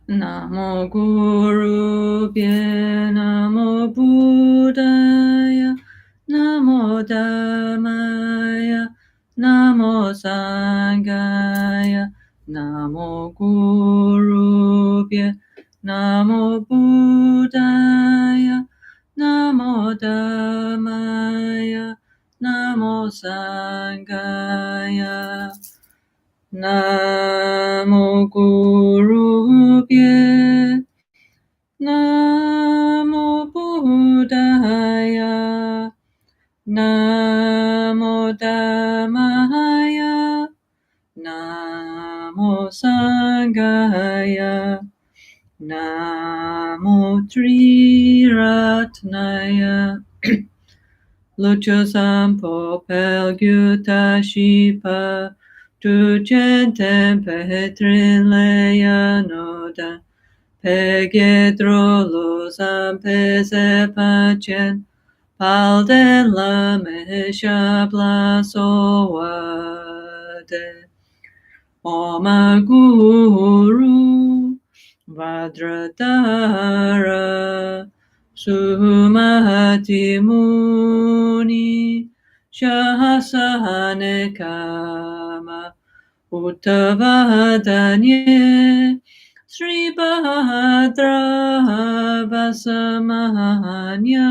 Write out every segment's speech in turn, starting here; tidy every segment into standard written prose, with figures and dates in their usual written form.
Namo Gurubhye Namo Buddhaya Namo Dhammaya Namo Sanghaya Namo Gurubhye Namo Buddhaya Namo Dhammaya Namo Sanghaya Namo Gurubhye Namo Buddhaya Namo Dhammaya Namo Sanghaya Namo Triratnaya Lucho Sampo Pelguta Shipa Tucentem Petrin Leanoda Pegedrolo Sampese Pacen Palden La Mesha Blasoade Oma Guru Vajradhara Sumati Muni Shahasane Kama Uttavadanye Sri Bhadra Vasamanya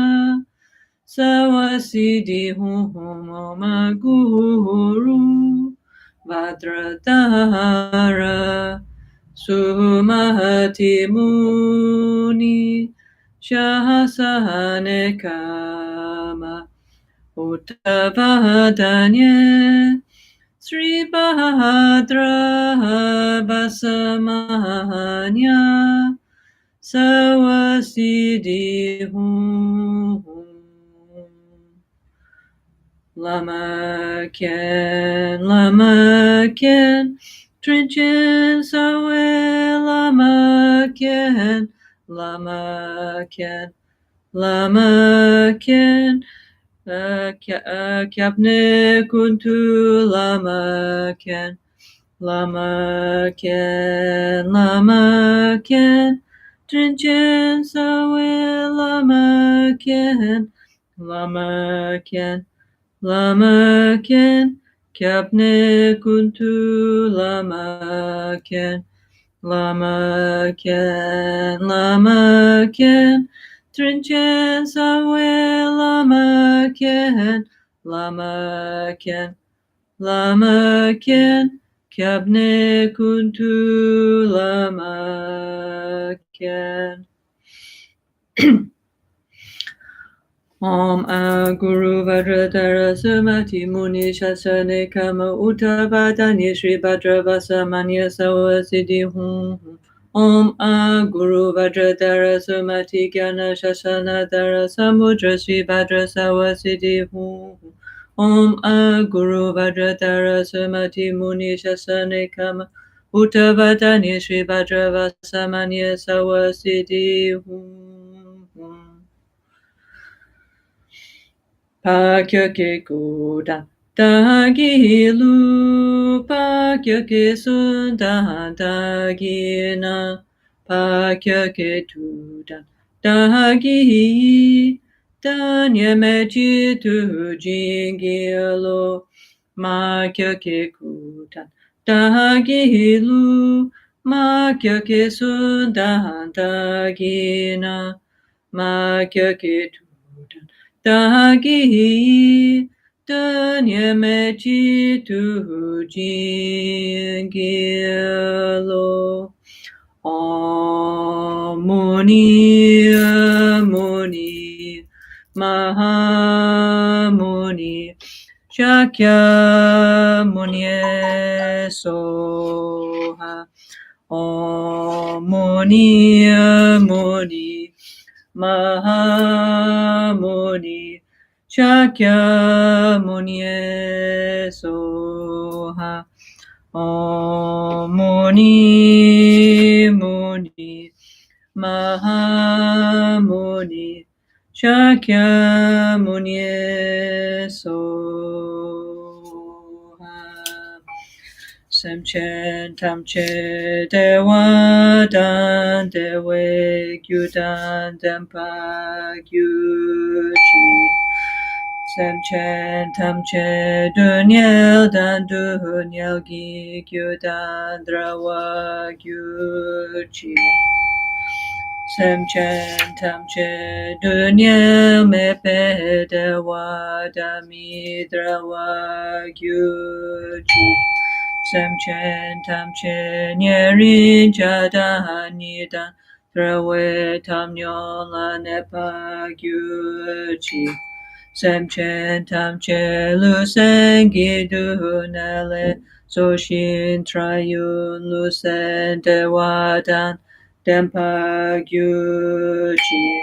Sawasidi Homa Guru Vajradhara Sumati Muni Shahasane Kama Uttavadanye Sri Bhadra Vasamanya Sawasidi Lama Ken, Trinchen Sawe, Lama Ken, Kyapne Kuntu, Lama Ken, Trinchen Sawe, Lama Ken, Kyapne Kuntu, Lama Ken, Trinchen Sawe, Lama Ken, Kyapne Kuntu, Lama Ken. Om A Guru Vajradhara Sumati Muni Shasane Kama Uttavadanye Sri Bhadra Vasamanya Sawasidi Hum. Om A Guru Vajradhara Sumati Gyana Shasana Dhara Samudra Sri Bhadra Sawasidi Hum. Om A Guru Vajradhara Sumati Muni Shasane Kama Uttavadanye Sri Bhadra Vasamanya Sawasidi Hum. Pakyoke Kudan Dagilu Pakyoke Sundan Dagina Pakyoke Tudan Dagi Danyamechi Tujingilo Makyoke Kudan Dagilu Makyoke Sundan Dagina Makyoke Tudan Dagi Danyamechi Tujingilo Om Muni Muni Mahamuni Shakya Muni Soha Om Muni Muni Mahamuni Shakya Muni Soha Om Muni Muni Mahamuni Shakya Muni Soha. Semchen tamche dewa dan dewe gyudan dempa gyuchi. Semchen tamche dunyel dan dunyel gi gyudan drawa gyuchi. Semchen tamche dunyel mepe dewa dami drawa gyuchi. Semchen tamche nyeri jada nida drawe tamnyola nepa gyuchi. Semchen tamche lusengi dunele soshin trayun lusen dewadan dempa gyuchi.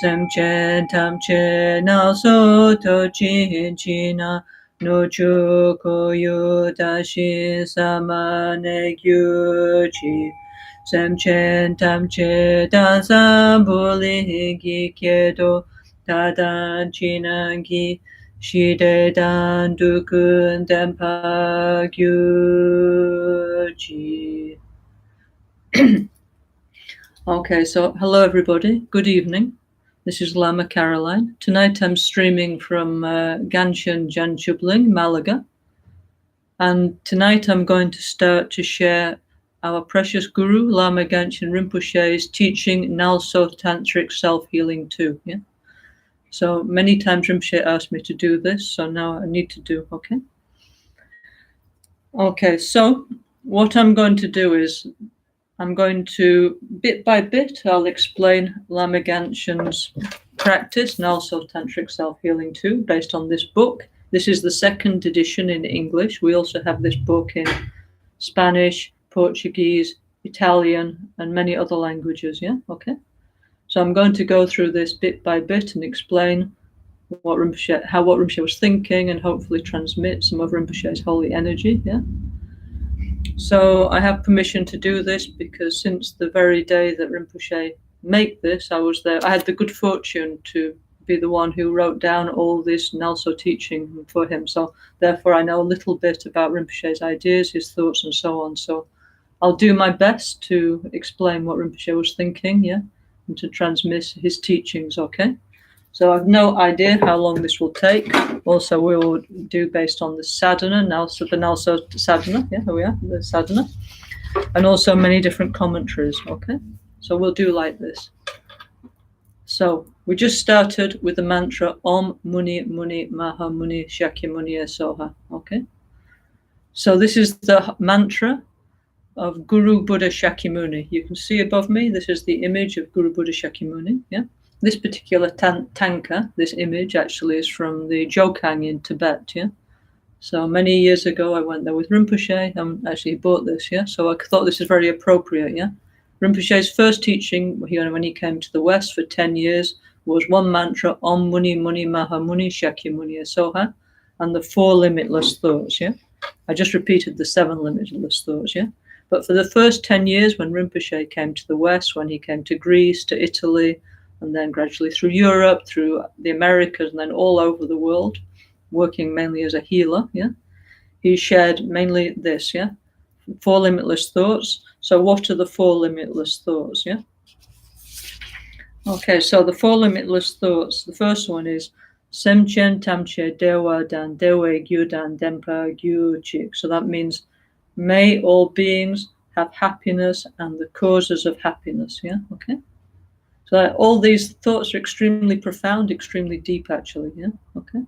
Semchen tamche NgalSo Tantric China no chukoyu dashi samane gyuchi. Semchen tamche danzambuli gikedo dadan chinangi shide dan dukun dempa gyuchi. Okay, so hello everybody. Good evening. This is Lama Caroline. Tonight I'm streaming from Ganshan Janchubling, Malaga. And tonight I'm going to start to share our precious Guru, Lama Ganshan Rinpoche's teaching NgalSo Tantric Self-Healing too. Yeah. So many times Rinpoche asked me to do this, so now I need to do, okay? Okay, so what I'm going to do is I'm going to, bit by bit, I'll explain Lama Ganshan's practice, NgalSo Tantric Self-Healing 2, based on this book. This is the second edition in English. We also have this book in Spanish, Portuguese, Italian, and many other languages, yeah? Okay. So I'm going to go through this bit by bit and explain what Rinpoche was thinking, and hopefully transmit some of Rinpoche's holy energy, yeah? So I have permission to do this because since the very day that Rinpoche made this, I was there. I had the good fortune to be the one who wrote down all this NgalSo teaching for him. So therefore I know a little bit about Rinpoche's ideas, his thoughts, and so on. So I'll do my best to explain what Rinpoche was thinking, yeah, and to transmit his teachings, okay? So I have no idea how long this will take. Also, we will do based on the sadhana, the NgalSo sadhana, yeah, here we are, the sadhana, and also many different commentaries, okay? So we'll do like this. So we just started with the mantra Om Muni Muni Maha Muni Shakyamuni Soha, okay? So this is the mantra of Guru Buddha Shakyamuni. You can see above me, this is the image of Guru Buddha Shakyamuni, yeah? This particular tanka, this image actually is from the Jokang in Tibet, yeah? So many years ago I went there with Rinpoche and actually bought this, yeah? So I thought this is very appropriate, yeah? Rinpoche's first teaching when he came to the West for 10 years was one mantra, Om Muni Muni Maha Muni Shakyamuni Soha, and the 4 limitless thoughts, yeah? I just repeated the 7 limitless thoughts, yeah? But for the first 10 years when Rinpoche came to the West, when he came to Greece, to Italy, and then gradually through Europe, through the Americas, and then all over the world, working mainly as a healer, yeah? He shared mainly this, yeah? 4 limitless thoughts. So what are the 4 limitless thoughts, yeah? Okay, so the 4 limitless thoughts. The first one is Semchen Tamche Dewa Dan Dewe Gyudan Dempa Gyuchik. So that means may all beings have happiness and the causes of happiness, yeah? Okay? So all these thoughts are extremely profound, extremely deep, actually, yeah? Okay?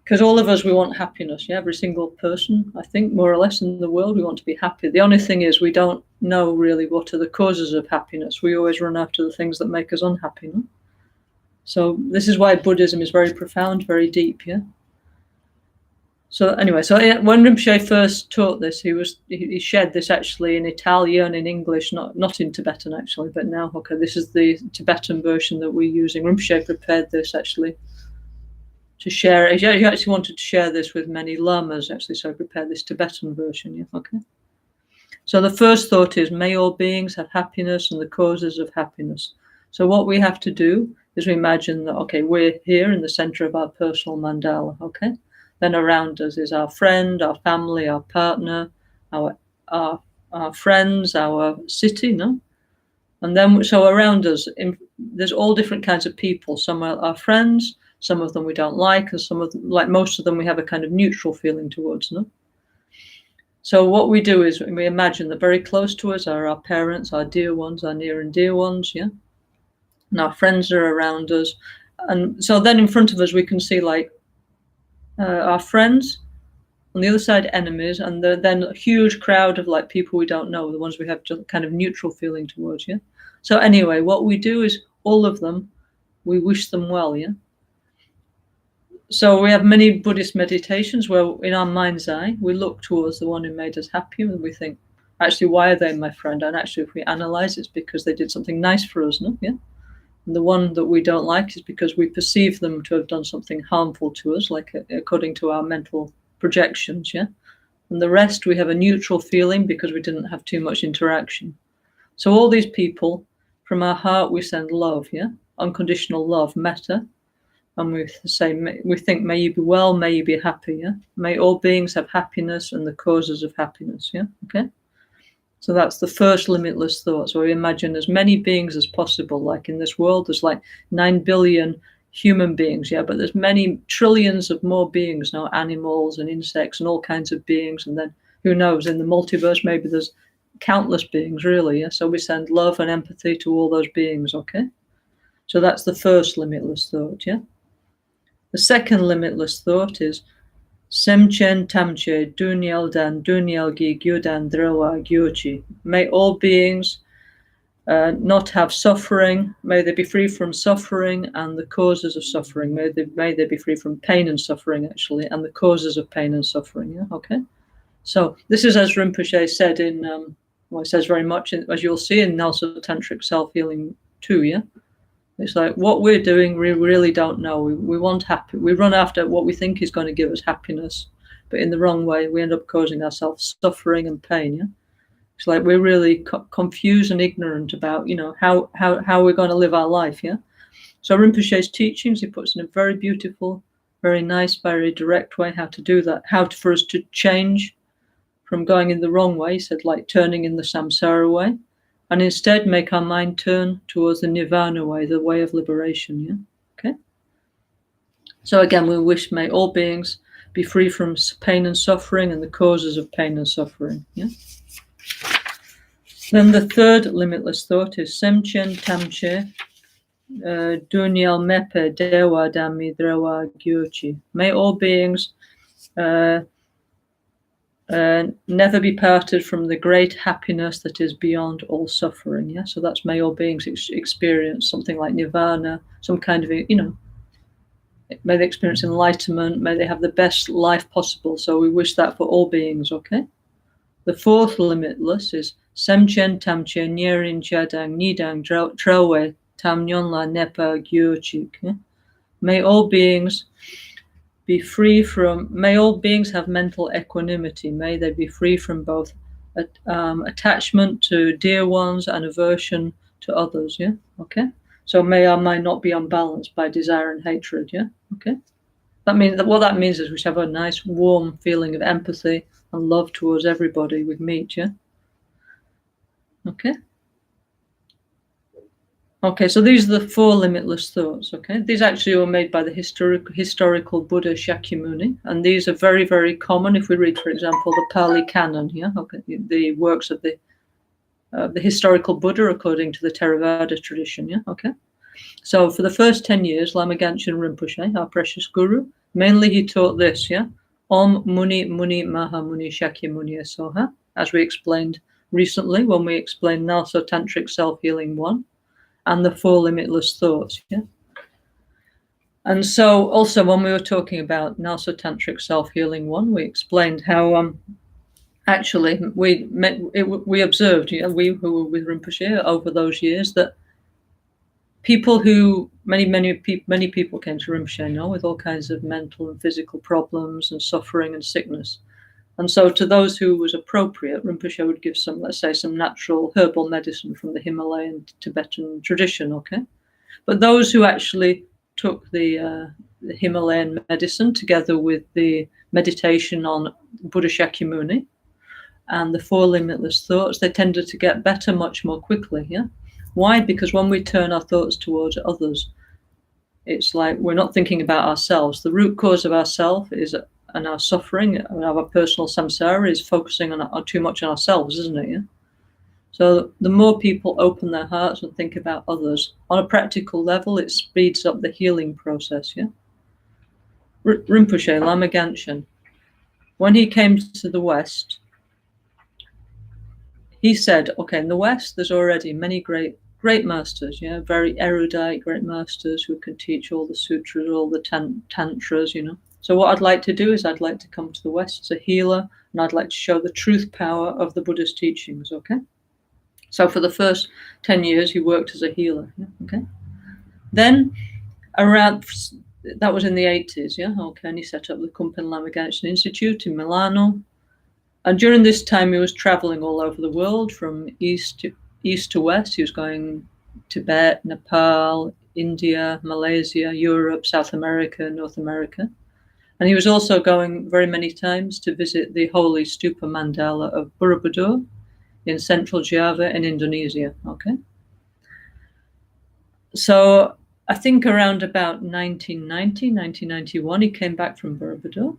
Because all of us, we want happiness, yeah? Every single person, I think, more or less in the world, we want to be happy. The only thing is we don't know really what are the causes of happiness. We always run after the things that make us unhappy, no? So this is why Buddhism is very profound, very deep, yeah? So anyway, so when Rinpoche first taught this, he shared this actually in Italian, in English, not in Tibetan actually, but now, okay, this is the Tibetan version that we're using. Rinpoche prepared this actually to share. He actually wanted to share this with many lamas actually, so I prepared this Tibetan version, yeah, okay. So the first thought is, may all beings have happiness and the causes of happiness. So what we have to do is we imagine that, okay, we're here in the center of our personal mandala, okay? Then around us is our friend, our family, our partner, our friends, our city, no? And then, so around us, there's all different kinds of people. Some are our friends, some of them we don't like, and some of them, like most of them, we have a kind of neutral feeling towards, no? So what we do is we imagine that very close to us are our parents, our dear ones, our near and dear ones, yeah? And our friends are around us. And so then in front of us, we can see like our friends, on the other side, enemies, and then a huge crowd of like people we don't know, the ones we have just kind of neutral feeling towards, yeah? So anyway, what we do is all of them, we wish them well, yeah? So we have many Buddhist meditations where in our mind's eye, we look towards the one who made us happy and we think, actually, why are they my friend? And actually, if we analyze, it's because they did something nice for us, no? Yeah? And the one that we don't like is because we perceive them to have done something harmful to us, like according to our mental projections, yeah? And the rest, we have a neutral feeling because we didn't have too much interaction. So all these people, from our heart, we send love, yeah? Unconditional love, metta. And we say, we think, may you be well, may you be happy, yeah? May all beings have happiness and the causes of happiness, yeah? Okay? So that's the first limitless thought. So we imagine as many beings as possible. Like in this world, there's like 9 billion human beings, yeah? But there's many trillions of more beings now, animals and insects and all kinds of beings. And then who knows, in the multiverse, maybe there's countless beings, really, yeah? So we send love and empathy to all those beings, okay? So that's the first limitless thought, yeah? The second limitless thought is Semchen Tamche Dunyal Dan Dunyal Gi Gyudan Drawa Gyochi. May all beings not have suffering. May they be free from suffering and the causes of suffering. May they be free from pain and suffering, actually, and the causes of pain and suffering. Yeah, okay. So this is as Rinpoche said in, well, it says very much, as you'll see in NgalSo Tantric Self-Healing 2, yeah? It's like what we're doing, we really don't know. We want happy. We run after what we think is going to give us happiness, but in the wrong way, we end up causing ourselves suffering and pain. Yeah, it's like we're really confused and ignorant about, you know, how we're going to live our life. Yeah. So Rinpoche's teachings, he puts in a very beautiful, very nice, very direct way how to do that. For us to change from going in the wrong way. He said, like turning in the samsara way. And instead make our mind turn towards the nirvana way, the way of liberation, yeah? Okay? So again, we wish, may all beings be free from pain and suffering and the causes of pain and suffering, yeah? Then the third limitless thought is Semchen Tamche Dunyal Mepe Dewa Dami Drawa Gyochi. May all beings never be parted from the great happiness that is beyond all suffering. Yeah, so that's may all beings experience something like nirvana, some kind of, you know, may they experience enlightenment, may they have the best life possible. So we wish that for all beings, okay? The fourth limitless is Semchen Tamche Nyerin Jadang Nidang Trawe Tam Nyonla Nepa Gyochi. May all beings be free from, may all beings have mental equanimity. May they be free from both attachment to dear ones and aversion to others, yeah? Okay? So may our mind not be unbalanced by desire and hatred, yeah? Okay? That means that what that means is we should have a nice warm feeling of empathy and love towards everybody we meet, yeah? Okay? Okay, so these are the four limitless thoughts, okay? These actually were made by the historical Buddha Shakyamuni, and these are very, very common if we read, for example, the Pali Canon, yeah? Okay, the works of the historical Buddha according to the Theravada tradition, yeah? Okay? So for the first 10 years, Lama Gangchen Rinpoche, our precious guru, mainly he taught this, yeah? Om Muni Muni Maha Muni Shakyamuni Soha, as we explained recently when we explained NgalSo Tantric Self-Healing 1. And the four limitless thoughts, yeah? And so also when we were talking about NgalSo Tantric Self-Healing 1, we explained how actually we observed, you know, we who were with Rinpoche over those years, that people who, many people came to Rinpoche now with all kinds of mental and physical problems and suffering and sickness. And so to those who was appropriate, Rinpoche would give some, let's say, some natural herbal medicine from the Himalayan Tibetan tradition, okay? But those who actually took the the Himalayan medicine together with the meditation on Buddha Shakyamuni and the four limitless thoughts, they tended to get better much more quickly. Yeah. Why? Because when we turn our thoughts towards others, it's like we're not thinking about ourselves. The root cause of ourself is, and our suffering, and our personal samsara is focusing on too much on ourselves, isn't it? Yeah. So the more people open their hearts and think about others, on a practical level, it speeds up the healing process. Yeah. Rinpoche, Lama Genshin, when he came to the West, he said, okay, in the West, there's already many great masters, yeah, very erudite, great masters who can teach all the sutras, all the tantras, you know. So what I'd like to do is I'd like to come to the West as a healer, and I'd like to show the truth power of the Buddha's teachings, okay? So for the first 10 years, he worked as a healer, yeah, okay? Then around, that was in the 80s, yeah, okay, and he set up the Kumpen Lama Genshin Institute in Milano. And during this time, he was traveling all over the world, from east to west. He was going Tibet, Nepal, India, Malaysia, Europe, South America, North America. And he was also going very many times to visit the holy stupa mandala of Borobudur in central Java in Indonesia. Okay. So I think around about 1990, 1991, he came back from Borobudur.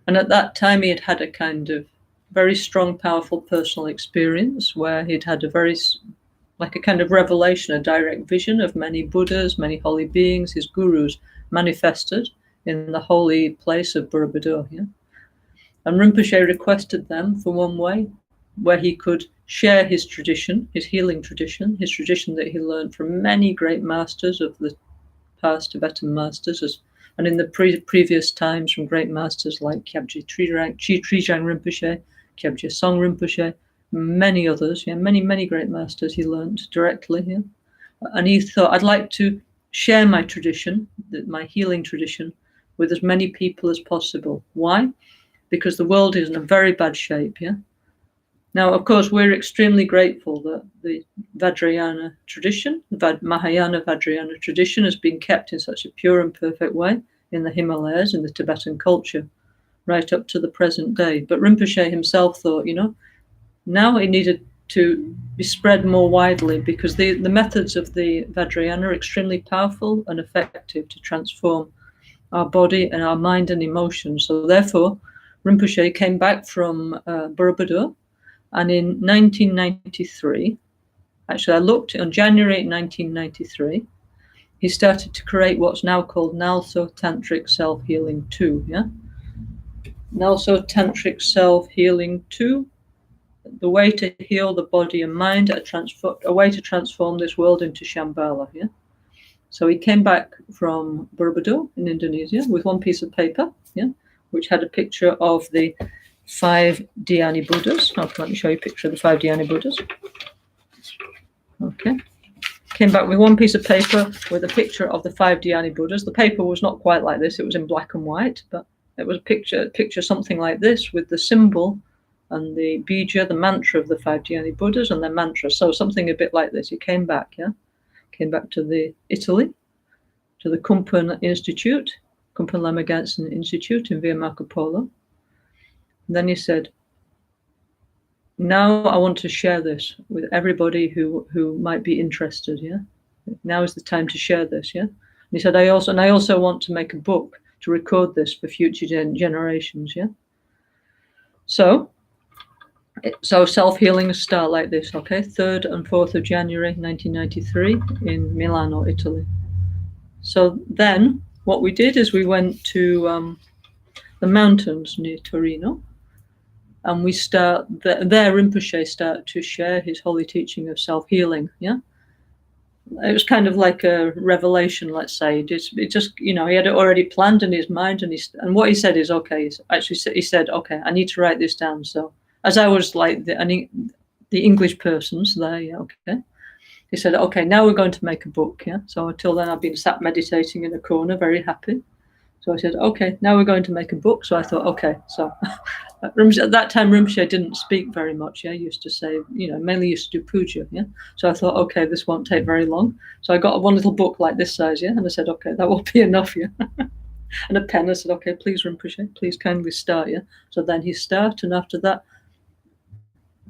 And at that time, he had had a kind of very strong, powerful personal experience where he'd had a very, like a kind of revelation, a direct vision of many Buddhas, many holy beings, his gurus manifested in the holy place of Borobudur. Yeah? And Rinpoche requested them for one way where he could share his tradition, his healing tradition, his tradition that he learned from many great masters of the past Tibetan masters, and in the previous times from great masters like Kyabje Trijang Rinpoche, Kyabje Song Rinpoche, many others, yeah, many great masters he learned directly here. And he thought, I'd like to share my tradition, my healing tradition, with as many people as possible. Why? Because the world is in a very bad shape, yeah? Now, of course, we're extremely grateful that the Vajrayana tradition, the Mahayana Vajrayana tradition, has been kept in such a pure and perfect way in the Himalayas, in the Tibetan culture, right up to the present day. But Rinpoche himself thought, you know, now it needed to be spread more widely because the methods of the Vajrayana are extremely powerful and effective to transform our body and our mind and emotions. So therefore, Rinpoche came back from Borobudur, and in 1993, actually I looked on January 1993, he started to create what's now called NgalSo Tantric Self-Healing 2, yeah? NgalSo Tantric Self-Healing 2, the way to heal the body and mind, a way to transform this world into Shambhala, yeah? So he came back from Borobudur in Indonesia with one piece of paper, yeah, which had a picture of the 5 Dhyani Buddhas. Let me show you a picture of the 5 Dhyani Buddhas. Okay. Came back with one piece of paper with a picture of the 5 Dhyani Buddhas. The paper was not quite like this. It was in black and white, but it was a picture something like this with the symbol and the bija, the mantra of the 5 Dhyani Buddhas and their mantra. So something a bit like this. He came back, yeah? Came back to Italy, to the Kumpen Institute, Kumpen Lama Genshin Institute in Via Marco Polo. And then he said, now I want to share this with everybody who might be interested, yeah? Now is the time to share this, yeah? And he said, I also want to make a book to record this for future generations, yeah? So self-healing start like this, okay? 3rd and 4th of January, 1993 in Milano, Italy. So then what we did is we went to the mountains near Torino, and we there Rinpoche started to share his holy teaching of self-healing, yeah? It was kind of like a revelation, let's say. It just, you know, he had it already planned in his mind, and what he said is, okay, he said, okay, I need to write this down. So as I was like the English persons there, yeah, okay. He said, okay, now we're going to make a book, yeah? So until then I've been sat meditating in a corner, very happy. So I said, okay, now we're going to make a book. So I thought, okay, so at that time, Rinpoche didn't speak very much. Yeah, he used to say, you know, mainly used to do puja. Yeah, so I thought, okay, this won't take very long. So I got one little book like this size. Yeah, and I said, okay, that will be enough. Yeah. and a pen. I said, okay, please, Rinpoche, please kindly start, yeah? So then he started, and after that,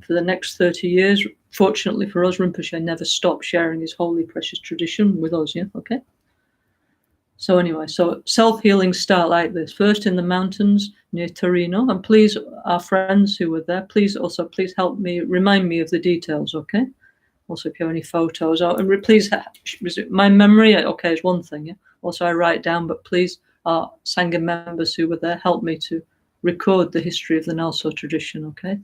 for the next 30 years, fortunately for us, Rinpoche never stopped sharing his holy, precious tradition with us, yeah? Okay? So anyway, so self-healing start like this. First in the mountains near Torino. And please, our friends who were there, please help me, remind me of the details, okay? Also, if you have any photos, please, my memory, okay, is one thing, yeah? Also, I write down, but please, our Sangha members who were there, help me to record the history of the NgalSo tradition, okay?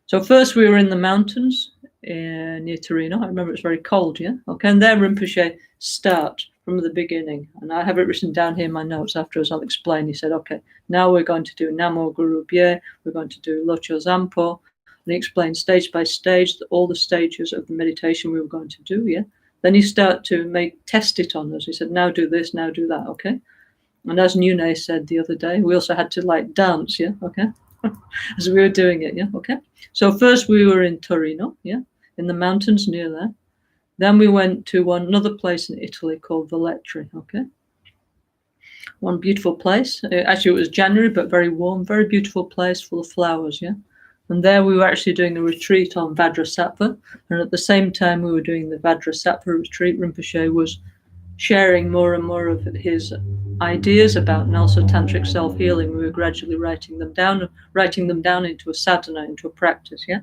So first we were in the mountains near Torino. I remember it was very cold, yeah? Okay, and there Rinpoche start from the beginning. And I have it written down here in my notes. Afterwards I'll explain. He said, okay, now we're going to do Namo Guru Bye, we're going to do Locho Zampo. And he explained stage by stage all the stages of the meditation we were going to do, yeah? Then he started to test it on us. He said, now do this, now do that, okay? And as Nune said the other day, we also had to dance, yeah, okay? As we were doing it, yeah, okay? So first we were in Torino, yeah, in the mountains near there. Then we went to another place in Italy called Velletri, okay? One beautiful place. Actually, it was January, but very warm, very beautiful place full of flowers, yeah? And there we were actually doing a retreat on Vajrasattva. And at the same time we were doing the Vajrasattva retreat, Rinpoche was sharing more and more of his ideas about NgalSo Tantric Self-Healing. We were gradually writing them down into a sadhana, into a practice, yeah?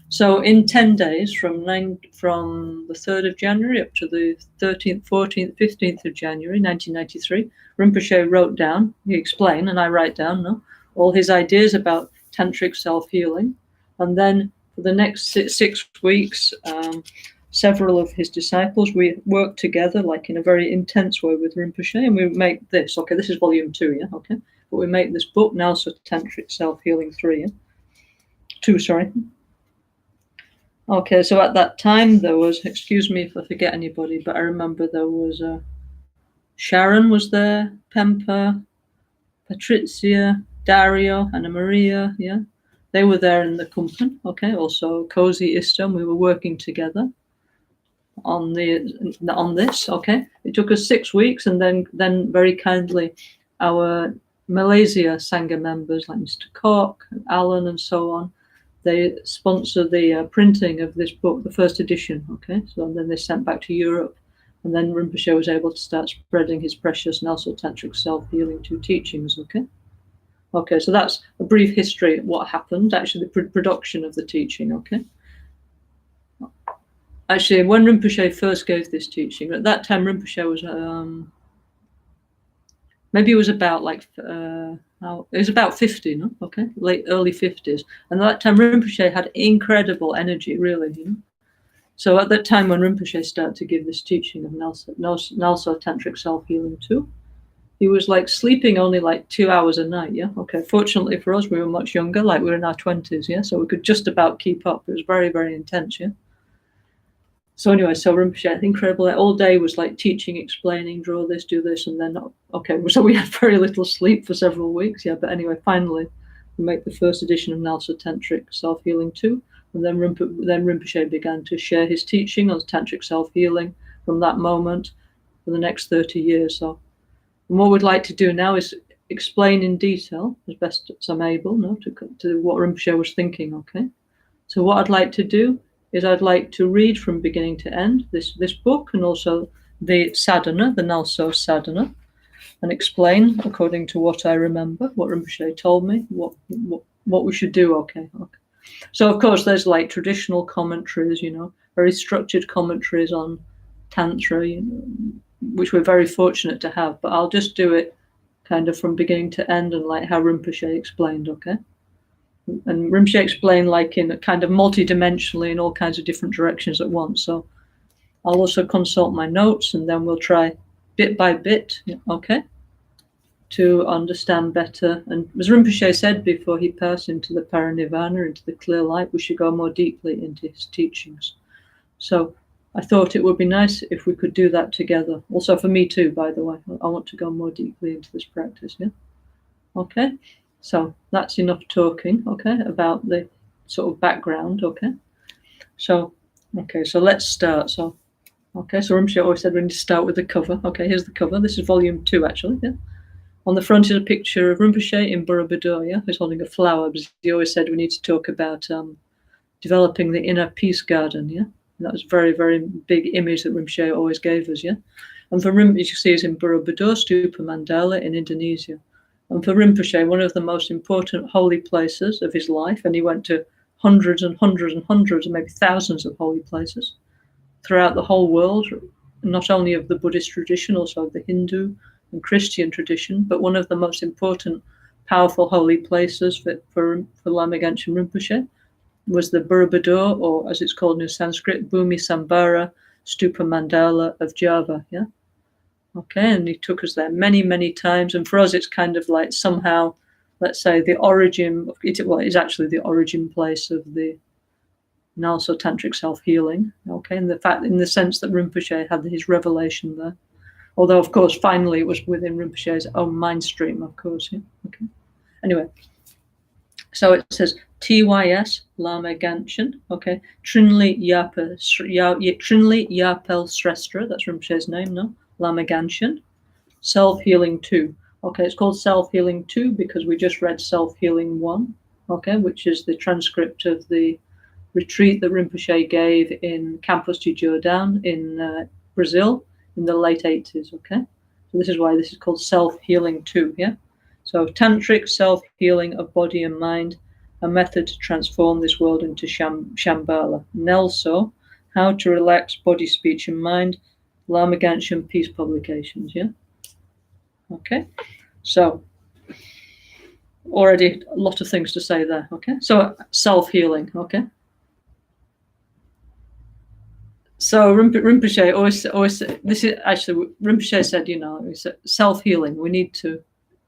So in 10 days, from the 3rd of January up to the 13th, 14th, 15th of January, 1993, Rinpoche wrote down, he explained, and I write down, all his ideas about Tantric Self-Healing. And then for the next 6 weeks, several of his disciples, we worked together in a very intense way with Rinpoche, and we make this. Okay, this is volume 2, yeah, okay? But we make this book, NgalSo Tantric Self-Healing 3, yeah? 2, sorry. Okay, so at that time there was, excuse me if I forget anybody, but I remember there was Sharon was there, Pempa, Patrizia, Dario, Anna Maria, yeah? They were there in the company, okay? Also Cozy Istam, we were working together on this, okay? It took us 6 weeks, and then very kindly our Malaysia Sangha members like Mr. Koch, Alan, and so on, they sponsored the printing of this book, the first edition, okay? So then they sent back to Europe, and then Rinpoche was able to start spreading his precious NgalSo Tantric Self-Healing 2 teachings, okay? Okay, so that's a brief history of what happened, actually the production of the teaching, okay? Actually, when Rinpoche first gave this teaching, at that time Rinpoche was, maybe it was about it was about 50, no? Okay, early 50s. And at that time Rinpoche had incredible energy, really, you know? So at that time when Rinpoche started to give this teaching of NgalSo Tantric Self-Healing 2, he was sleeping only 2 hours a night, yeah? Okay, fortunately for us, we were much younger, we were in our 20s, yeah? So we could just about keep up. It was very, very intense, yeah? So anyway, so Rinpoche had incredible, all day was teaching, explaining, draw this, do this, and then, okay, so we had very little sleep for several weeks, yeah? But anyway, finally, we make the first edition of NgalSo Tantric Self-Healing 2, and then Rinpoche began to share his teaching on Tantric Self-Healing from that moment for the next 30 years. So and what we'd like to do now is explain in detail, as best as I'm able, to what Rinpoche was thinking, okay? So what I'd like to do is I'd like to read from beginning to end this book, and also the sadhana, the NgalSo sadhana, and explain according to what I remember, what Rinpoche told me, what we should do, okay? So of course there's traditional commentaries, very structured commentaries on Tantra, which we're very fortunate to have, but I'll just do it kind of from beginning to end and how Rinpoche explained, okay? And Rinpoche explained in a kind of multi-dimensionally in all kinds of different directions at once. So I'll also consult my notes, and then we'll try bit by bit, okay, to understand better. And as Rinpoche said before he passed into the parinirvana, into the clear light, we should go more deeply into his teachings. So I thought it would be nice if we could do that together. Also for me too, by the way. I want to go more deeply into this practice, yeah? Okay, so that's enough talking, okay, about the sort of background, okay? So let's start. So Rinpoche always said we need to start with the cover. Okay, here's the cover. This is volume 2, actually, yeah? On the front is a picture of Rinpoche in Borobudur, yeah, who's holding a flower, because he always said we need to talk about developing the inner peace garden, yeah. And that was a very, very big image that Rinpoche always gave us, yeah. And for Rinpoche, as you see, is in Borobudur, Stupa Mandala in Indonesia. And for Rinpoche, one of the most important holy places of his life, and he went to hundreds and hundreds and hundreds and maybe thousands of holy places throughout the whole world, not only of the Buddhist tradition, also of the Hindu and Christian tradition, but one of the most important, powerful holy places for Lama Genshin Rinpoche was the Borobudur, or as it's called in Sanskrit, Bhumi Sambara Stupa Mandala of Java, yeah? Okay, and he took us there many, many times, and for us it's kind of like somehow, let's say, the origin, it is actually the origin place of the NgalSo Tantric Self-Healing, okay, in the sense that Rinpoche had his revelation there. Although, of course, finally it was within Rinpoche's own mind stream, of course, yeah, okay. Anyway, so it says TYS Lama Genshin, okay, Trinli Yapel Srestra, that's Rinpoche's name, no? Lama Genshin, Self-Healing 2. Okay, it's called Self-Healing 2 because we just read Self-Healing 1, okay, which is the transcript of the retreat that Rinpoche gave in Campos de Jordão in Brazil in the late 80s, okay? So this is why this is called Self-Healing 2, yeah? So Tantric Self-Healing of Body and Mind, a method to transform this world into Shambhala. NgalSo, How to Relax Body, Speech and Mind, Lama Genshin Peace Publications, yeah? Okay, so already a lot of things to say there, okay? So self-healing, okay? So Rinpoche always this is actually Rinpoche said, you know, he said self-healing. We need to.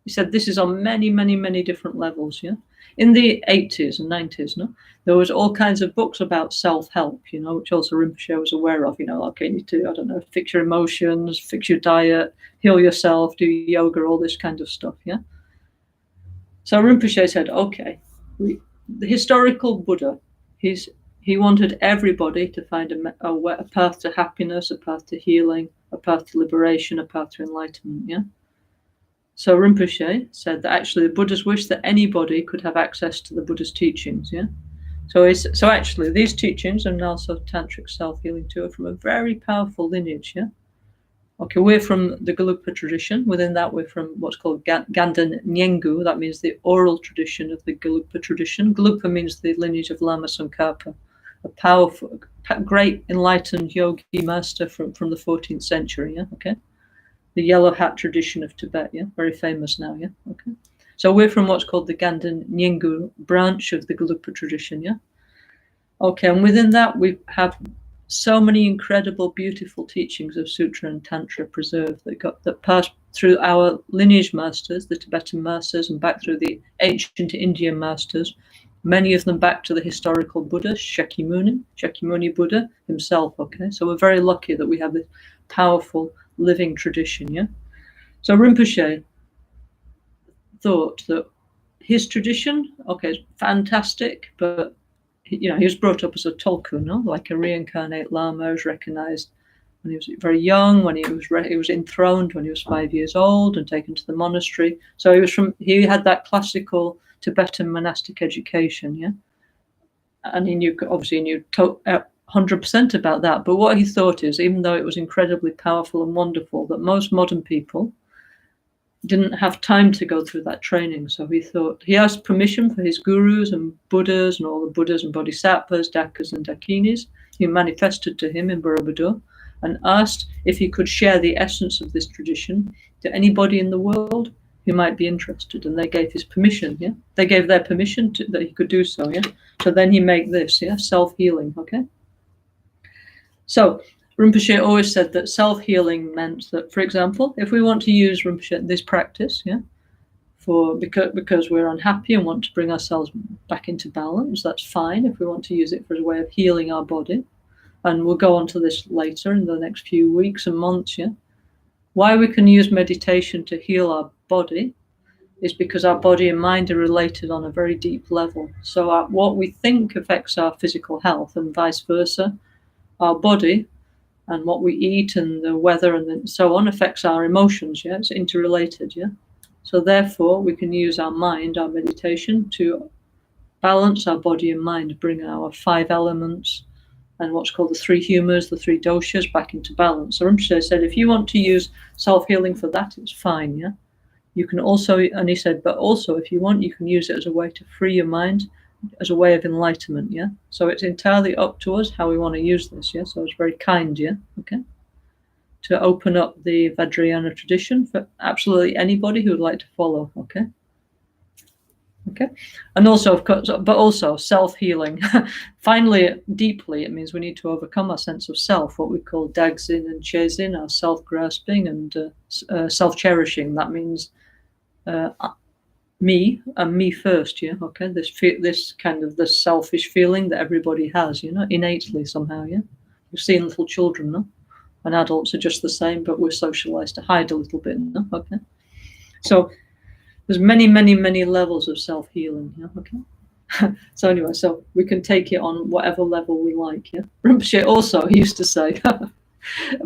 He said this is on many, many, many different levels. Yeah, in the 80s and 90s, no, there was all kinds of books about self-help, you know, which also Rinpoche was aware of. You know, okay, you need to, I don't know, fix your emotions, fix your diet, heal yourself, do yoga, all this kind of stuff. Yeah. So Rinpoche said, okay, the historical Buddha, he wanted everybody to find a path to happiness, a path to healing, a path to liberation, a path to enlightenment, yeah? So Rinpoche said that actually the Buddha's wish that anybody could have access to the Buddha's teachings, yeah? So actually these teachings and NgalSo Tantric Self-Healing too are from a very powerful lineage, yeah? Okay, we're from the Gelugpa tradition. Within that, we're from what's called Ganden Nyengu. That means the oral tradition of the Gelugpa tradition. Gelugpa means the lineage of Lama Tsongkhapa, a powerful, great enlightened yogi master from the 14th century, yeah, okay? The yellow hat tradition of Tibet, yeah, very famous now, yeah, okay? So we're from what's called the Ganden Nyengu branch of the Gelugpa tradition, yeah? Okay, and within that, we have so many incredible, beautiful teachings of Sutra and Tantra preserved that passed through our lineage masters, the Tibetan masters, and back through the ancient Indian masters, many of them back to the historical Buddha, Shakyamuni Buddha himself, okay? So we're very lucky that we have this powerful living tradition, yeah? So Rinpoche thought that his tradition, okay, is fantastic, but you know, he was brought up as a tulku, no? Like a reincarnate Lama, was recognized when he was very young, when he was enthroned when he was 5 years old and taken to the monastery. So he had that classical Tibetan monastic education, yeah? And he obviously knew 100% about that. But what he thought is, even though it was incredibly powerful and wonderful, that most modern people didn't have time to go through that training. So he asked permission for his gurus and Buddhas and all the Buddhas and Bodhisattvas, Dakas and Dakinis who manifested to him in Borobudur, and asked if he could share the essence of this tradition to anybody in the world who might be interested. And they gave his permission, yeah? They gave their permission that he could do so, yeah? So then he made this, yeah? Self-healing, okay? So Rinpoche always said that self-healing meant that, for example, if we want to use Rinpoche, this practice, yeah, because we're unhappy and want to bring ourselves back into balance, that's fine. If we want to use it for a way of healing our body, and we'll go on to this later in the next few weeks and months, yeah. Why we can use meditation to heal our body is because our body and mind are related on a very deep level. So what we think affects our physical health, and vice versa. Our body and what we eat and the weather and so on affects our emotions, yeah? It's interrelated, yeah? So therefore, we can use our mind, our meditation, to balance our body and mind, bring our 5 elements and what's called the 3 humours, the 3 doshas, back into balance. So Rinpoche said, if you want to use self-healing for that, it's fine, yeah? You can also, and he said, but also if you want, you can use it as a way to free your mind, as a way of enlightenment, yeah? So it's entirely up to us how we want to use this, yeah? So it's very kind, yeah? Okay? To open up the Vajrayana tradition for absolutely anybody who would like to follow, okay? Okay, and also, of course, but also self-healing. Finally, deeply, it means we need to overcome our sense of self, what we call dagzin and chezin, our self-grasping and self-cherishing. That means me and me first. Yeah, okay. This kind of the selfish feeling that everybody has, you know, innately somehow. Yeah, we've seen little children, no, and adults are just the same, but we're socialized to hide a little bit. No, okay. So there's many, many, many levels of self-healing, yeah, okay? So anyway, so we can take it on whatever level we like, yeah? Rinpoche also used to say,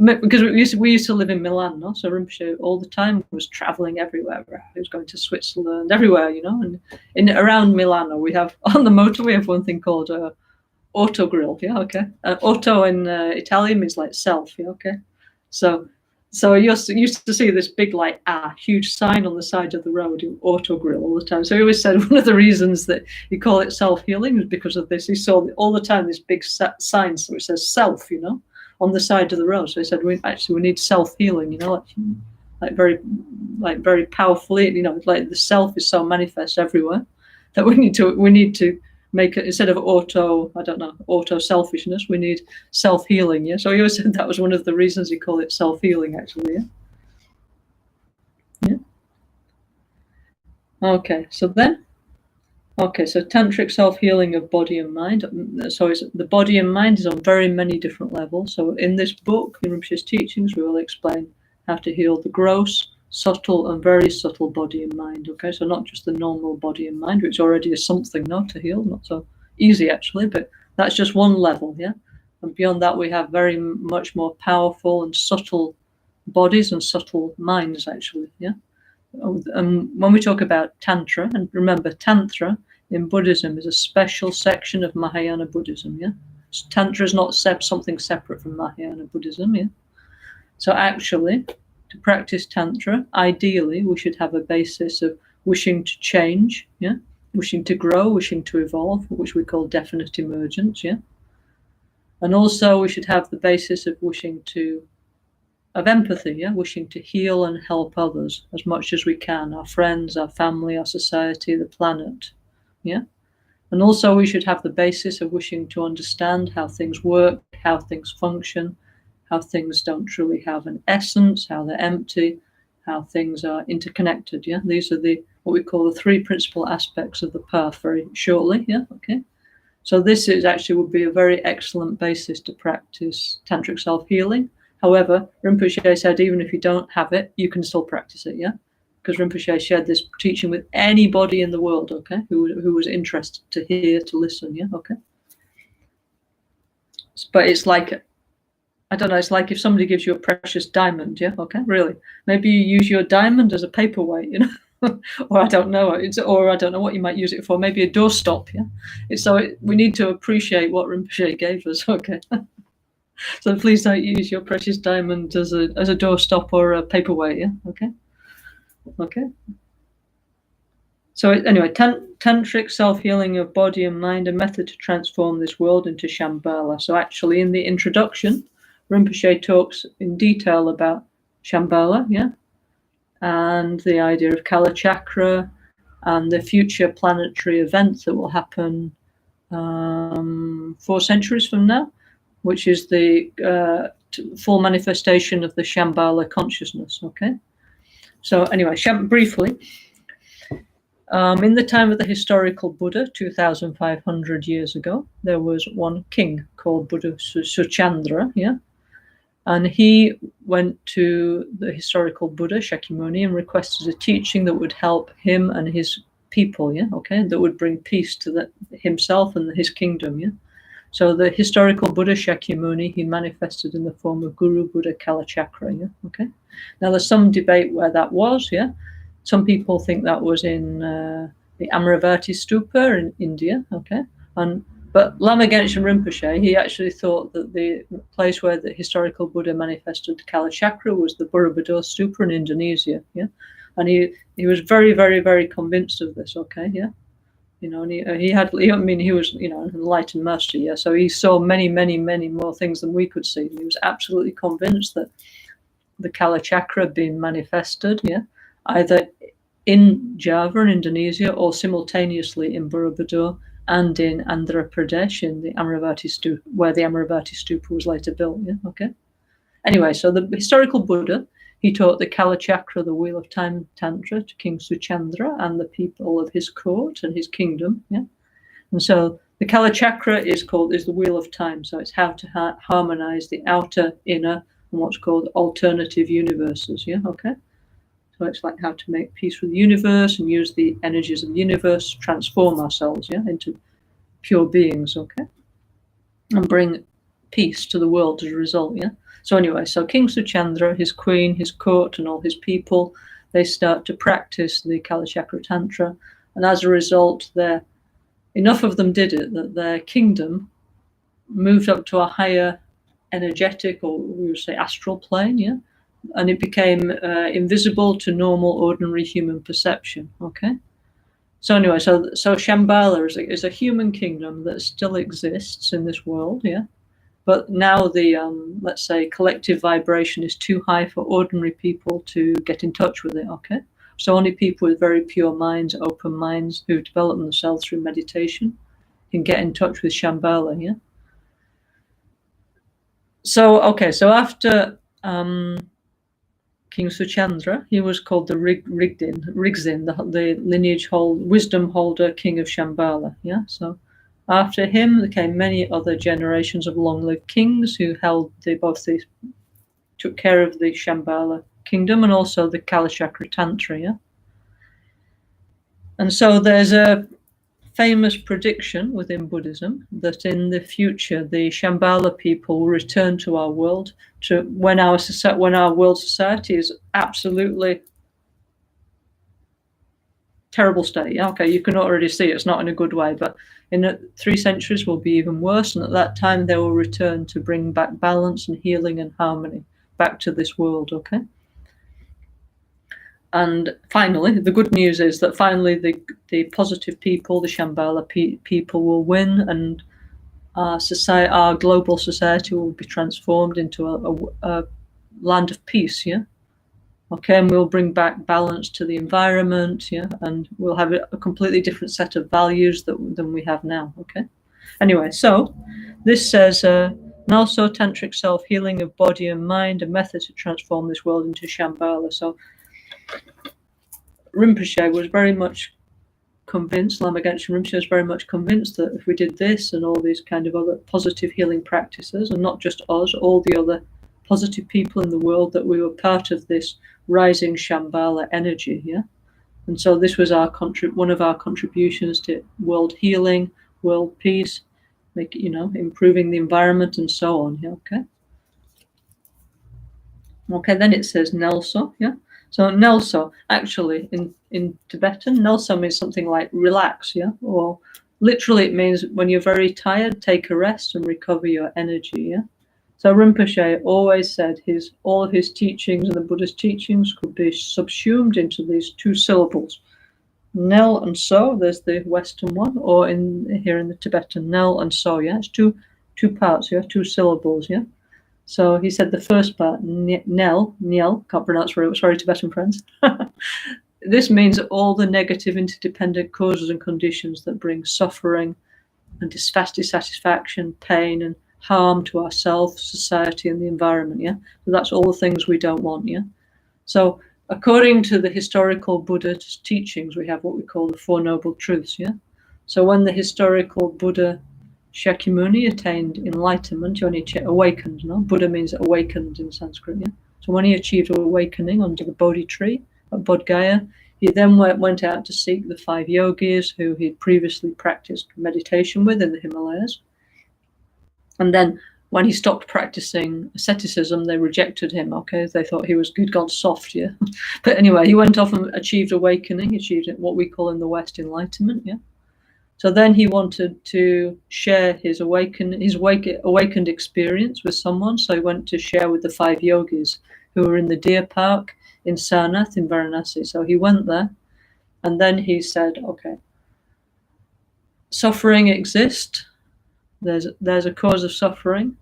because we used to live in Milan, no? So Rinpoche all the time was traveling everywhere. He was going to Switzerland, everywhere, you know? And around Milano, we have, on the motorway, we have one thing called auto grill, yeah, okay? Auto in Italian means like self, yeah, okay? So I used to see this big, like, huge sign on the side of the road, auto grill, all the time. So he always said one of the reasons that you call it self-healing is because of this. He saw all the time this big sign which says self, you know, on the side of the road. So he said, we need self-healing, you know, like very powerfully, you know, like the self is so manifest everywhere that we need to make it, instead of auto selfishness, we need self-healing, yeah? So he always said that was one of the reasons he called it self-healing, actually, yeah? Yeah? Okay, so tantric self-healing of body and mind. So the body and mind is on very many different levels. So in this book, in Rinpoche's teachings, we will explain how to heal the gross, subtle and very subtle body and mind, okay? So not just the normal body and mind, which already is something not to heal, not so easy actually, but that's just one level, yeah? And beyond that, we have very much more powerful and subtle bodies and subtle minds, actually, yeah? When we talk about Tantra, and remember, Tantra in Buddhism is a special section of Mahayana Buddhism, yeah? So Tantra is not something separate from Mahayana Buddhism, yeah? So actually, to practice Tantra, ideally, we should have a basis of wishing to change, yeah? Wishing to grow, wishing to evolve, which we call definite emergence, yeah? And also we should have the basis of of empathy, yeah? Wishing to heal and help others as much as we can, our friends, our family, our society, the planet, yeah? And also we should have the basis of wishing to understand how things work, how things function, how things don't truly have an essence, how they're empty, how things are interconnected, yeah? These are what we call the 3 principal aspects of the path, very shortly, yeah, okay? So this would be a very excellent basis to practice tantric self-healing. However, Rinpoche said even if you don't have it, you can still practice it, yeah? Because Rinpoche shared this teaching with anybody in the world, okay, who was interested to hear, to listen, yeah, okay? But it's like, I don't know, it's like if somebody gives you a precious diamond, yeah, okay, really. Maybe you use your diamond as a paperweight, you know, or I don't know what you might use it for, maybe a doorstop, yeah. We need to appreciate what Rinpoche gave us, okay. So please don't use your precious diamond as a doorstop or a paperweight, yeah, okay. Okay. So anyway, tantric self-healing of body and mind, a method to transform this world into Shambhala. So actually in the introduction, Rinpoche talks in detail about Shambhala, yeah, and the idea of Kala Chakra and the future planetary events that will happen 4 centuries from now, which is the full manifestation of the Shambhala consciousness, okay? So anyway, briefly, in the time of the historical Buddha, 2,500 years ago, there was one king called Buddha Suchandra, yeah? And he went to the historical Buddha, Shakyamuni, and requested a teaching that would help him and his people, yeah, okay, that would bring peace to himself and his kingdom, yeah. So the historical Buddha Shakyamuni, he manifested in the form of Guru Buddha Kala Chakra, yeah, okay. Now there's some debate where that was, yeah. Some people think that was in the Amaravati Stupa in India, okay? But Lama Genshin Rinpoche, he actually thought that the place where the historical Buddha manifested the Kalachakra was the Borobudur Stupa in Indonesia, yeah? And he was very, very, very convinced of this, okay, yeah? You know, and he had, I mean, he was, you know, an enlightened master, yeah? So he saw many, many, many more things than we could see. He was absolutely convinced that the Kalachakra had been manifested, yeah? Either in Java in Indonesia or simultaneously in Borobudur and in Andhra Pradesh in the Amaravati Stupa, where the Amaravati Stupa was later built. Yeah, okay. Anyway, so the historical Buddha, he taught the Kalachakra, the Wheel of Time Tantra, to King Suchandra and the people of his court and his kingdom. Yeah, and so the Kalachakra is the Wheel of Time. So it's how to harmonize the outer, inner, and what's called alternative universes. Yeah, okay. So it's like how to make peace with the universe and use the energies of the universe to transform ourselves, yeah, into pure beings, okay, and bring peace to the world as a result, yeah. So anyway, so King Suchandra, his queen, his court, and all his people, they start to practice the Kalachakra Tantra, and as a result, enough of them did it that their kingdom moved up to a higher energetic, or we would say astral plane, yeah, and it became invisible to normal, ordinary human perception. Okay, so anyway, so Shambhala is a human kingdom that still exists in this world, yeah. But now the let's say collective vibration is too high for ordinary people to get in touch with it. Okay, so only people with very pure minds, open minds, who develop themselves through meditation, can get in touch with Shambhala. Yeah. So okay, so after King Suchandra, he was called the Rigzin, the lineage wisdom holder, king of Shambhala. Yeah, so after him there came many other generations of long-lived kings who took care of the Shambhala kingdom and also the Kalachakra Tantra. Yeah, and so there's a famous prediction within Buddhism that in the future the Shambhala people will return to our world when our world society is absolutely terrible state. Okay, you can already see it's not in a good way, but in 3 centuries will be even worse, and at that time they will return to bring back balance and healing and harmony back to this world. Okay. And finally, the good news is that finally the positive people, the Shambhala people, will win, and our global society will be transformed into a land of peace. Yeah. Okay, and we'll bring back balance to the environment. Yeah, and we'll have a completely different set of values than we have now. Okay. Anyway, so this says NgalSo Tantric Self-Healing of Body and Mind, a method to transform this world into Shambhala. So Rinpoche was very much convinced, Lama Genshin Rinpoche was very much convinced that if we did this and all these kind of other positive healing practices, and not just us, all the other positive people in the world, that we were part of this rising Shambhala energy, yeah? And so this was one of our contributions to world healing, world peace, improving the environment and so on, yeah, okay? Okay, then it says NgalSo, yeah? So NgalSo, actually, in Tibetan, NgalSo means something like relax, yeah? Or literally it means when you're very tired, take a rest and recover your energy, yeah? So Rinpoche always said all of his teachings and the Buddha's teachings could be subsumed into these 2 syllables. Nel and So, there's the Western one, or here in the Tibetan, Nel and So, yeah? It's two parts, yeah? 2 syllables, yeah? So he said the first part, Nel, can't pronounce very well, sorry, Tibetan friends. This means all the negative interdependent causes and conditions that bring suffering and dissatisfaction, pain, and harm to ourselves, society, and the environment, yeah? So that's all the things we don't want, yeah? So according to the historical Buddha's teachings, we have what we call the 4 Noble Truths, yeah? So when the historical Buddha Shakyamuni attained enlightenment, when he awakened, no? Buddha means awakened in Sanskrit, yeah? So when he achieved awakening under the Bodhi tree at Bodh Gaya, he then went out to seek the 5 yogis who he'd previously practiced meditation with in the Himalayas. And then when he stopped practicing asceticism, they rejected him. Okay, they thought he'd gone soft. Yeah, but anyway, he went off and achieved awakening, achieved what we call in the West enlightenment. Yeah. So then he wanted to share his awakened experience with someone. So he went to share with the 5 yogis who were in the deer park in Sarnath in Varanasi. So he went there, and then he said, okay, suffering exists. There's a cause of suffering.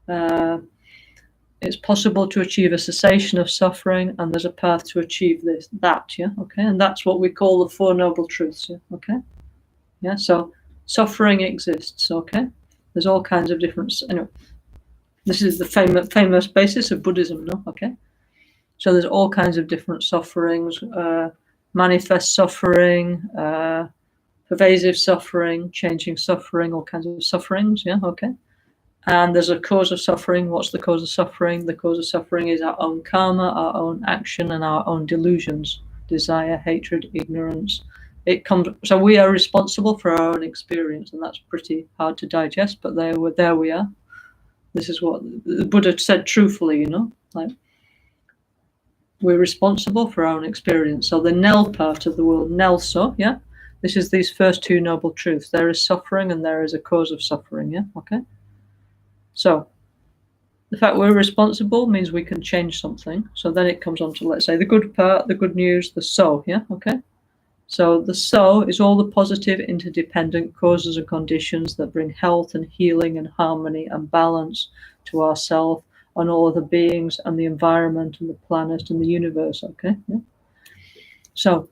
It's possible to achieve a cessation of suffering, and there's a path to achieve that. Yeah, okay, and that's what we call the 4 noble truths. Yeah, okay, yeah. So suffering exists. Okay, there's all kinds of different. Anyway, this is the famous basis of Buddhism. No, okay. So there's all kinds of different sufferings, manifest suffering, pervasive suffering, changing suffering, all kinds of sufferings. Yeah, okay. And there's a cause of suffering. What's the cause of suffering? The cause of suffering is our own karma, our own action, and our own delusions, desire, hatred, ignorance. So we are responsible for our own experience, and that's pretty hard to digest, but there we are. This is what the Buddha said truthfully, like we're responsible for our own experience. So the Nel part of the word, NgalSo, yeah? This is these first 2 noble truths. There is suffering and there is a cause of suffering, yeah? Okay? So the fact we're responsible means we can change something. So then it comes on to, let's say, the good part, the good news, the so, yeah? Okay? So the so is all the positive interdependent causes and conditions that bring health and healing and harmony and balance to ourselves and all other beings and the environment and the planet and the universe, okay? Yeah? So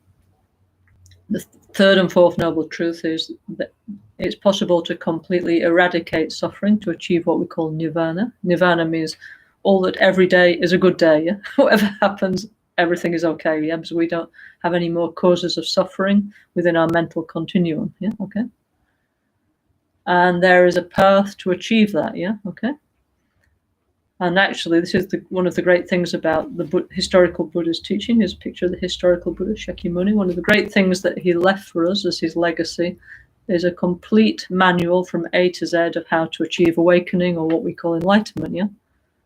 the 3rd and 4th noble truth is that it's possible to completely eradicate suffering to achieve what we call nirvana. Nirvana means all that every day is a good day, yeah? Whatever happens, everything is okay, yeah? Because we don't have any more causes of suffering within our mental continuum, yeah? Okay? And there is a path to achieve that, yeah? Okay? And actually, this is one of the great things about the historical Buddha's teaching. Is a picture of the historical Buddha, Shakyamuni. One of the great things that he left for us as his legacy is a complete manual from A to Z of how to achieve awakening, or what we call enlightenment, yeah?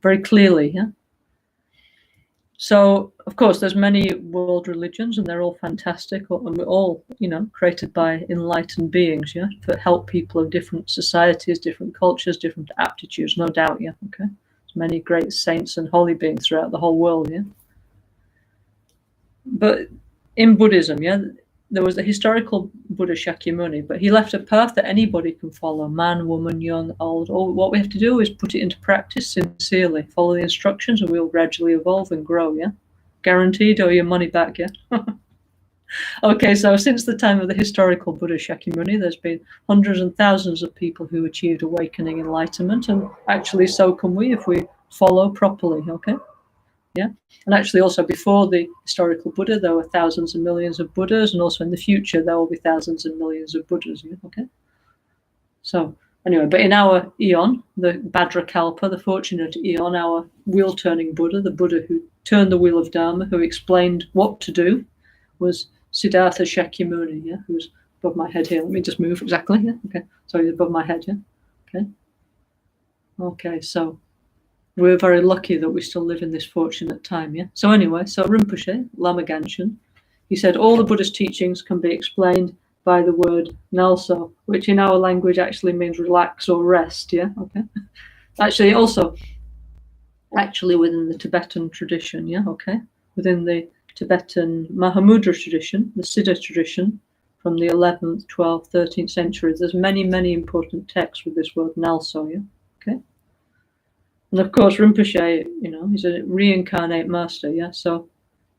Very clearly, yeah? So, of course, there's many world religions, and they're all fantastic, and we're all, created by enlightened beings, yeah? To help people of different societies, different cultures, different aptitudes, no doubt, yeah? Okay? Many great saints and holy beings throughout the whole world, yeah. But in Buddhism, yeah, there was the historical Buddha Shakyamuni, but he left a path that anybody can follow, man, woman, young, old. All what we have to do is put it into practice sincerely, follow the instructions, and we'll gradually evolve and grow, yeah. Guaranteed, or your money back, yeah. Okay, so since the time of the historical Buddha Shakyamuni, there's been hundreds and thousands of people who achieved awakening enlightenment, and actually so can we if we follow properly, okay? Yeah, and actually also before the historical Buddha, there were thousands and millions of Buddhas, and also in the future, there will be thousands and millions of Buddhas, yeah? Okay? So anyway, but in our eon, the Bhadrakalpa, the fortunate eon, our wheel-turning Buddha, the Buddha who turned the wheel of Dharma, who explained what to do, was Siddhartha Shakyamuni, yeah, who's above my head here. Let me just move exactly. Yeah, okay. Sorry, above my head. Yeah, okay. Okay, so we're very lucky that we still live in this fortunate time. Yeah. So anyway, so Rinpoche, Lama Ganshin, he said all the Buddha's teachings can be explained by the word NgalSo, which in our language actually means relax or rest. Yeah. Okay. Actually, also, within the Tibetan tradition. Yeah. Okay. Within the Tibetan Mahamudra tradition, the Siddha tradition from the 11th, 12th, 13th century. There's many, many important texts with this word NgalSo, yeah? Okay? And of course, Rinpoche, he's a reincarnate master, yeah? So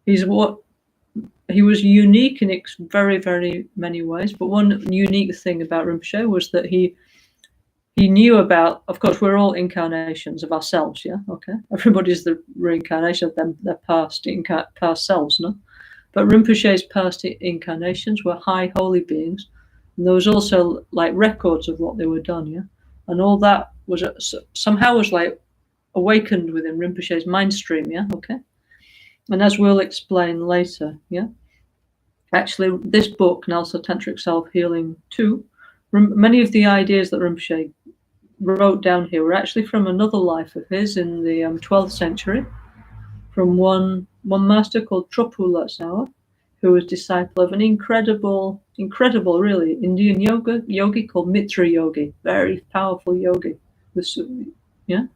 he was unique in very, very many ways. But one unique thing about Rinpoche was that he knew about, of course, we're all incarnations of ourselves, yeah? Okay? Everybody's the reincarnation of their past selves, no? But Rinpoche's past incarnations were high holy beings, and there was also like records of what they were done, yeah? And all that was somehow was like awakened within Rinpoche's mind stream, yeah? Okay? And as we'll explain later, yeah? Actually, this book, NgalSo Tantric Self-Healing 2, many of the ideas that Rinpoche wrote down here were actually from another life of his in the 12th century, from one master called Tropu Lotsawa, who was disciple of an incredible, really, Indian yogi called Mitra Yogi, very powerful yogi. Yeah.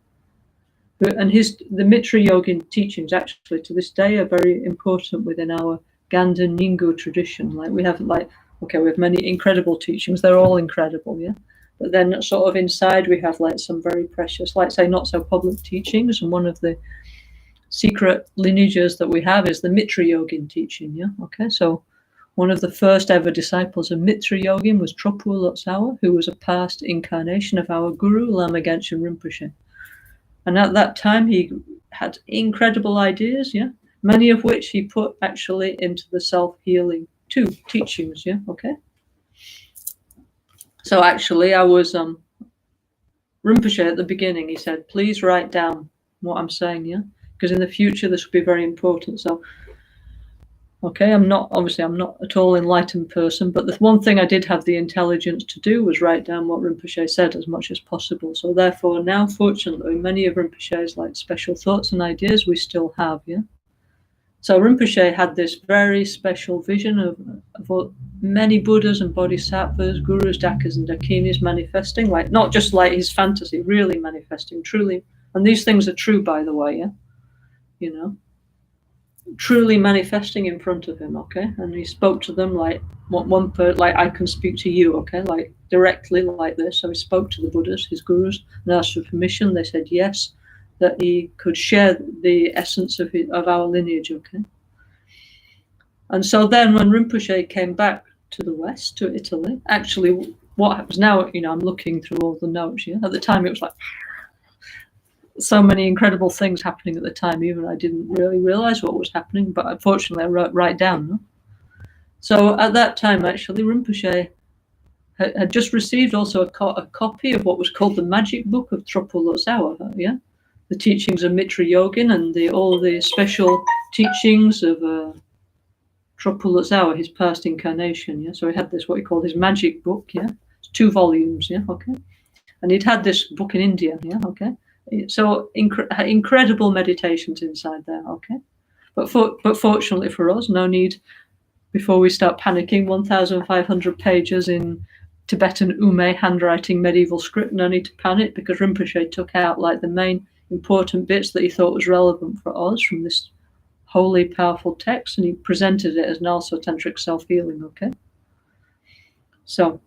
And the Mitra Yogi teachings actually to this day are very important within our Ganda Nyingu tradition. We have many incredible teachings. They're all incredible, yeah. But then sort of inside we have some very precious, say not so public teachings. And one of the secret lineages that we have is the Mitra Yogin teaching, yeah. Okay, so one of the first ever disciples of Mitra Yogin was Tropu Lotsawa, who was a past incarnation of our guru Lama Caroline Rinpoche. And at that time, he had incredible ideas, yeah, many of which he put actually into the self-healing teachings, yeah, okay. So actually, I was Rinpoche at the beginning. He said, "Please write down what I'm saying, yeah, because in the future this will be very important." So, okay, I'm not at all enlightened person, but the one thing I did have the intelligence to do was write down what Rinpoche said as much as possible. So therefore now, fortunately, many of Rinpoche's special thoughts and ideas we still have, yeah. So Rinpoche had this very special vision of many Buddhas and Bodhisattvas, Gurus, Dakas and Dakinis manifesting, not just his fantasy, really manifesting, truly. And these things are true, by the way, yeah, you know. Truly manifesting in front of him, okay, and he spoke to them I can speak to you, okay, directly like this. So he spoke to the Buddhas, his gurus, and asked for permission. They said yes, that he could share the essence of our lineage, okay. And so then when Rinpoche came back to the West, to Italy, actually what happens now, I'm looking through all the notes, yeah. At the time it was so many incredible things happening at the time, even I didn't really realize what was happening, but unfortunately I wrote right down. No? So at that time, actually, Rinpoche had just received also a copy of what was called the Magic Book of Tropu Lotsawa, yeah? The teachings of Mitra Yogin and all the special teachings of Tropu Lotsawa, his past incarnation, yeah? So he had this, what he called his Magic Book, yeah? It's 2 volumes, yeah, okay? And he'd had this book in India, yeah, okay? So incredible meditations inside there, okay? But fortunately for us, no need, before we start panicking, 1,500 pages in Tibetan Ume handwriting medieval script, no need to panic, because Rinpoche took out the main important bits that he thought was relevant for us from this holy, powerful text, and he presented it as NgalSo Tantric Self-Healing, okay? So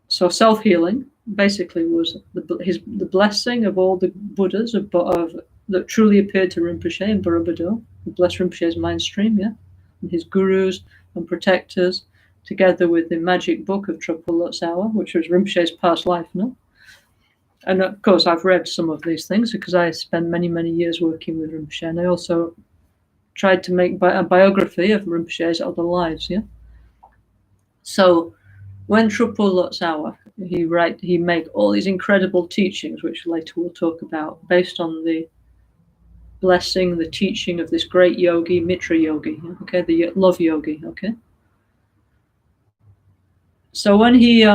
self-healing basically was the blessing of all the Buddhas that truly appeared to Rinpoche in Borobudur, who blessed Rinpoche's mind stream, yeah, and his gurus and protectors, together with the Magic Book of Tropu Lotsawa, which was Rinpoche's past life, no? And of course, I've read some of these things because I spent many, many years working with Rinpoche, and I also tried to make a biography of Rinpoche's other lives, yeah. So when Tropu Lotsawa, he made all these incredible teachings, which later we'll talk about, based on the blessing, the teaching of this great yogi, Mitra Yogi, okay, the love yogi, okay. So when he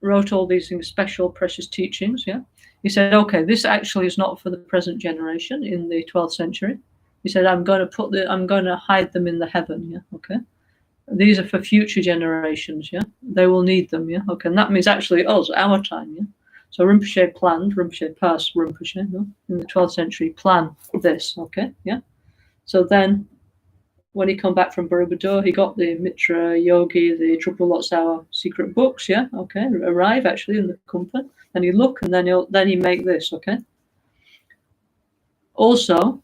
wrote all these special, precious teachings, yeah, he said, okay, this actually is not for the present generation in the 12th century. He said, I'm going to hide them in the heaven, yeah, okay. These are for future generations, yeah? They will need them, yeah? Okay, and that means actually us, our time, yeah? So Rinpoche past Rinpoche, no? In the 12th century, planned this, okay, yeah? So then, when he come back from Borobudur, he got the Mitra Yogi, the Tropu Lotsawa secret books, yeah? Okay, arrive actually in the Kumpa, and he look, and then he make this, okay? Also,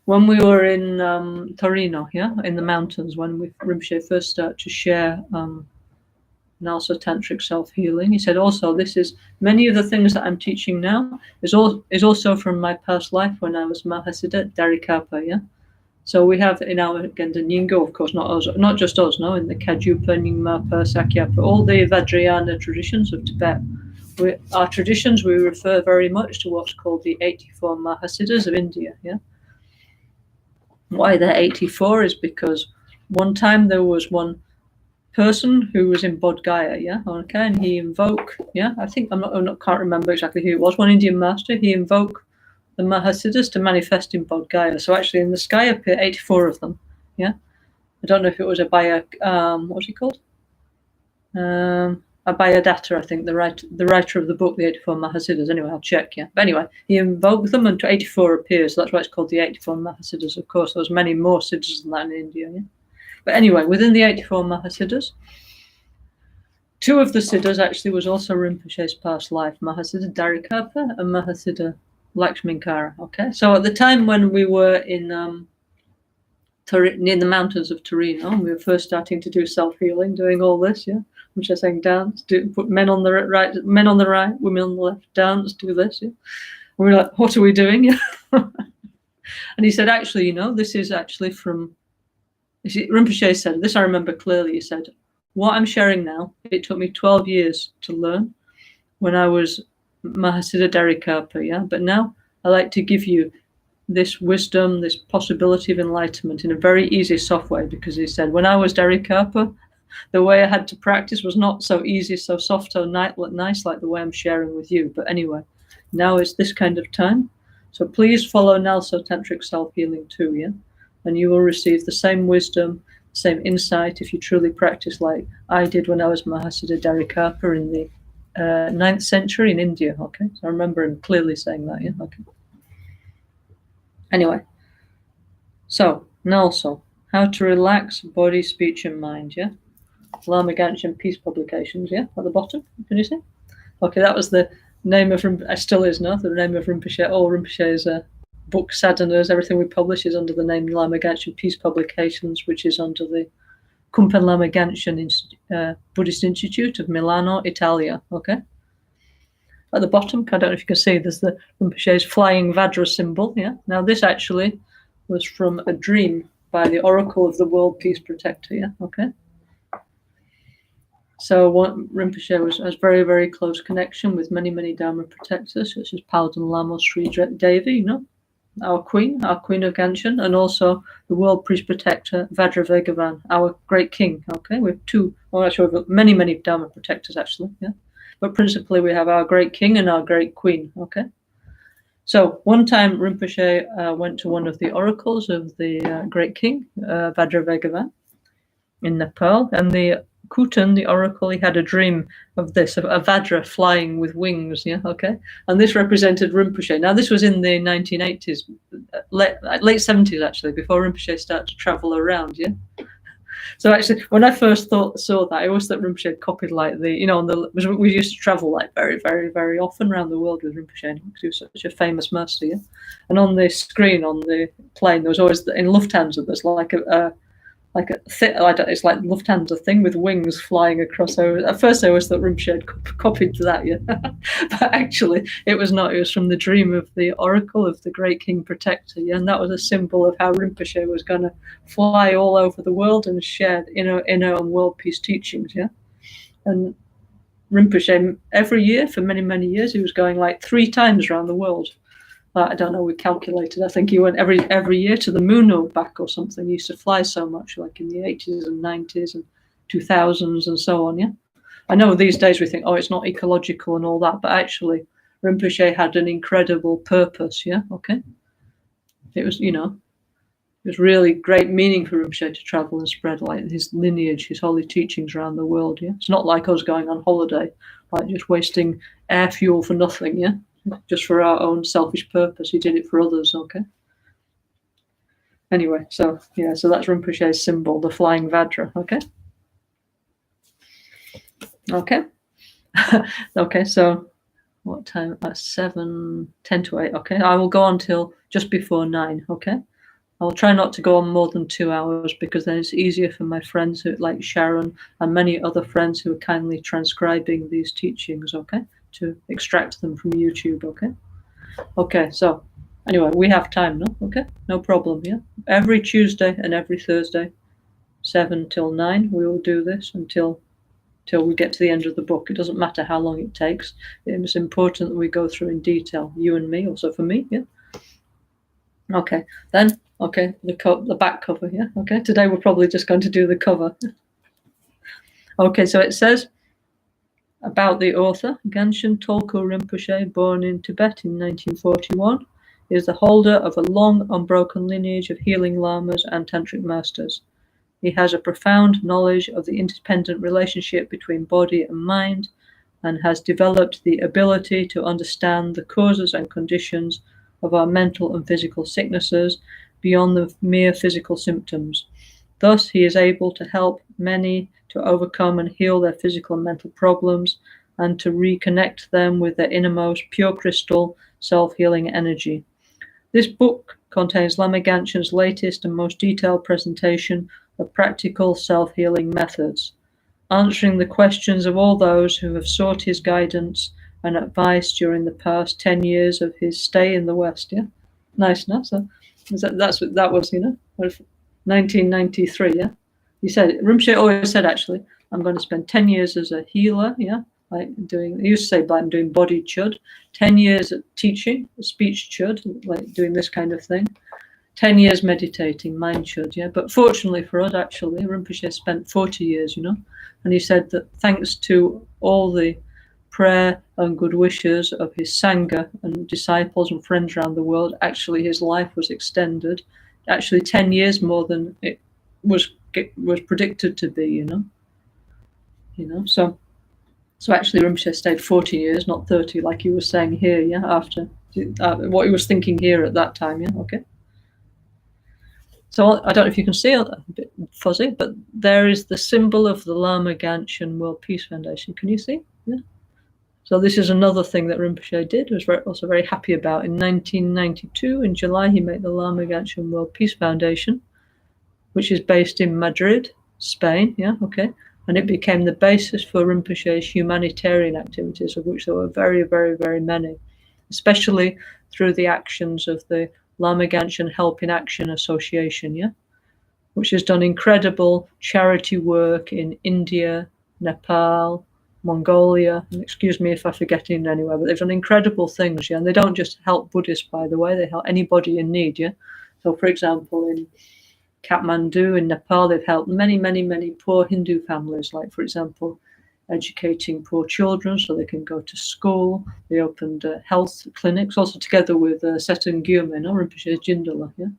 when we were in Torino, yeah, in the mountains, when Rinpoche first started to share NgalSo Tantric Self-Healing, he said also, this is, many of the things that I'm teaching now is also from my past life when I was Mahasiddha Darikapa, yeah. So we have in our Ganda Nyingo, of course, not just us, no, in the Kajupa, Nyingmapa, Sakyapa, all the Vajrayana traditions of Tibet. Our traditions, we refer very much to what's called the 84 Mahasiddhas of India, yeah. Why they're 84 is because one time there was one person who was in Bodh Gaya, yeah, okay, and he invoked, yeah, I think can't remember exactly who it was. One Indian master, he invoked the Mahasiddhas to manifest in Bodh Gaya. So actually, in the sky appear 84 of them, yeah. I don't know if it was what's he called? Abhayadatta, I think, the writer of the book, The 84 Mahasiddhas. Anyway, I'll check, yeah. But anyway, he invoked them and 84 appear, so that's why it's called the 84 Mahasiddhas. Of course, there's many more siddhas than that in India, yeah. But anyway, within the 84 Mahasiddhas, 2 of the siddhas actually was also Rinpoche's past life, Mahasiddha Dharikapa and Mahasiddha Lakshminkara, okay? So at the time when we were in near the mountains of Torino, and we were first starting to do self-healing, doing all this, yeah? Which I saying dance, put men on the right, women on the left, dance, do this, yeah? And we were like, what are we doing? Yeah. And he said, actually, this is actually from, Rinpoche said, this I remember clearly, he said, what I'm sharing now, it took me 12 years to learn when I was Mahasiddha Dharikapa, yeah? But now I like to give you this wisdom, this possibility of enlightenment in a very easy, soft way, because he said, when I was Dharikapa, the way I had to practice was not so easy, so soft, so nice like the way I'm sharing with you. But anyway, now it's this kind of time. So please follow NgalSo Tantric Self-Healing too, yeah? And you will receive the same wisdom, same insight if you truly practice like I did when I was Mahasiddha Dharikapa in the 9th century in India, okay? So I remember him clearly saying that, yeah? Okay. Anyway, so NgalSo, how to relax body, speech, and mind, yeah? Lama Caroline Peace Publications, yeah, at the bottom. Can you see? Okay, that was the name of still is now the name of Rinpoche. All Rinpoche's books, sadhanas, everything we publish is under the name Lama Caroline Peace Publications, which is under the Kumpen Lama Caroline Buddhist Institute of Milano, Italia. Okay. At the bottom, I don't know if you can see, there's the Rinpoche's flying Vajra symbol. Yeah. Now this actually was from a dream by the Oracle of the World Peace Protector. Yeah. Okay. So Rinpoche has very, very close connection with many, many Dharma protectors, such as Paladin Lama Sri Devi, our queen of Ganshan, and also the world priest protector, Vajra Vegavan, our great king, okay? We have actually we've got many, many Dharma protectors, actually, yeah? But principally we have our great king and our great queen, okay? So one time Rinpoche went to one of the oracles of the great king, Vajra Vegavan, in Nepal, and the Kutan, the oracle, he had a dream of this, of a Vajra flying with wings, yeah, okay? And this represented Rinpoche. Now, this was in the 1980s, late 70s, actually, before Rinpoche started to travel around, yeah? So actually, when I first saw that, I always thought Rinpoche had copied like we used to travel like very, very, very often around the world with Rinpoche, because he was such a famous master, yeah? And on the screen, on the plane, there was always, in Lufthansa, there's like it's like Lufthansa thing with wings flying across over. At first I always thought Rinpoche had copied that, yeah. But actually it was not. It was from the dream of the oracle of the great king protector, yeah. And that was a symbol of how Rinpoche was going to fly all over the world and share inner and world peace teachings, yeah. And Rinpoche, every year for many, many years, he was going like 3 times around the world. I don't know, we calculated, I think he went every year to the moon or back or something. He used to fly so much, like in the 80s and 90s and 2000s and so on, yeah? I know these days we think, it's not ecological and all that, but actually Rinpoche had an incredible purpose, yeah, okay? It was, it was really great meaning for Rinpoche to travel and spread like his lineage, his holy teachings around the world, yeah? It's not like us going on holiday, like just wasting air fuel for nothing, yeah? Just for our own selfish purpose. He did it for others, okay? Anyway, so that's Rinpoche's symbol, the flying Vajra, okay? Okay. Okay, so what time? 10 to 8, okay? I will go on till just before 9, okay? I'll try not to go on more than 2 hours, because then it's easier for my friends who, like Sharon and many other friends who are kindly transcribing these teachings, okay? To extract them from YouTube, okay? Okay, so anyway, we have time, no? Okay, no problem, yeah? Every Tuesday and every Thursday, 7 till 9, we will do this until we get to the end of the book. It doesn't matter how long it takes. It's important that we go through in detail, you and me, also for me, yeah? Okay, then, okay, the back cover, yeah? Okay, today we're probably just going to do the cover. Okay, so it says about the author, Genshin Tolko Rinpoche, born in Tibet in 1941, is the holder of a long, unbroken lineage of healing lamas and tantric masters. He has a profound knowledge of the interdependent relationship between body and mind, and has developed the ability to understand the causes and conditions of our mental and physical sicknesses beyond the mere physical symptoms. Thus, he is able to help many to overcome and heal their physical and mental problems, and to reconnect them with their innermost pure crystal self-healing energy. This book contains Lama Genshin's latest and most detailed presentation of practical self-healing methods, answering the questions of all those who have sought his guidance and advice during the past 10 years of his stay in the West. Yeah, nice, no? So that was, 1993. Yeah, he said, Rinpoche always said, actually, I'm going to spend 10 years as a healer. Yeah, like doing. He used to say, I'm doing body chud. 10 years at teaching speech chud, like doing this kind of thing. 10 years meditating, mind chud, yeah. But fortunately for us, actually, Rinpoche spent 40 years, and he said that thanks to all the prayer and good wishes of his Sangha and disciples and friends around the world, actually his life was extended, actually 10 years more than it was predicted to be, So actually Rinpoche stayed 40 years, not 30, like he was saying here, yeah, after what he was thinking here at that time, yeah, okay. So I don't know if you can see it, a bit fuzzy, but there is the symbol of the Lama Genshin World Peace Foundation. Can you see? Yeah. So this is another thing that Rinpoche did, was also very happy about. In 1992, in July, he made the Lama Genshin World Peace Foundation, which is based in Madrid, Spain. Yeah, okay. And it became the basis for Rinpoche's humanitarian activities, of which there were very, very, very many, especially through the actions of the Lama Genshin Help in Action Association, yeah, which has done incredible charity work in India, Nepal, Mongolia, and excuse me if I'm forgetting anywhere, but they've done incredible things, yeah, and they don't just help Buddhists, by the way, they help anybody in need, yeah. So, for example, in Kathmandu, in Nepal, they've helped many, many, many poor Hindu families, like, for example, educating poor children so they can go to school. They opened health clinics, also together with Seton Gyume, Rinpoche's Jindala. Yeah,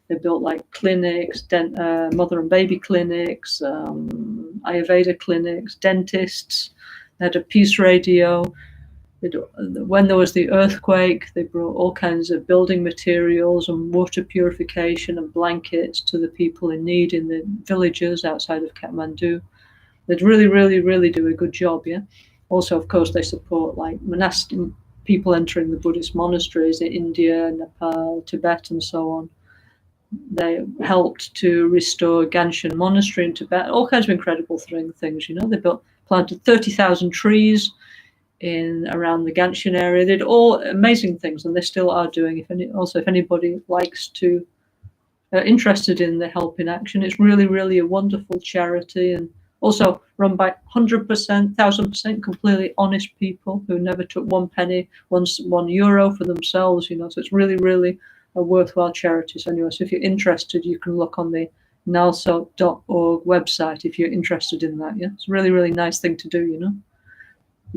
they built like clinics, mother and baby clinics, Ayurveda clinics, dentists. They had a peace radio. When there was the earthquake, they brought all kinds of building materials and water purification and blankets to the people in need in the villages outside of Kathmandu. They'd really, really, really do a good job, yeah. Also, of course, they support like monastic people entering the Buddhist monasteries in India, Nepal, Tibet, and so on. They helped to restore Genshin Monastery in Tibet, all kinds of incredible things, They planted 30,000 trees in around the Genshin area. They did all amazing things, and they still are doing. If anybody likes to, interested in the Help in Action, it's really, really a wonderful charity, and also run by 100%, 1,000% completely honest people who never took one penny, €1 for themselves, So it's really, really a worthwhile charity. So anyway, so if you're interested, you can look on the NgalSo.org website if you're interested in that. Yeah, it's a really, really nice thing to do. You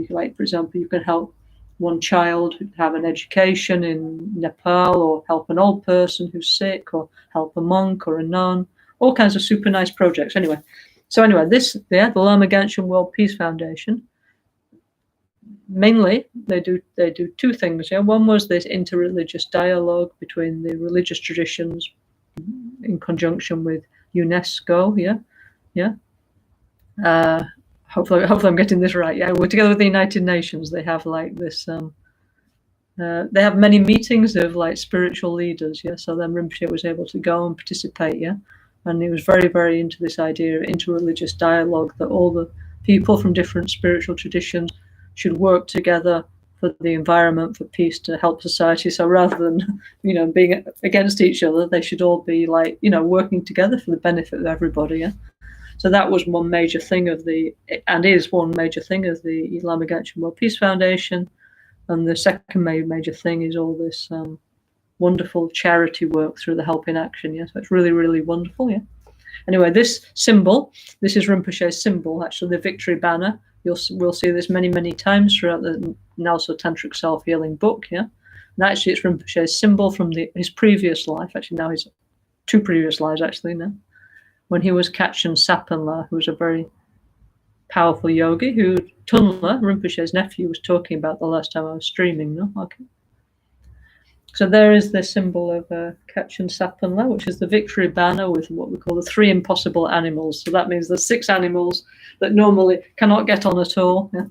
can, like, for example, you can help one child have an education in Nepal, or help an old person who's sick, or help a monk or a nun. All kinds of super nice projects. Anyway, the Lama Genshin World Peace Foundation, mainly they do two things. Yeah, one was this interreligious dialogue between the religious traditions in conjunction with UNESCO. Yeah. Hopefully I'm getting this right. Yeah, we're together with the United Nations. They have like this. They have many meetings of like spiritual leaders. Yeah, so then Rinpoche was able to go and participate. Yeah. And he was very, very into this idea of interreligious dialogue, that all the people from different spiritual traditions should work together for the environment, for peace, to help society. So rather than, being against each other, they should all be like, working together for the benefit of everybody. Yeah. So that was one major thing of the Lama Genshin World Peace Foundation. And the second major thing is all this wonderful charity work through the Help in Action. Yeah, so it's really, really wonderful. Yeah. Anyway, this symbol, this is Rinpoche's symbol, actually, the victory banner. We'll see this many, many times throughout the NgalSo Tantric Self-Healing book, yeah? And actually, it's Rinpoche's symbol from his previous life, actually now his 2 previous lives, actually, now. When he was Kachin Sapanla, who was a very powerful yogi, who Tunla, Rinpoche's nephew, was talking about the last time I was streaming, no? Okay. So there is the symbol of Kachin Sapanla, which is the victory banner with what we call the 3 impossible animals. So that means there's 6 animals that normally cannot get on at all. Yeah?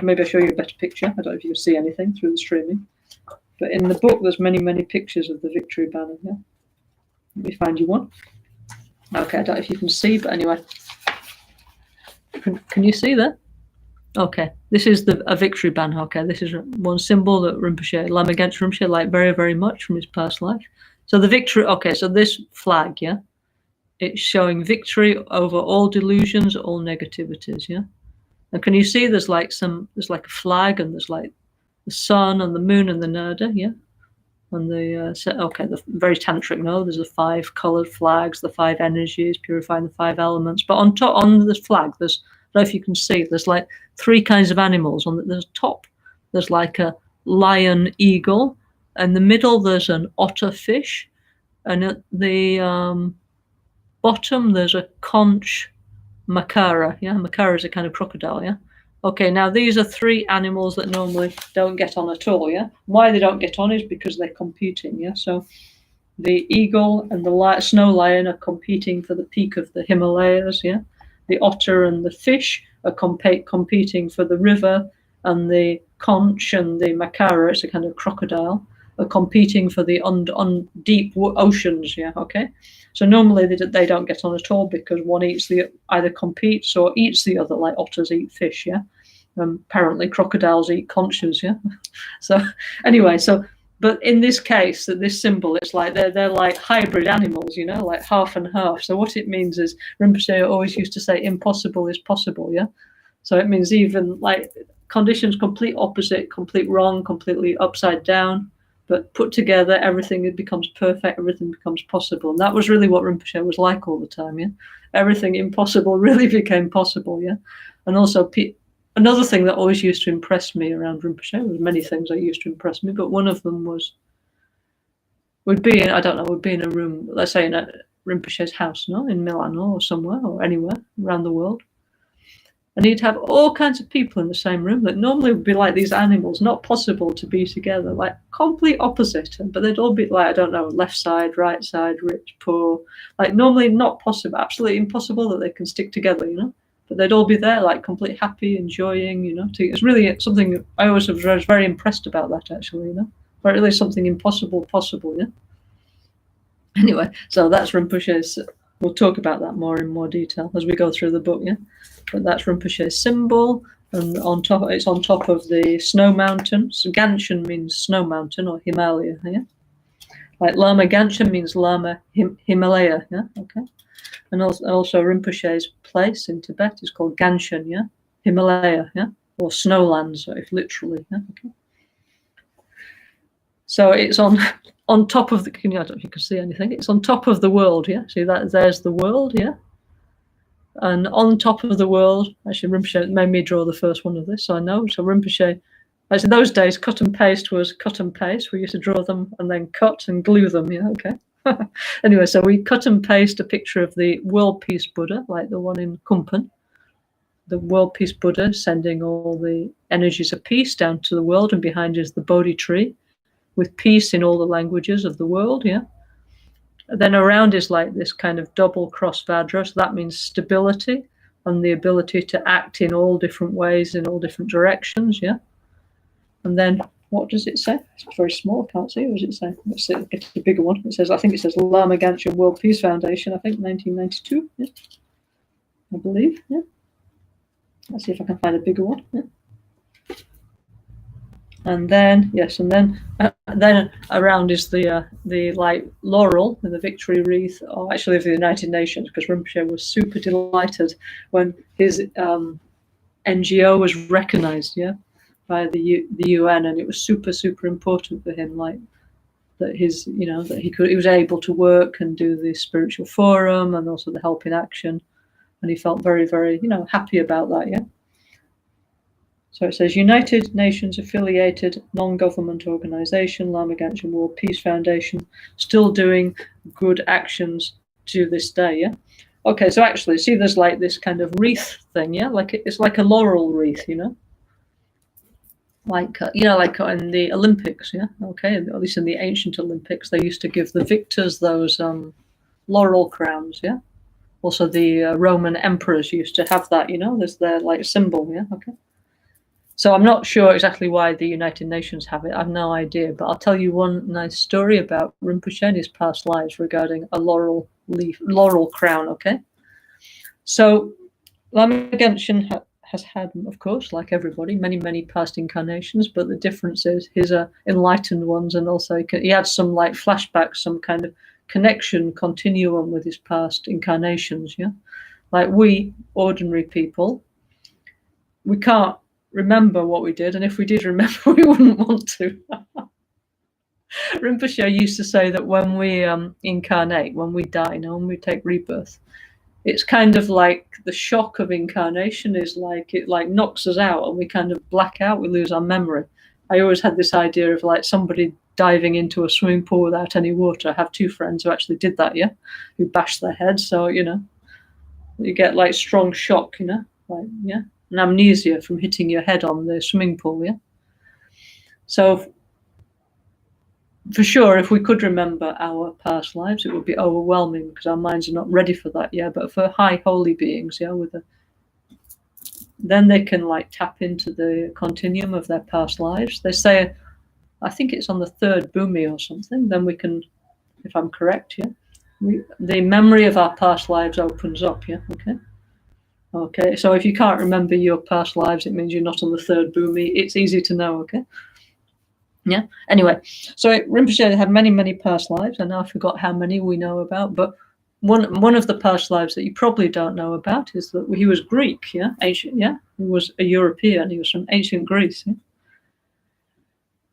Maybe I'll show you a better picture. I don't know if you can see anything through the streaming. But in the book, there's many, many pictures of the victory banner. Yeah? Let me find you one. Okay, I don't know if you can see, but anyway. Can you see that? Okay, this is a victory banner. Okay, this is one symbol that Rinpoche, Lama Caroline Rinpoche, liked very, very much from his past life. So the victory, okay, so this flag, yeah, it's showing victory over all delusions, all negativities, yeah. And can you see there's like a flag, and there's like the sun and the moon and the nada, yeah. And the very tantric, no, there's the 5 colored flags, the 5 energies, purifying the 5 elements. But on the flag, I don't know if you can see, there's like 3 kinds of animals. On the top, there's like a lion eagle. In the middle, there's an otter fish. And at the bottom, there's a conch macara. Yeah, macara is a kind of crocodile, yeah. Okay, now these are 3 animals that normally don't get on at all, yeah? Why they don't get on is because they're competing, yeah? So the eagle and the snow lion are competing for the peak of the Himalayas, yeah? The otter and the fish are competing for the river, and the conch and the macara, it's a kind of crocodile, are competing for the deep oceans, yeah, okay? So normally they don't get on at all because one either competes or eats the other, like otters eat fish, yeah? Apparently crocodiles eat conches, yeah? So anyway, but in this case, this symbol, it's like they're like hybrid animals, you know, like half and half. So what it means is, Rinpoche always used to say, impossible is possible, yeah? So it means even like conditions complete opposite, complete wrong, completely upside down, but put together, everything becomes perfect, everything becomes possible. And that was really what Rinpoche was like all the time, yeah? Everything impossible really became possible, yeah? And also, another thing that always used to impress me around Rinpoche, there was many things that used to impress me, but one of them would be in a room, let's say in a Rinpoche's house, no? In Milan or somewhere or anywhere around the world. And he'd have all kinds of people in the same room that normally would be like these animals, not possible to be together, like complete opposite. But they'd all be like, I don't know, left side, right side, rich, poor, like normally not possible, absolutely impossible that they can stick together, you know. But they'd all be there, like completely happy, enjoying, you know. It's really something I always was very impressed about that, actually, you know. But really something impossible, possible, yeah. Anyway, so that's Rinpoche's. We'll talk about that more in more detail as we go through the book, yeah. But that's Rinpoche's symbol, and it's on top of the snow mountain. So Ganshan means snow mountain or Himalaya, yeah. Like Lama Ganshan means Lama Himalaya, yeah. Okay. And also Rinpoche's place in Tibet is called Ganshan, yeah, Himalaya, yeah, or snowlands, if literally, yeah. Okay. So it's on top of the. I don't know if you can see anything. It's on top of the world, yeah. See that? There's the world, yeah. And on top of the world, actually, Rinpoche made me draw the first one of this, so I know. So Rinpoche, actually, those days, cut and paste was cut and paste. We used to draw them and then cut and glue them, yeah. Okay. Anyway, so we cut and paste a picture of the World Peace Buddha, like the one in Kumpan. The World Peace Buddha sending all the energies of peace down to the world, and behind is the Bodhi tree with peace in all the languages of the world, yeah. And then around is like this kind of double cross Vajra, so that means stability and the ability to act in all different ways, in all different directions, yeah. And then what does it say? It's very small, I can't see. What does it say? Let's see, get a bigger one. I think it says Lama Caroline World Peace Foundation, I think 1992, yeah. I believe, yeah. Let's see if I can find a bigger one, yeah. And then then around is the like laurel and the victory wreath, or actually of the United Nations, because Rinpoche was super delighted when his NGO was recognized, yeah, by the UN, and it was super important for him. Like that he was able to work and do the spiritual forum and also the helping action, and he felt very, very, happy about that. Yeah. So it says United Nations affiliated non-government organization, Lama Caroline World Peace Foundation, still doing good actions to this day. Yeah. Okay, so actually, see, there's like this kind of wreath thing. Yeah, like it's like a laurel wreath, like like in the Olympics. Yeah. Okay, at least in the ancient Olympics, they used to give the victors those laurel crowns. Yeah. Also, the Roman emperors used to have that. There's their like symbol. Yeah. Okay. So I'm not sure exactly why the United Nations have it. I've no idea, but I'll tell you one nice story about Rinpoche and his past lives regarding a laurel crown. Okay. So Lama Genshin has had, of course, like everybody, many, many past incarnations, but the difference is his are enlightened ones, and also he had some like flashbacks, some kind of connection continuum with his past incarnations. Yeah. Like we ordinary people, we can't remember what we did, and if we did remember, we wouldn't want to. Rinpoche used to say that when we incarnate, when we die, when we take rebirth, it's kind of like the shock of incarnation is like it like knocks us out and we kind of black out, we lose our memory. I always had this idea of like somebody diving into a swimming pool without any water. I have two friends who actually did that, yeah, who bashed their heads. So, you get like strong shock, like, yeah. An amnesia from hitting your head on the swimming pool, yeah? So, for sure, if we could remember our past lives, it would be overwhelming because our minds are not ready for that, yeah? But for high holy beings, yeah, then they can, like, tap into the continuum of their past lives. They say, I think it's on the third bhumi or something, then we can, if I'm correct, yeah? The memory of our past lives opens up, yeah? Okay? Okay, so if you can't remember your past lives, it means you're not on the third bhumi. It's easy to know, okay? Yeah, anyway, so Rinpoche had many, many past lives. I now I forgot how many we know about, but one of the past lives that you probably don't know about is that he was Greek, yeah? Ancient, yeah? He was a European. He was from ancient Greece, yeah?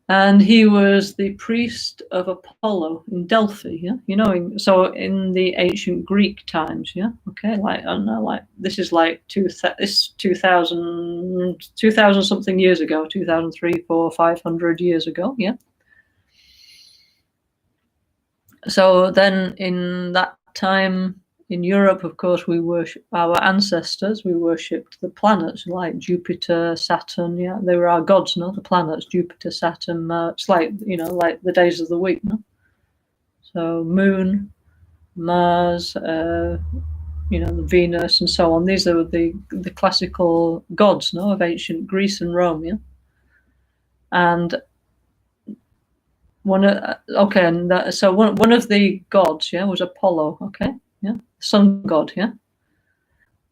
And he was the priest of Apollo in Delphi, yeah. So in the ancient Greek times, yeah. Okay, like I don't know, like this is like 2000 something years ago, 2003, 400, 500 years ago, yeah. So then in that time in Europe, of course, we worship our ancestors. We worshipped the planets like Jupiter, Saturn. Yeah, they were our gods, no? The planets, Jupiter, Saturn. It's like like the days of the week, no? So Moon, Mars, Venus, and so on. These are the classical gods, no, of ancient Greece and Rome. Yeah, and one of the gods, yeah, was Apollo. Okay. Yeah, sun god, yeah.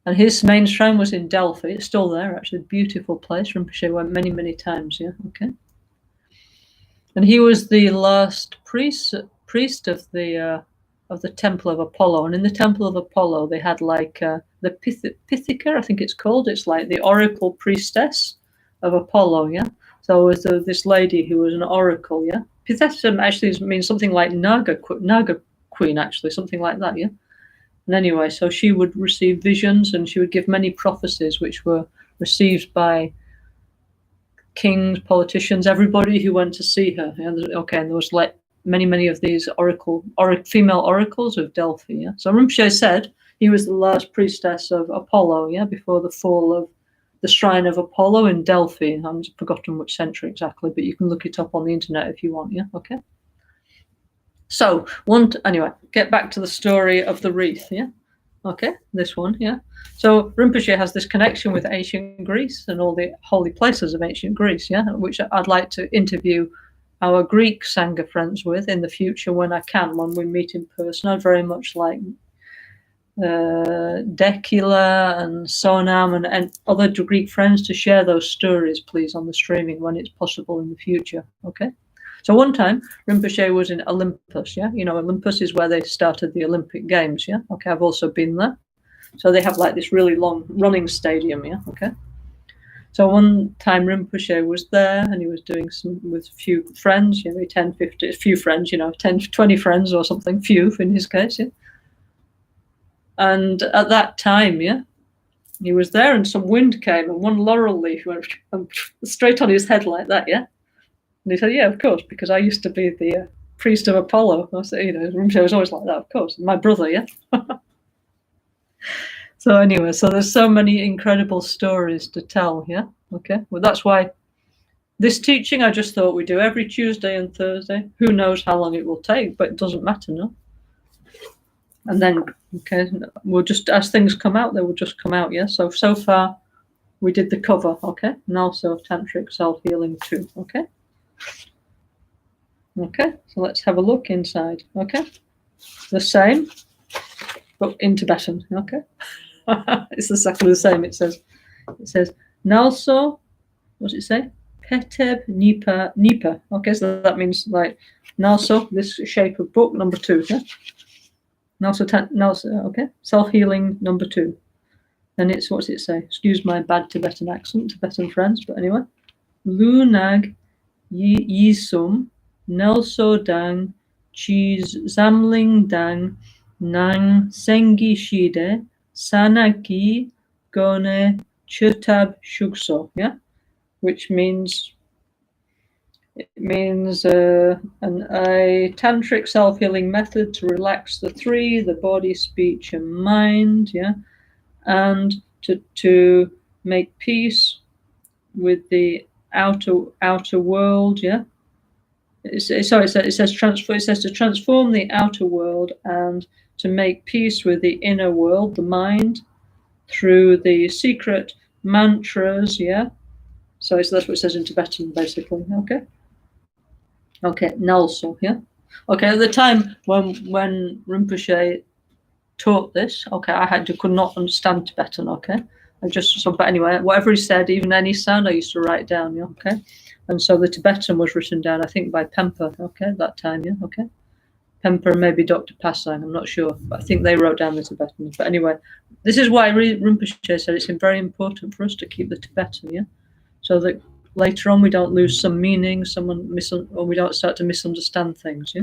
And his main shrine was in Delphi. It's still there, actually. Beautiful place. Rinpoche went many, many times, yeah. Okay. And he was the last priest of the temple of Apollo. And in the temple of Apollo, they had like the Pithika, I think it's called. It's like the oracle priestess of Apollo, yeah. So it was this lady who was an oracle, yeah. Pitheka actually means something like Naga queen, actually, something like that, yeah. And anyway, so she would receive visions and she would give many prophecies which were received by kings, politicians, everybody who went to see her. And there was like many of these female oracles of Delphi. Yeah? So Rinpoche said he was the last priestess of Apollo, yeah, before the fall of the shrine of Apollo in Delphi. I've forgotten which century exactly, but you can look it up on the internet if you want, yeah, okay. So, anyway, get back to the story of the wreath, yeah? Okay, this one, yeah? So, Rinpoche has this connection with ancient Greece and all the holy places of ancient Greece, yeah? Which I'd like to interview our Greek Sangha friends with in the future when I can, when we meet in person. I'd very much like Dekila and Sonam and other Greek friends to share those stories, please, on the streaming when it's possible in the future, okay? So one time, Rinpoche was in Olympus, yeah? Olympus is where they started the Olympic Games, yeah? Okay, I've also been there. So they have like this really long running stadium, yeah? Okay. So one time Rinpoche was there and he was doing some with a few friends, 10, 50, a few friends, 10, 20 friends or something, few in his case, And at that time, he was there and some wind came and one laurel leaf went straight on his head like that, And he said, yeah, of course, because I used to be the priest of Apollo. I said, Rinpoche was always like that, of course. My brother, So anyway, so there's so many incredible stories to tell, Okay, well, that's why this teaching I just thought we do every Tuesday and Thursday. Who knows how long it will take, but it doesn't matter, no? And then, okay, we'll just, as things come out, they will just come out, So far, we did the cover, okay? NgalSo Tantric Self-Healing 2, okay? Okay, so let's have a look inside, okay? The same, but in Tibetan, okay? It's exactly the same. It says NgalSo, what does it say? Peteb Nipa. Okay, so that means like NgalSo, this shape of book, number 2. NgalSo, okay, self-healing number 2. And it's, what does it say? Excuse my bad Tibetan accent, Tibetan friends, but anyway. Lunag Yisum NgalSo Dang Cheese Zamling Dang Nang Sengi Shide Sanaki Gone Chutab Shugso, which means a tantric self-healing method to relax the 3, the body, speech, and mind, and to make peace with the outer world, It says to transform the outer world and to make peace with the inner world, the mind, through the secret mantras, So that's what it says in Tibetan, basically, okay? Okay, NgalSo, Okay, at the time when Rinpoche taught this, okay, I could not understand Tibetan, okay? But anyway, whatever he said, even any sound, I used to write down, okay? And so the Tibetan was written down, I think, by Pempa, okay, at that time, okay? Pempa and maybe Dr. Pasang, I'm not sure, but I think they wrote down the Tibetan. But anyway, this is why Rinpoche said it's very important for us to keep the Tibetan, so that later on we don't lose some meaning, or we don't start to misunderstand things,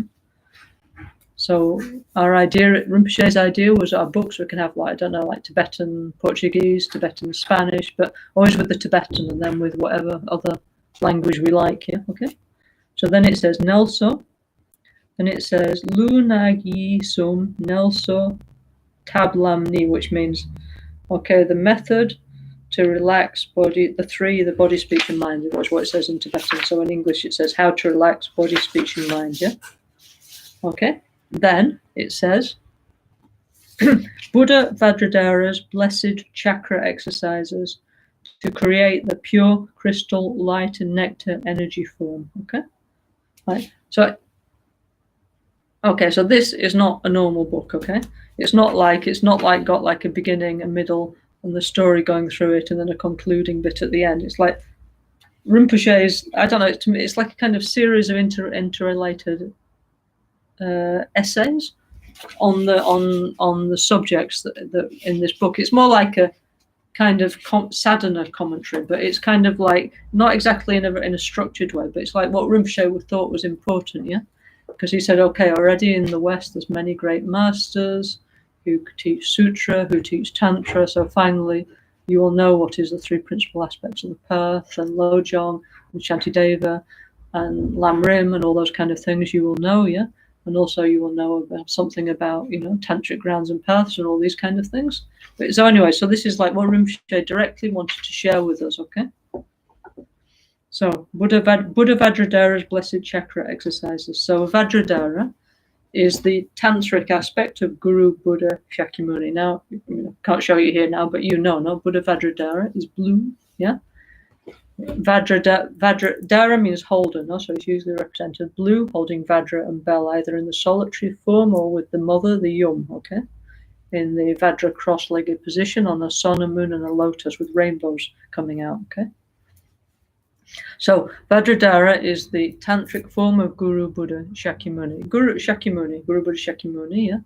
So our idea, Rinpoche's idea, was our books we can have like Tibetan, Portuguese, Tibetan, Spanish, but always with the Tibetan and then with whatever other language we like, okay? So then it says NgalSo, and it says Lunagi Sum NgalSo Tablamni, which means, okay, the method to relax body, the 3, the body, speech, and mind. That's what it says in Tibetan. So in English it says how to relax body, speech, and mind, Okay. Then it says Buddha Vajradhara's blessed chakra exercises to create the pure crystal light and nectar energy form. Okay, right. So this is not a normal book. Okay, it's not like got like a beginning, a middle, and the story going through it, and then a concluding bit at the end. It's like Rinpoche's. I don't know. To me, it's like a kind of series of interrelated essays on the subjects that in this book. It's more like a kind of sadhana commentary, but it's kind of like not exactly in a structured way, but it's like what Rinpoche thought was important, because he said, okay, already in the West there's many great masters who teach sutra, who teach tantra, so finally you will know what is the 3 principal aspects of the path, and Lojong and Shantideva and Lam Rim and all those kind of things you will know, and also you will know about something about, tantric grounds and paths and all these kind of things. But so anyway, so this is like what Rinpoche directly wanted to share with us, okay? So Buddha Vajradhara's blessed chakra exercises. So Vajradhara is the tantric aspect of Guru Buddha Shakyamuni. Now, can't show you here now, but no? Buddha Vajradhara is blue, Vajradhara means holder, so it's usually represented blue, holding Vajra and bell, either in the solitary form or with the mother, the Yum, okay? In the Vajra cross-legged position on a sun, a moon, and a lotus with rainbows coming out, okay? So Vajradhara is the tantric form of Guru Buddha Shakyamuni. Guru Buddha Shakyamuni,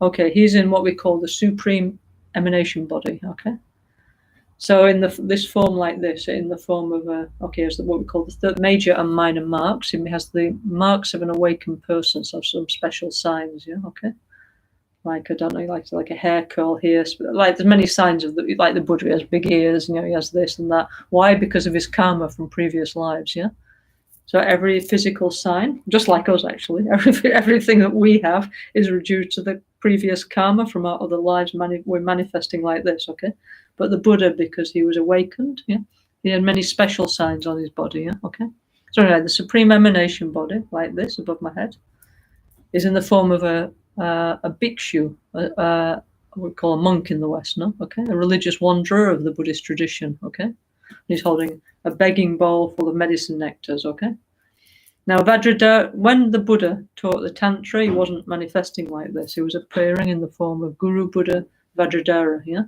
Okay, he's in what we call the supreme emanation body, okay? So in this form like this, in the form of is what we call the major and minor marks. It has the marks of an awakened person, so some special signs. Yeah, okay. Like I don't know, like a hair curl here. Like there's many signs of like the Buddha. He has big ears. He has this and that. Why? Because of his karma from previous lives. Yeah. So every physical sign, just like us actually, everything that we have is due to the previous karma from our other lives. We're manifesting like this, okay? But the Buddha, because he was awakened, yeah, he had many special signs on his body, yeah, okay? So anyway, the supreme emanation body, like this, above my head, is in the form of a bhikshu, we call a monk in the West, no? Okay, a religious wanderer of the Buddhist tradition, okay? He's holding a begging bowl full of medicine nectars, okay? Now, Vajradhara, when the Buddha taught the Tantra, he wasn't manifesting like this. He was appearing in the form of Guru Buddha Vajradhara, yeah?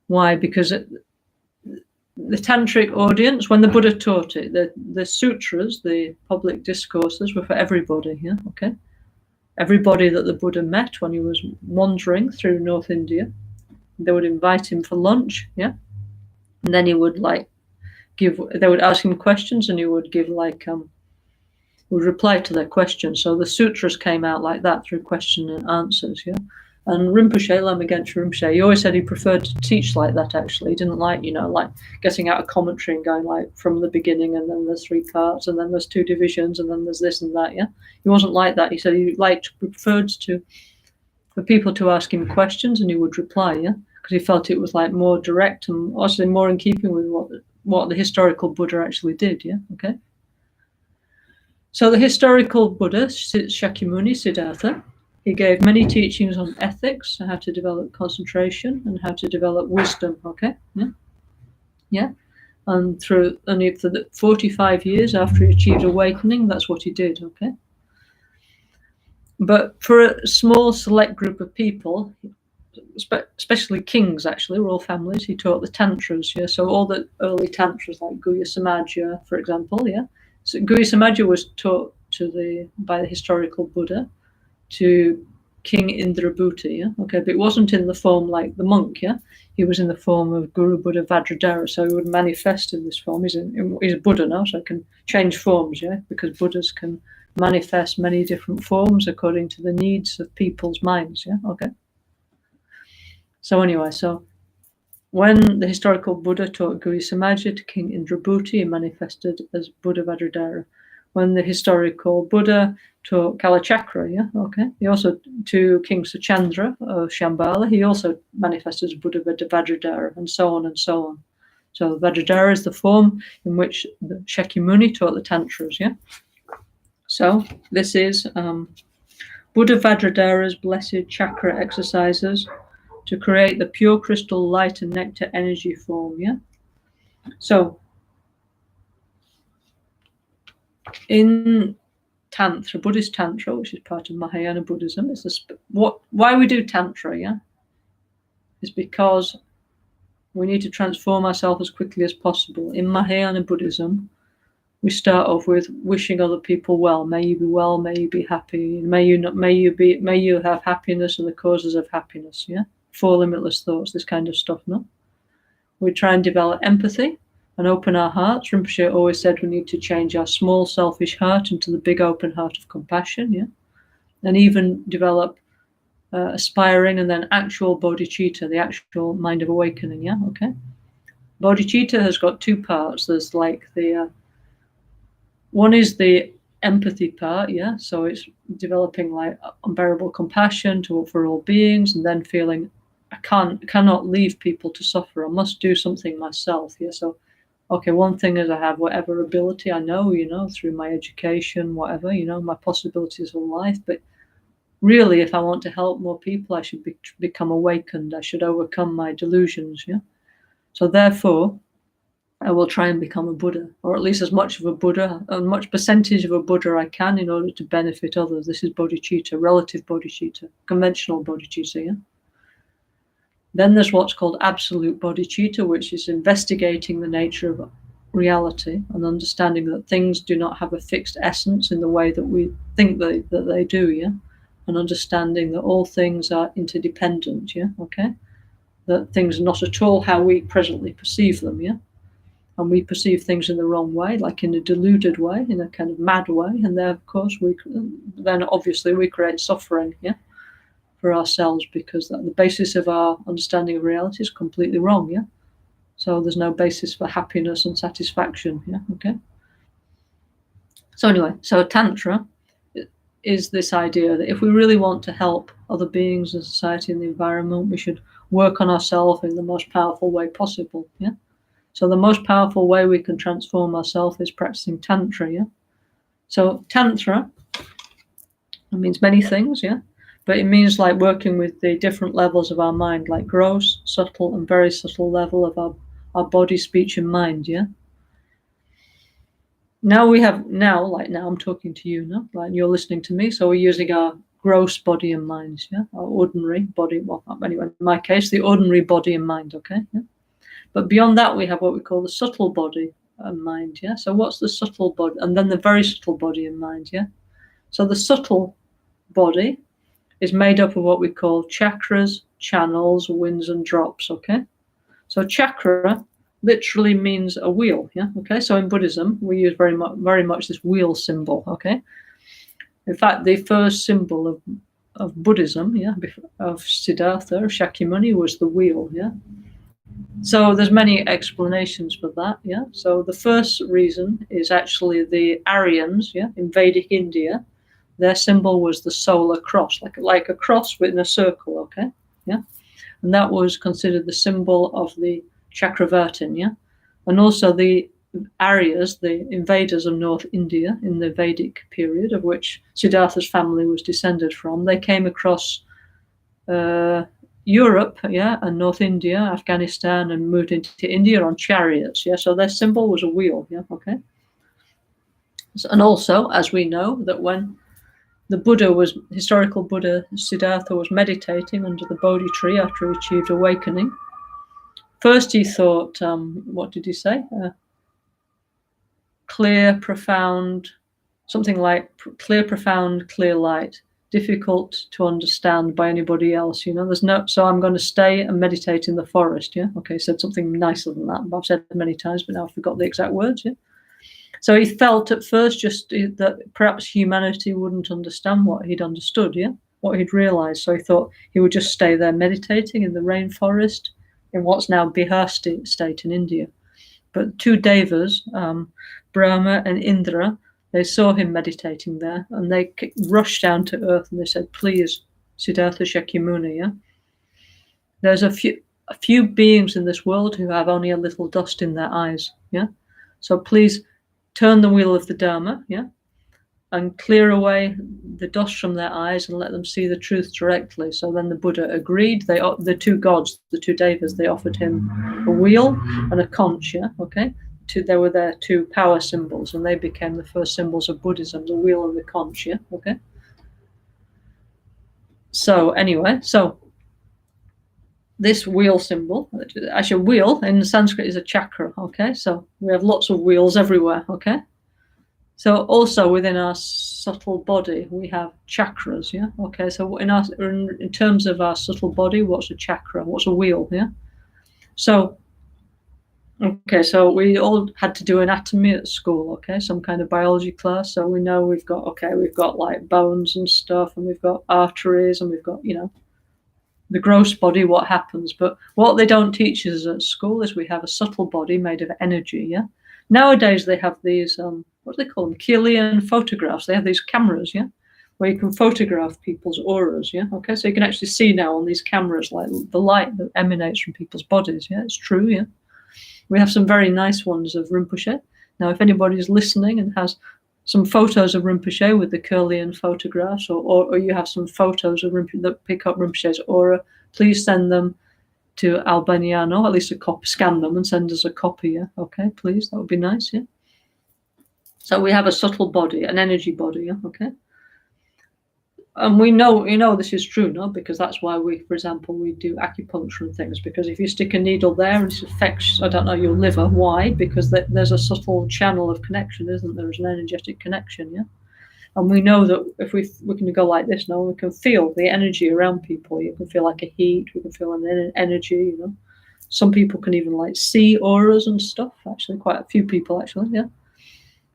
Why? Because the Tantric audience, when the Buddha taught it, the sutras, the public discourses were for everybody, yeah? Okay? Everybody that the Buddha met when he was wandering through North India, they would invite him for lunch, yeah? And then he would they would ask him questions and he would give would reply to their questions. So the sutras came out like that through question and answers, yeah? And Rinpoche, Lama Rinpoche, he always said he preferred to teach like that, actually. He didn't like, like getting out a commentary and going like from the beginning and then there's 3 parts and then there's 2 divisions and then there's this and that, yeah? He wasn't like that. He said he preferred for people to ask him questions and he would reply, yeah? Because he felt it was like more direct and also more in keeping with what the historical Buddha actually did, yeah? Okay? So the historical Buddha, Shakyamuni Siddhartha, he gave many teachings on ethics, how to develop concentration and how to develop wisdom, okay? Yeah? Yeah? And for the 45 years after he achieved awakening, that's what he did, okay? But for a small select group of people, especially kings, actually, royal families, he taught the tantras, yeah? So all the early tantras, like Guhya Samaja, for example, yeah? So Guhya Samaja was taught by the historical Buddha to King Indrabhuti, yeah? Okay, but it wasn't in the form like the monk, yeah? He was in the form of Guru Buddha Vajradhara, so he would manifest in this form. He's a Buddha now, so he can change forms, yeah? Because Buddhas can manifest many different forms according to the needs of people's minds, yeah? Okay. So anyway, when the historical Buddha taught Guhya Samaja to King Indrabhuti, he manifested as Buddha Vajradhara. When the historical Buddha taught Kalachakra, yeah, okay, he also to King Suchandra of Shambhala, he also manifested as Buddha Vajradhara, and so on and so on. So Vajradhara is the form in which the Shakyamuni taught the Tantras, yeah. So this is Buddha Vajradhara's blessed chakra exercises to create the pure crystal light and nectar energy form, yeah? So, in Tantra, Buddhist Tantra, which is part of Mahayana Buddhism, why we do Tantra, yeah? Is because we need to transform ourselves as quickly as possible. In Mahayana Buddhism, we start off with wishing other people well. May you be well, may you be happy, may you have happiness and the causes of happiness, yeah? 4 limitless thoughts, this kind of stuff, no? We try and develop empathy and open our hearts. Rinpoche always said we need to change our small, selfish heart into the big, open heart of compassion, yeah? And even develop aspiring and then actual bodhicitta, the actual mind of awakening, yeah? Okay? Bodhicitta has got 2 parts. There's like one is the empathy part, yeah? So it's developing like unbearable compassion for all beings and then feeling I cannot leave people to suffer. I must do something myself. Yeah. So, okay, one thing is I have whatever ability I know, through my education, whatever, my possibilities of life. But really, if I want to help more people, I should become awakened. I should overcome my delusions. Yeah. So therefore, I will try and become a Buddha, or at least as much of a Buddha, as much percentage of a Buddha I can in order to benefit others. This is bodhicitta, relative bodhicitta, conventional bodhicitta. Yeah. Then there's what's called absolute bodhicitta, which is investigating the nature of reality and understanding that things do not have a fixed essence in the way that we think that they do, yeah? And understanding that all things are interdependent, yeah? Okay? that things are not at all how we presently perceive them, yeah? And we perceive things in the wrong way, like in a deluded way, in a kind of mad way, and then, of course, then obviously we create suffering, yeah, for ourselves, because the basis of our understanding of reality is completely wrong, yeah? So there's no basis for happiness and satisfaction, yeah, okay? So anyway, so Tantra is this idea that if we really want to help other beings in society and the environment, we should work on ourselves in the most powerful way possible, yeah? So the most powerful way we can transform ourselves is practicing Tantra, yeah? So Tantra, it means many things, yeah? But it means like working with the different levels of our mind, like gross, subtle, and very subtle level of our body, speech, and mind, yeah? Now I'm talking to you now, like you're listening to me, so we're using our gross body and minds, yeah? Our ordinary body, well, anyway, in my case, the ordinary body and mind, okay? Yeah? But beyond that, we have what we call the subtle body and mind, yeah? So what's the subtle body? And then the very subtle body and mind, yeah? So the subtle body is made up of what we call chakras, channels, winds, and drops, okay? So chakra literally means a wheel, yeah? Okay, so in Buddhism, we use very much this wheel symbol, okay? In fact, the first symbol of Buddhism, yeah, of Siddhartha, Shakyamuni, was the wheel, yeah? So there's many explanations for that, yeah? So the first reason is actually the Aryans, yeah, in Vedic India, their symbol was the solar cross, like a cross within a circle, okay? Yeah? And that was considered the symbol of the Chakravartin, yeah? And also the Aryas, the invaders of North India in the Vedic period, of which Siddhartha's family was descended from, they came across Europe, yeah, and North India, Afghanistan, and moved into India on chariots, yeah? So their symbol was a wheel, yeah, okay? So, and also, as we know, that when the historical Buddha Siddhartha was meditating under the Bodhi tree after he achieved awakening. First he thought, what did he say? Clear, profound, something like clear, profound, clear light, difficult to understand by anybody else, you know, so I'm going to stay and meditate in the forest, yeah? Okay, he said something nicer than that, I've said it many times, but now I forgot the exact words, yeah? So he felt at first just that perhaps humanity wouldn't understand what he'd understood, yeah, what he'd realized. So he thought he would just stay there meditating in the rainforest in what's now Bihar state in India. But two devas, Brahma and Indra, they saw him meditating there and they rushed down to earth and they said, please, Siddhartha Shakyamuni, yeah, there's a few beings in this world who have only a little dust in their eyes, yeah, so please turn the wheel of the Dharma, yeah, and clear away the dust from their eyes and let them see the truth directly. So then the Buddha agreed. The two gods, the two devas, they offered him a wheel and a conch, yeah, okay? They were their two power symbols, and they became the first symbols of Buddhism, the wheel and the conch, yeah, okay? So anyway, so this wheel symbol, actually wheel in Sanskrit is a chakra, okay? So we have lots of wheels everywhere, okay? So also within our subtle body, we have chakras, yeah? Okay, so in terms of our subtle body, what's a chakra? What's a wheel, yeah? So, okay, so we all had to do anatomy at school, okay? Some kind of biology class. So we know we've got like bones and stuff, and we've got arteries, and we've got, you know, the gross body, what happens. But what they don't teach us at school is we have a subtle body made of energy, yeah? Nowadays they have these, what do they call them? Kirlian photographs. They have these cameras, yeah? Where you can photograph people's auras, yeah? Okay, so you can actually see now on these cameras, like the light that emanates from people's bodies, yeah? It's true, yeah? We have some very nice ones of Rinpoche. Now, if anybody's listening and has some photos of Rinpoche with the Kirlian photographs, or you have some photos of Rinpoche that pick up Rinpoche's aura, please send them to Albaniano, at least a copy, scan them and send us a copy, yeah? Okay, please, that would be nice, yeah? So we have a subtle body, an energy body, yeah? Okay? And we know this is true, no? Because that's why for example, we do acupuncture and things, because if you stick a needle there and it affects, I don't know, your liver, why? Because there's a subtle channel of connection, isn't there? There's an energetic connection, yeah? And we know that if we can go like this now, we can feel the energy around people. You can feel like a heat, we can feel an energy, Some people can even like see auras and stuff, actually, quite a few people actually, yeah.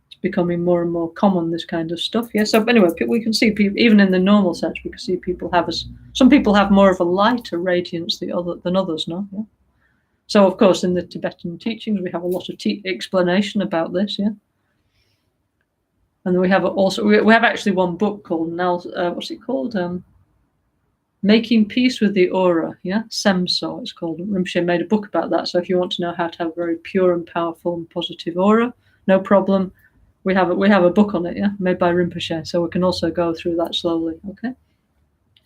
It's becoming more and more common, this kind of stuff, yeah. So anyway, we can see people, even in the normal sense, we can see people some people have more of a lighter radiance than others, no? Yeah. So of course, in the Tibetan teachings, we have a lot of explanation about this, yeah. And we have actually one book called what's it called? Making Peace with the Aura, yeah, NgalSo it's called. Rinpoche made a book about that. So if you want to know how to have a very pure and powerful and positive aura, no problem. We have a book on it, yeah, made by Rinpoche. So we can also go through that slowly, okay?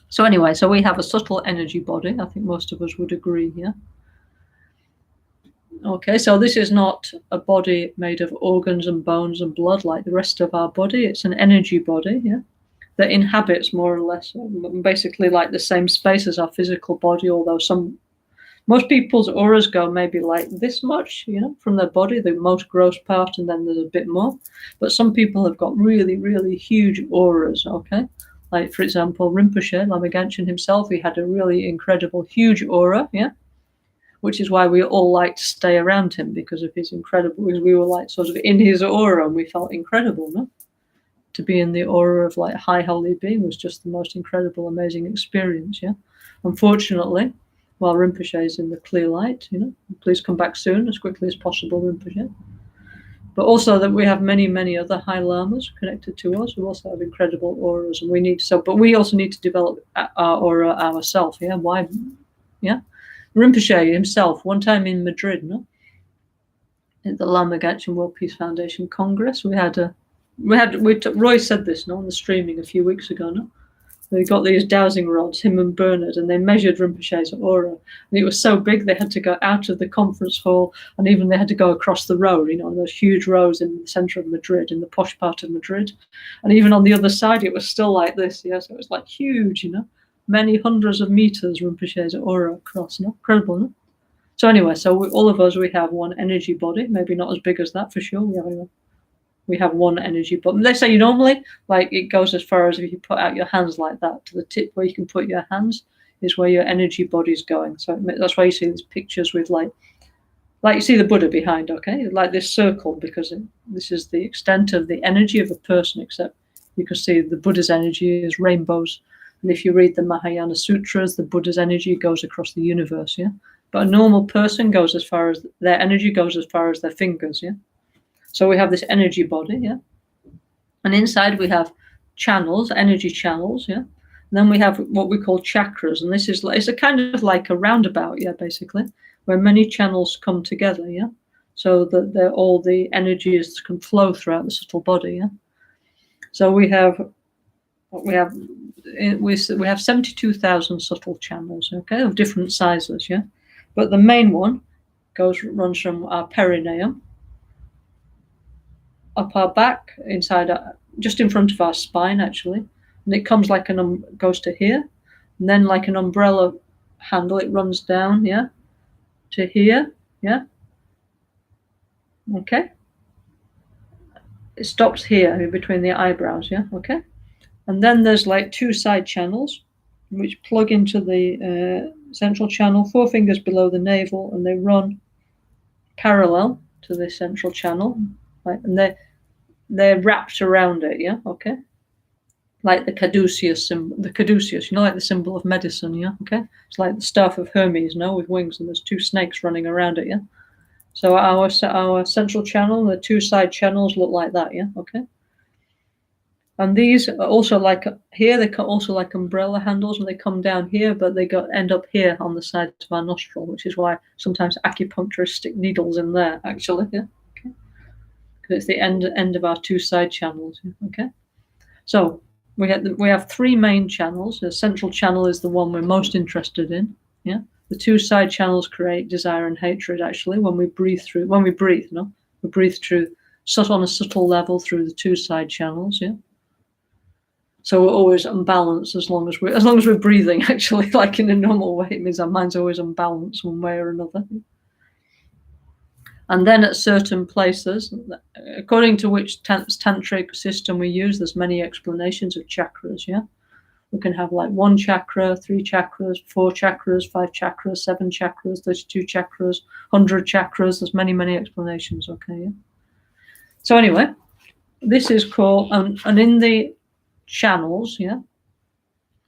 So anyway, so we have a subtle energy body. I think most of us would agree, yeah. Okay, so this is not a body made of organs and bones and blood like the rest of our body. It's an energy body, yeah, that inhabits more or less basically like the same space as our physical body, although most people's auras go maybe like this much, from their body, the most gross part, and then there's a bit more. But some people have got really, really huge auras, okay? Like, for example, Rinpoche, Lama Caroline himself, he had a really incredible, huge aura, yeah? Which is why we all like to stay around him, because of his incredible, because we were like sort of in his aura and we felt incredible, no? To be in the aura of like high holy being was just the most incredible, amazing experience, yeah? Unfortunately, while Rinpoche is in the clear light, please come back soon, as quickly as possible, Rinpoche. But also that we have many, many other high lamas connected to us who also have incredible auras, and but we also need to develop our aura ourselves, yeah? Why? Yeah? Rinpoche himself, one time in Madrid, no? At the Lama Caroline World Peace Foundation Congress, Roy said this, no, on the streaming a few weeks ago, no? They got these dowsing rods, him and Bernard, and they measured Rinpoche's aura. And it was so big they had to go out of the conference hall, and even they had to go across the road, those huge roads in the center of Madrid, in the posh part of Madrid. And even on the other side, it was still like this, yeah? So it was like huge, many hundreds of meters Rinpoche's aura across, no? Incredible, no? So anyway, all of us, we have one energy body, maybe not as big as that for sure. We have one energy body. Let's say normally, like it goes as far as if you put out your hands like that, to the tip where you can put your hands is where your energy body's going. So that's why you see these pictures with like you see the Buddha behind, okay? Like this circle, because this is the extent of the energy of a person, except you can see the Buddha's energy is rainbows. And if you read the Mahayana Sutras, the Buddha's energy goes across the universe, yeah? But a normal person their energy goes as far as their fingers, yeah? So we have this energy body, yeah? And inside we have channels, energy channels, yeah? And then we have what we call chakras, and it's a kind of like a roundabout, yeah, basically, where many channels come together, yeah? So that all the energies can flow throughout the subtle body, yeah? So we have 72,000 subtle channels, okay, of different sizes, yeah? But the main one runs from our perineum up our back, just in front of our spine, actually, and it comes like goes to here, and then like an umbrella handle, it runs down, yeah, to here, yeah, okay. It stops here between the eyebrows, yeah, okay. And then there's like two side channels, which plug into the central channel, 4 fingers below the navel, and they run parallel to the central channel, right? And they're wrapped around it, yeah, okay. Like the caduceus symbol, like the symbol of medicine, yeah, okay. It's like the staff of Hermes, with wings, and there's 2 snakes running around it, yeah. So our central channel, the 2 side channels look like that, yeah, okay. And these are also like here, they also like umbrella handles, and they come down here, but they end up here on the side of our nostril, which is why sometimes acupuncturists stick needles in there, actually, yeah, okay. Because it's the end of our 2 side channels, okay. So we have 3 main channels. The central channel is the one we're most interested in, yeah. The 2 side channels create desire and hatred, actually, when we breathe, we breathe on a subtle level through the 2 side channels, yeah. So we're always unbalanced as long as we're breathing, actually, like in a normal way. It means our mind's always unbalanced one way or another. And then at certain places, according to which tantric system we use, there's many explanations of chakras, yeah? We can have like 1 chakra, 3 chakras, 4 chakras, 5 chakras, 7 chakras, 32 chakras, 100 chakras. There's many, many explanations, okay? Yeah? So anyway, this is called, and in the channels, yeah,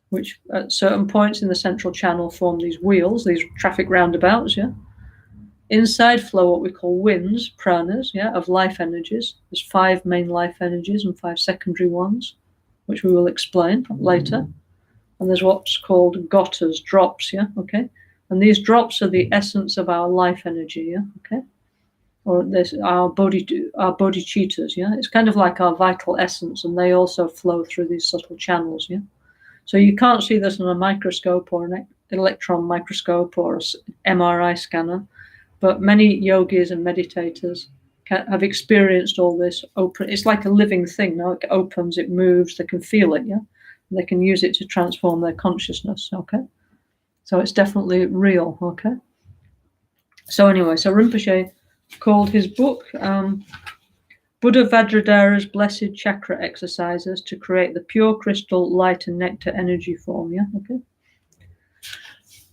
which at certain points in the central channel form these wheels, these traffic roundabouts, yeah? Inside flow what we call winds, pranas, yeah, of life energies. There's 5 main life energies and 5 secondary ones, which we will explain later. And there's what's called gotas, drops, yeah, okay? And these drops are the essence of our life energy, yeah, okay? Or this our bodhicittas, yeah? It's kind of like our vital essence, and they also flow through these subtle channels, yeah? So you can't see this on a microscope or an electron microscope or an MRI scanner, but many yogis and meditators have experienced all this open. It's like a living thing. Now it opens, it moves, they can feel it, yeah? And they can use it to transform their consciousness, okay? So it's definitely real, okay? So anyway, so Rinpoche called his book Buddha Vajradhara's Blessed Chakra Exercises to Create the Pure Crystal Light and Nectar Energy Form, yeah, okay?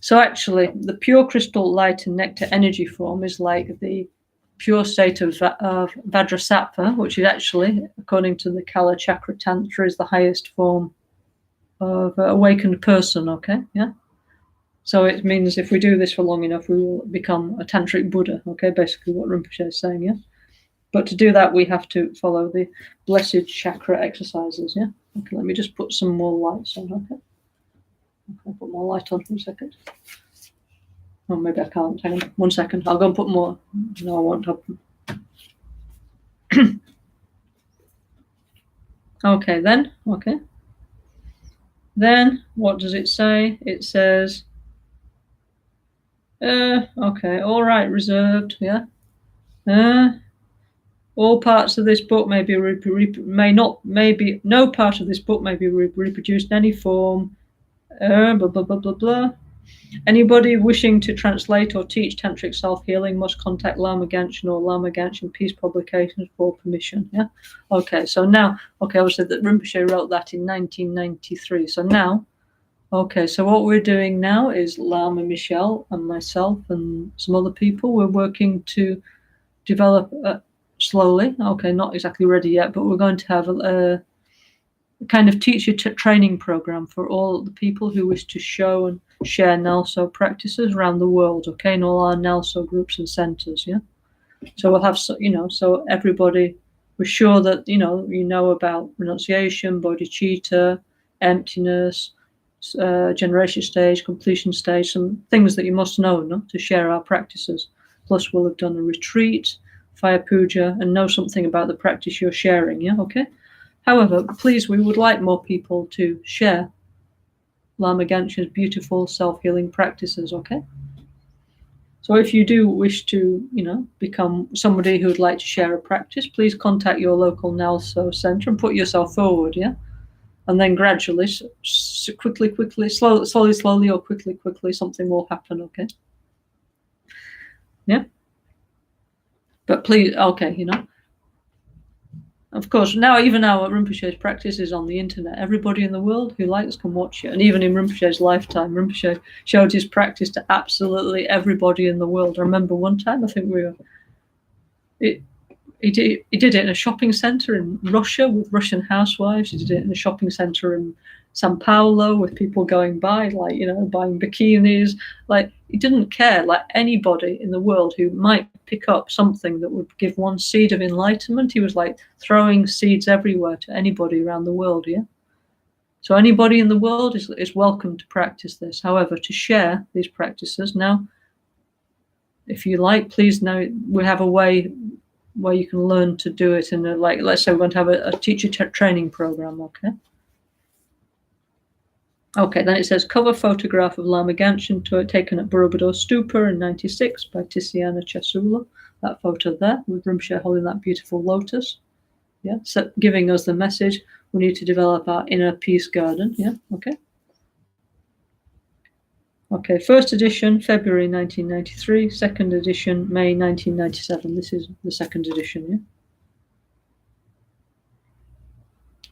So actually, the pure crystal light and nectar energy form is like the pure state of Vajrasattva, which is actually, according to the Kala Chakra Tantra, is the highest form of awakened person, okay? Yeah? So it means if we do this for long enough, we will become a tantric Buddha, okay? Basically what Rinpoche is saying, yeah? But to do that, we have to follow the blessed chakra exercises, yeah? Okay, let me just put some more lights on, okay? I'll put more light on for a second. Oh, maybe I can't. Hang on 1 second. I'll go and put more. No, I won't have them. Okay, then. Okay. Then, what does it say? It says, okay, all right, reserved, yeah. All parts of this book may be no part of this book may be reproduced in any form. Blah blah blah blah blah. Anybody wishing to translate or teach Tantric Self-Healing must contact Lama Ganchen or Lama Ganchen Peace Publications for permission. Yeah. Okay. So now, okay, obviously that Rinpoche wrote that in 1993. So now, okay. So what we're doing now is Lama Michelle and myself and some other people. We're working to develop slowly. Okay, not exactly ready yet, but we're going to have a kind of teacher training program for all the people who wish to show and share NgalSo practices around the world, okay, in all our NgalSo groups and centers, yeah? So we'll have, so everybody, we're sure that, you know about renunciation, bodhicitta, emptiness, generation stage, completion stage, some things that you must know, no, to share our practices. Plus we'll have done a retreat, fire puja, and know something about the practice you're sharing, yeah, okay? However, please, we would like more people to share Lama Ganchen's beautiful self-healing practices, okay? So if you do wish to, become somebody who would like to share a practice, please contact your local NgalSo center and put yourself forward, yeah? And then gradually, quickly, slowly, or quickly, something will happen, okay? Yeah? But please, okay, Of course, now even our Rinpoche's practice is on the internet. Everybody in the world who likes can watch it. And even in Rinpoche's lifetime, Rinpoche showed his practice to absolutely everybody in the world. I remember one time, I think he did it in a shopping center in Russia with Russian housewives. He did it in a shopping center in Sao Paulo with people going by, buying bikinis. He didn't care. Anybody in the world who might pick up something that would give one seed of enlightenment, he was throwing seeds everywhere to anybody around the world, yeah? So anybody in the world is welcome to practice this. However, to share these practices now, if you like, please know we have a way where you can learn to do it in let's say we're going to have a teacher training program, okay? Okay, then it says cover photograph of Lama Ganchen taken at Borobudur Stupa in 96 by Tiziana Chesula. That photo there with Rinpoche holding that beautiful lotus. Yeah, so giving us the message we need to develop our inner peace garden. Yeah, okay. Okay, first edition, February 1993. Second edition, May 1997. This is the second edition,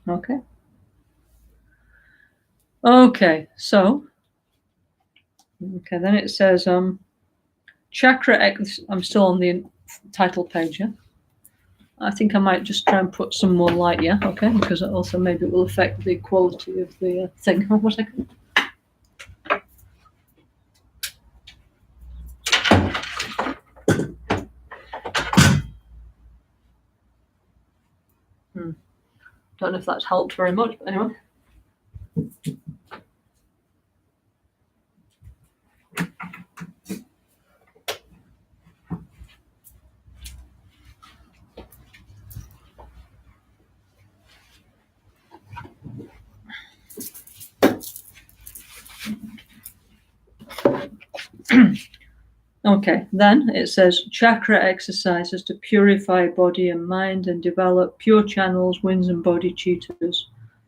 yeah? Okay. Okay, so, okay, then it says, chakra, I'm still on the title page, yeah? I think I might just try and put some more light, yeah? Okay, because it also maybe it will affect the quality of the thing. Hold on a second. Don't know if that's helped very much, but anyway. Okay, then it says chakra exercises to purify body and mind and develop pure channels, winds, and bodhicittas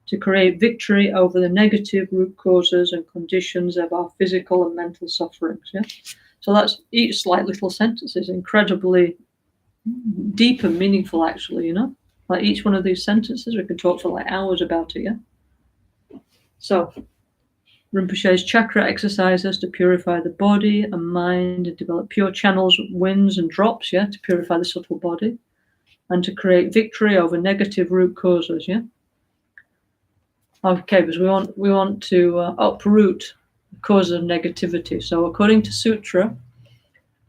to create victory over the negative root causes and conditions of our physical and mental sufferings. Yeah, so that's each like little sentence is incredibly deep and meaningful, actually. Like each one of these sentences, we could talk for like hours about it. Yeah. So Rinpoche's chakra exercises to purify the body and mind and develop pure channels, winds and drops, yeah, to purify the subtle body and to create victory over negative root causes, yeah. Okay, because we want to uproot the causes of negativity. So according to Sutra,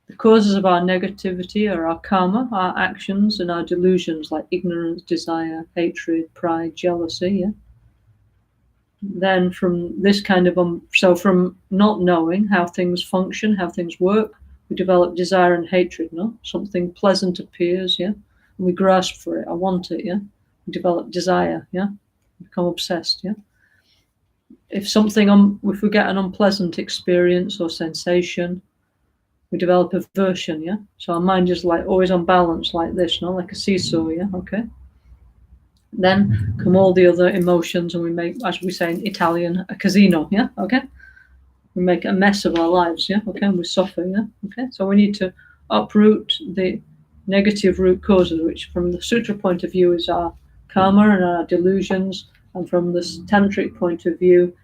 the causes of our negativity are our karma, our actions, and our delusions like ignorance, desire, hatred, pride, jealousy, yeah. Then from this kind of so from not knowing how things function, how things work, we develop desire and hatred. No, something pleasant appears, yeah, and we grasp for it. I want it, yeah. We develop desire, yeah. We become obsessed, yeah. If we get an unpleasant experience or sensation, we develop aversion, yeah. So our mind is like always on balance, like this, no, like a seesaw, yeah. Okay. Then come all the other emotions, and we make, as we say in Italian, a casino, yeah, okay? We make a mess of our lives, yeah, okay? And we suffer, yeah, okay? So we need to uproot the negative root causes, which from the Sutra point of view is our karma and our delusions, and from the Tantric point of view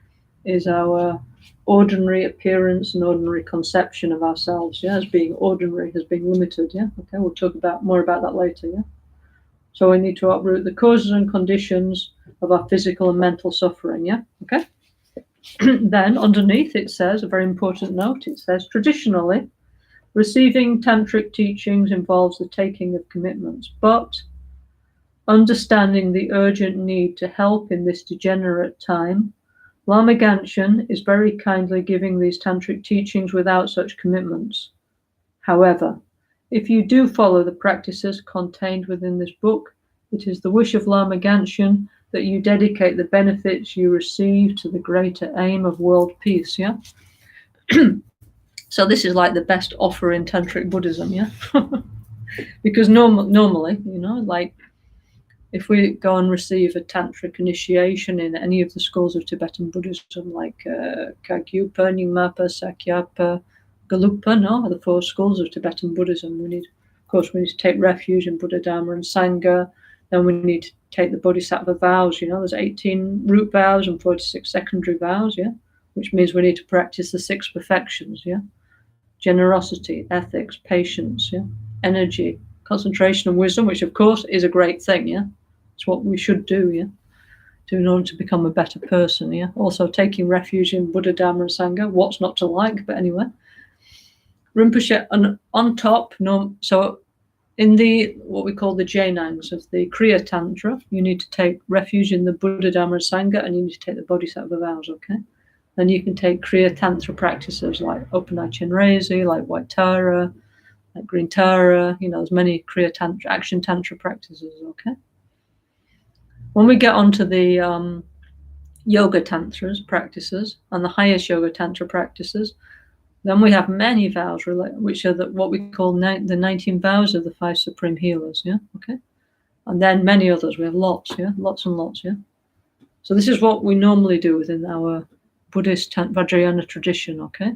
is our ordinary appearance and ordinary conception of ourselves, yeah, as being ordinary, as being limited, yeah, okay? We'll talk more about that later, yeah? So we need to uproot the causes and conditions of our physical and mental suffering, yeah? Okay? Then underneath it says, a very important note, it says, traditionally, receiving tantric teachings involves the taking of commitments, but understanding the urgent need to help in this degenerate time, Lama Ganchen is very kindly giving these tantric teachings without such commitments. However, if you do follow the practices contained within this book, it is the wish of Lama Ganchen that you dedicate the benefits you receive to the greater aim of world peace, yeah? So this is like the best offer in Tantric Buddhism, yeah? Because normally, like if we go and receive a Tantric initiation in any of the schools of Tibetan Buddhism, like Kagyupa, Nyingmapa, Sakyapa, Gelugpa, no, the 4 schools of Tibetan Buddhism. We need to take refuge in Buddha, Dharma, and Sangha. Then we need to take the Bodhisattva vows. There's 18 root vows and 46 secondary vows, yeah, which means we need to practice the 6 perfections, yeah, generosity, ethics, patience, yeah, energy, concentration, and wisdom, which of course is a great thing, yeah. It's what we should do, yeah, in order to become a better person, yeah. Also taking refuge in Buddha, Dharma, and Sangha. What's not to like? But anyway. Rinpoche on top, so in the what we call the Jainangs of the Kriya Tantra, you need to take refuge in the Buddha, Dharma, and Sangha, and you need to take the Bodhisattva vows, okay? Then you can take Kriya Tantra practices like Open-Eye Chenrezig, like White Tara, like Green Tara, there's many Kriya Tantra, Action Tantra practices, okay? When we get onto the Yoga Tantras practices and the highest Yoga Tantra practices, then we have many vows, which are what we call the 19 vows of the 5 supreme healers, yeah, okay? And then many others, we have lots, yeah, lots and lots, yeah? So this is what we normally do within our Buddhist Vajrayana tradition, okay?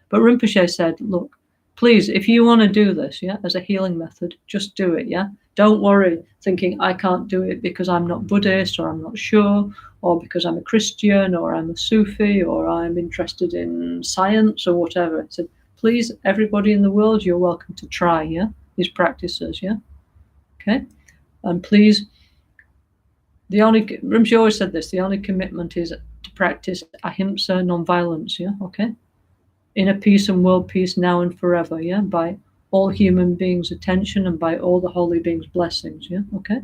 But Rinpoche said, look, please, if you want to do this, yeah, as a healing method, just do it, yeah? Don't worry thinking I can't do it because I'm not Buddhist, or I'm not sure, or because I'm a Christian, or I'm a Sufi, or I'm interested in science, or whatever. He said, please, everybody in the world, you're welcome to try, yeah, these practices, yeah? Okay? And please, Rinpoche always said this, the only commitment is to practice ahimsa, non-violence, yeah, okay? Inner peace and world peace now and forever, yeah, by all human beings' attention and by all the holy beings' blessings, yeah, okay?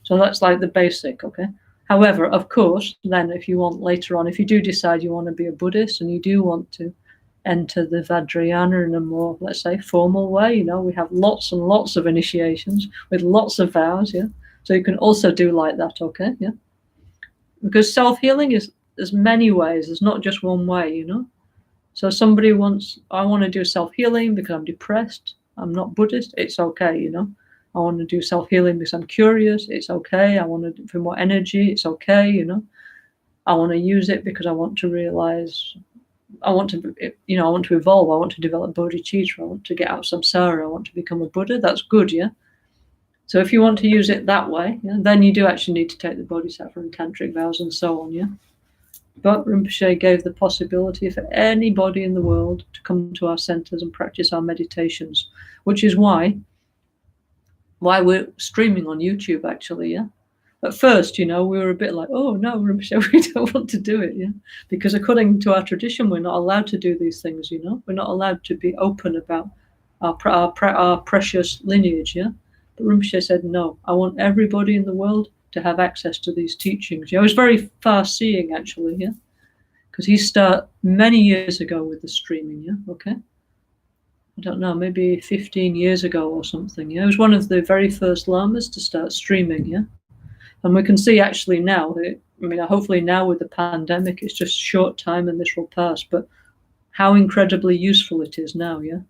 So that's like the basic, okay? However, of course, then if you want later on, if you do decide you want to be a Buddhist and you do want to enter the Vajrayana in a more, let's say, formal way, you know, we have lots and lots of initiations with lots of vows, yeah? So you can also do like that, okay, yeah? Because self-healing is, there's many ways, there's not just one way, you know? So somebody wants, I want to do self-healing because I'm depressed, I'm not Buddhist, it's okay, you know. I want to do self-healing because I'm curious, it's okay. I want to do for more energy, it's okay, you know. I want to use it because I want to realize, I want to, you know, I want to evolve, I want to develop bodhicitta, I want to get out of samsara, I want to become a Buddha, that's good, yeah. So if you want to use it that way, yeah, then you do actually need to take the bodhisattva and tantric vows and so on, yeah. But Rinpoche gave the possibility for anybody in the world to come to our centers and practice our meditations, which is why we're streaming on YouTube, actually, yeah. At first, you know, we were a bit like, oh no, Rinpoche, we don't want to do it, yeah. Because according to our tradition, we're not allowed to do these things, you know. We're not allowed to be open about our precious lineage, yeah. But Rinpoche said, no, I want everybody in the world to have access to these teachings. Yeah, it was very far-seeing, actually, yeah, because he started many years ago with the streaming, yeah, okay. I don't know, maybe 15 years ago or something, yeah. He was one of the very first lamas to start streaming, yeah. And we can see actually now, I mean, hopefully now with the pandemic, it's just short time and this will pass, but how incredibly useful it is now, yeah,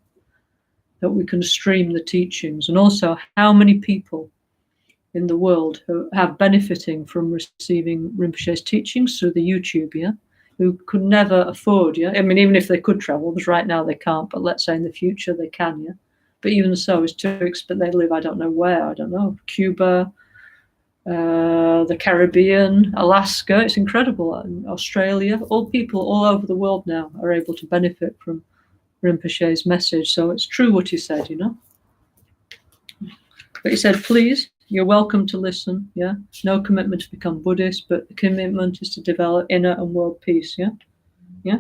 that we can stream the teachings, and also how many people in the world who have benefiting from receiving Rinpoche's teachings through the YouTube, yeah, who could never afford, yeah. I mean, even if they could travel, because right now they can't, but let's say in the future they can, yeah. But even so, it's too expensive. They live, I don't know where, I don't know, Cuba, the Caribbean, Alaska. It's incredible. Australia, all people all over the world now are able to benefit from Rinpoche's message. So it's true what he said, you know. But he said, please, you're welcome to listen, yeah? No commitment to become Buddhist, but the commitment is to develop inner and world peace, yeah? Yeah?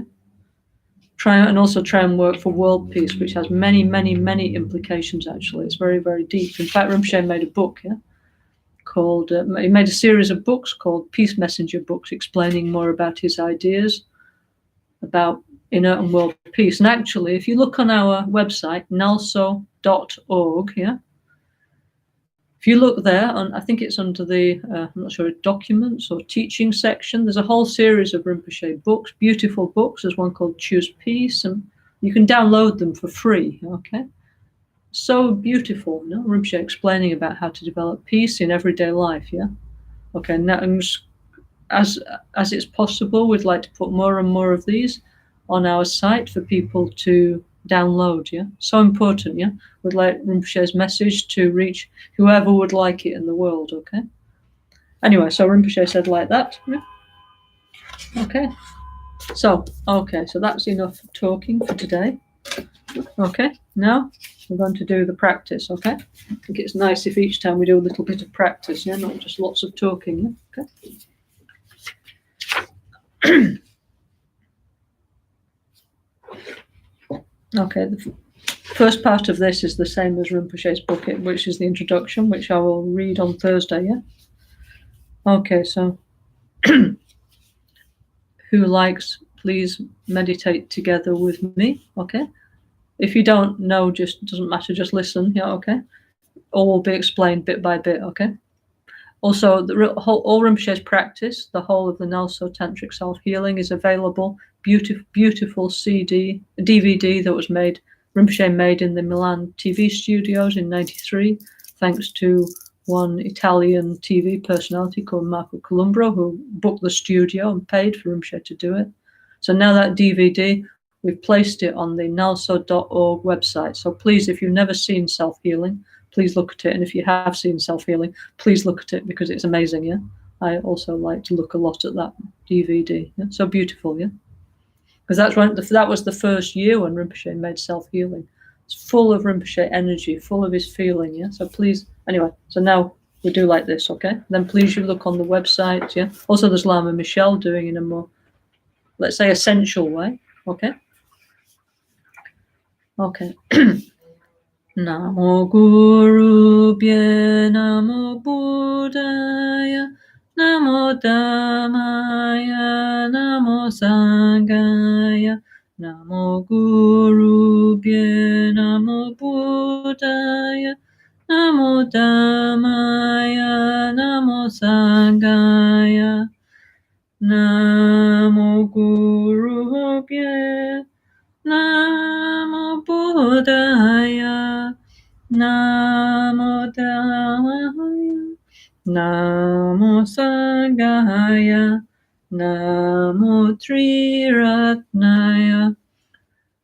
Try and work for world peace, which has many, many, many implications, actually. It's very, very deep. In fact, Rinpoche made a book, yeah? Called, he made a series of books called Peace Messenger books, explaining more about his ideas about inner and world peace. And actually, if you look on our website, ngalso.org, yeah? If you look there, I think it's under the, I'm not sure, documents or teaching section, there's a whole series of Rinpoche books, beautiful books. There's one called Choose Peace, and you can download them for free, okay? So beautiful, you know? Rinpoche explaining about how to develop peace in everyday life, yeah? Okay, now as it's possible, we'd like to put more and more of these on our site for people to download, yeah? So important, yeah? We'd like Rinpoche's message to reach whoever would like it in the world, okay? Anyway, so Rinpoche said like that, yeah? Okay. So that's enough talking for today. Okay, now we're going to do the practice, okay? I think it's nice if each time we do a little bit of practice, yeah? Not just lots of talking, yeah? Okay. Okay, the first part of this is the same as Rinpoche's book, which is the introduction, which I will read on Thursday, yeah? Okay, so who likes, please meditate together with me, okay? If you don't know, just doesn't matter, just listen, yeah, okay? All will be explained bit by bit, okay? Also, all Rinpoche's practice, the whole of the NgalSo Tantric Self-Healing is available, beautiful DVD that was Rinpoche made in the Milan TV studios in '93, thanks to one Italian TV personality called Marco Columbro, who booked the studio and paid for Rinpoche to do it. So now that DVD, we've placed it on the NgalSo.org website. So please, if you've never seen self-healing, please look at it. And if you have seen self-healing, please look at it because it's amazing, yeah? I also like to look a lot at that DVD. Yeah? So beautiful, yeah? Because that was the first year when Rinpoche made self-healing. It's full of Rinpoche energy, full of his feeling, yeah? So please, anyway, so now we do like this, okay? Then please you look on the website, yeah? Also there's Lama Michelle doing in a more, let's say, essential way, okay? Okay. Namo Guru Bhye, Namo Buddhaya, Namo Dhammaya, Namo Sanghaya, Namo Guru Bhye, Namo Buddhaya, Namo Dhammaya, Namo Sanghaya, Namo Guru Bhye, Namo Buddhaya, Namo Dhammaya, Namo Sanghaya, Namo Triratnaya.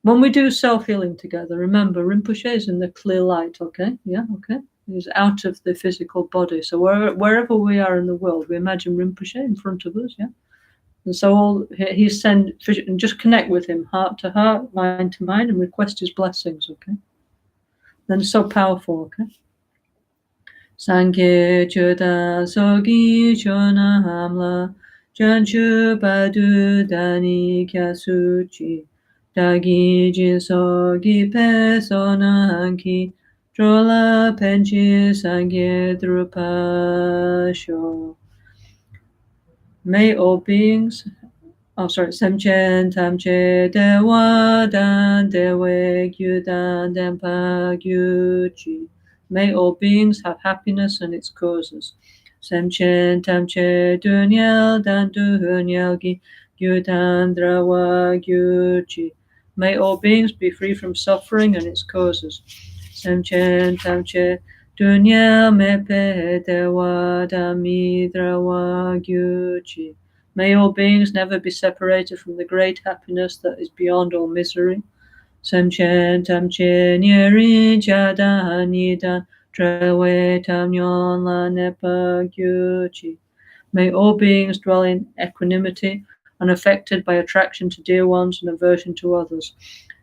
When we do self-healing together, remember Rinpoche is in the clear light, okay? Yeah, okay? He's out of the physical body. So wherever we are in the world, we imagine Rinpoche in front of us, yeah? And so he's and just connect with him, heart to heart, mind to mind, and request his blessings, okay? Then it's so powerful, okay? Sangye Chuda Sogi Shona Hamla Janchu Badu Dani Kyasuchi Dagi Jinsogi Pesona Hanki Drola Penchi Sangye Drupasho. May all beings, Semchen Tamche Dewa Dan Dewe Gyudan Denpa Gyuchi. May all beings have happiness and its causes. Semchen Tamche Dunyel Dan Dunyel Gyudan Drawa Gyuchi. May all beings be free from suffering and its causes. Semchen Tamche Dunyel Mepe Dewa Dami Drawa Gyuchi. May all beings never be separated from the great happiness that is beyond all misery. Semchen Tamche Nyeri Jada Nidan Trewe Tamyon La Nepa Gyuchi. May all beings dwell in equanimity, unaffected by attraction to dear ones and aversion to others.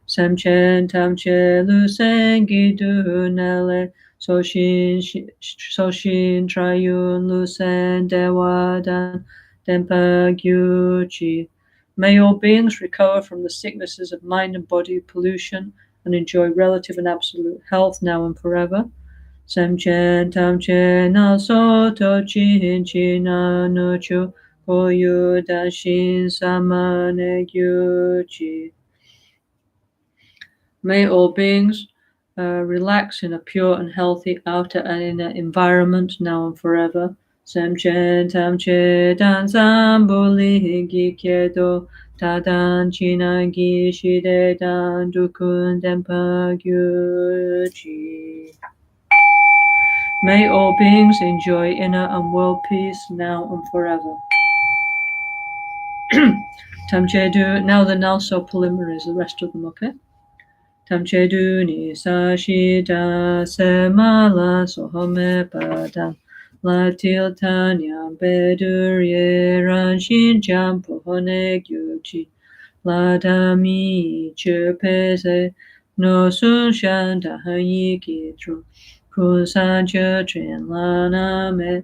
Semchen Tamche Lusengi Dunele Soshin Trayun Lusen Dewadan Denpa Gyuchi. May all beings recover from the sicknesses of mind and body, pollution, and enjoy relative and absolute health now and forever. Semchen Tamche NgalSo Tochin China Nuchu Koyu Dashin Samane Gyuchi. May all beings relax in a pure and healthy outer and inner environment now and forever. Semchen Tamche Dan Zambuli Gikedo Tadan Chinagi Shide Dan Dukun Denpa Gyuchi. May all beings enjoy inner and world peace now and forever. Tamche Du, now the NgalSo preliminaries, the rest of them, okay? Tamche Du ni Sashida Semala Sohome Padam Latil Tanya Bedurye Ranshin Jampohone Gyuchi Ladami Chupese No Sun Shanda Hanyi Kitru Kusan Chutrin Lana Me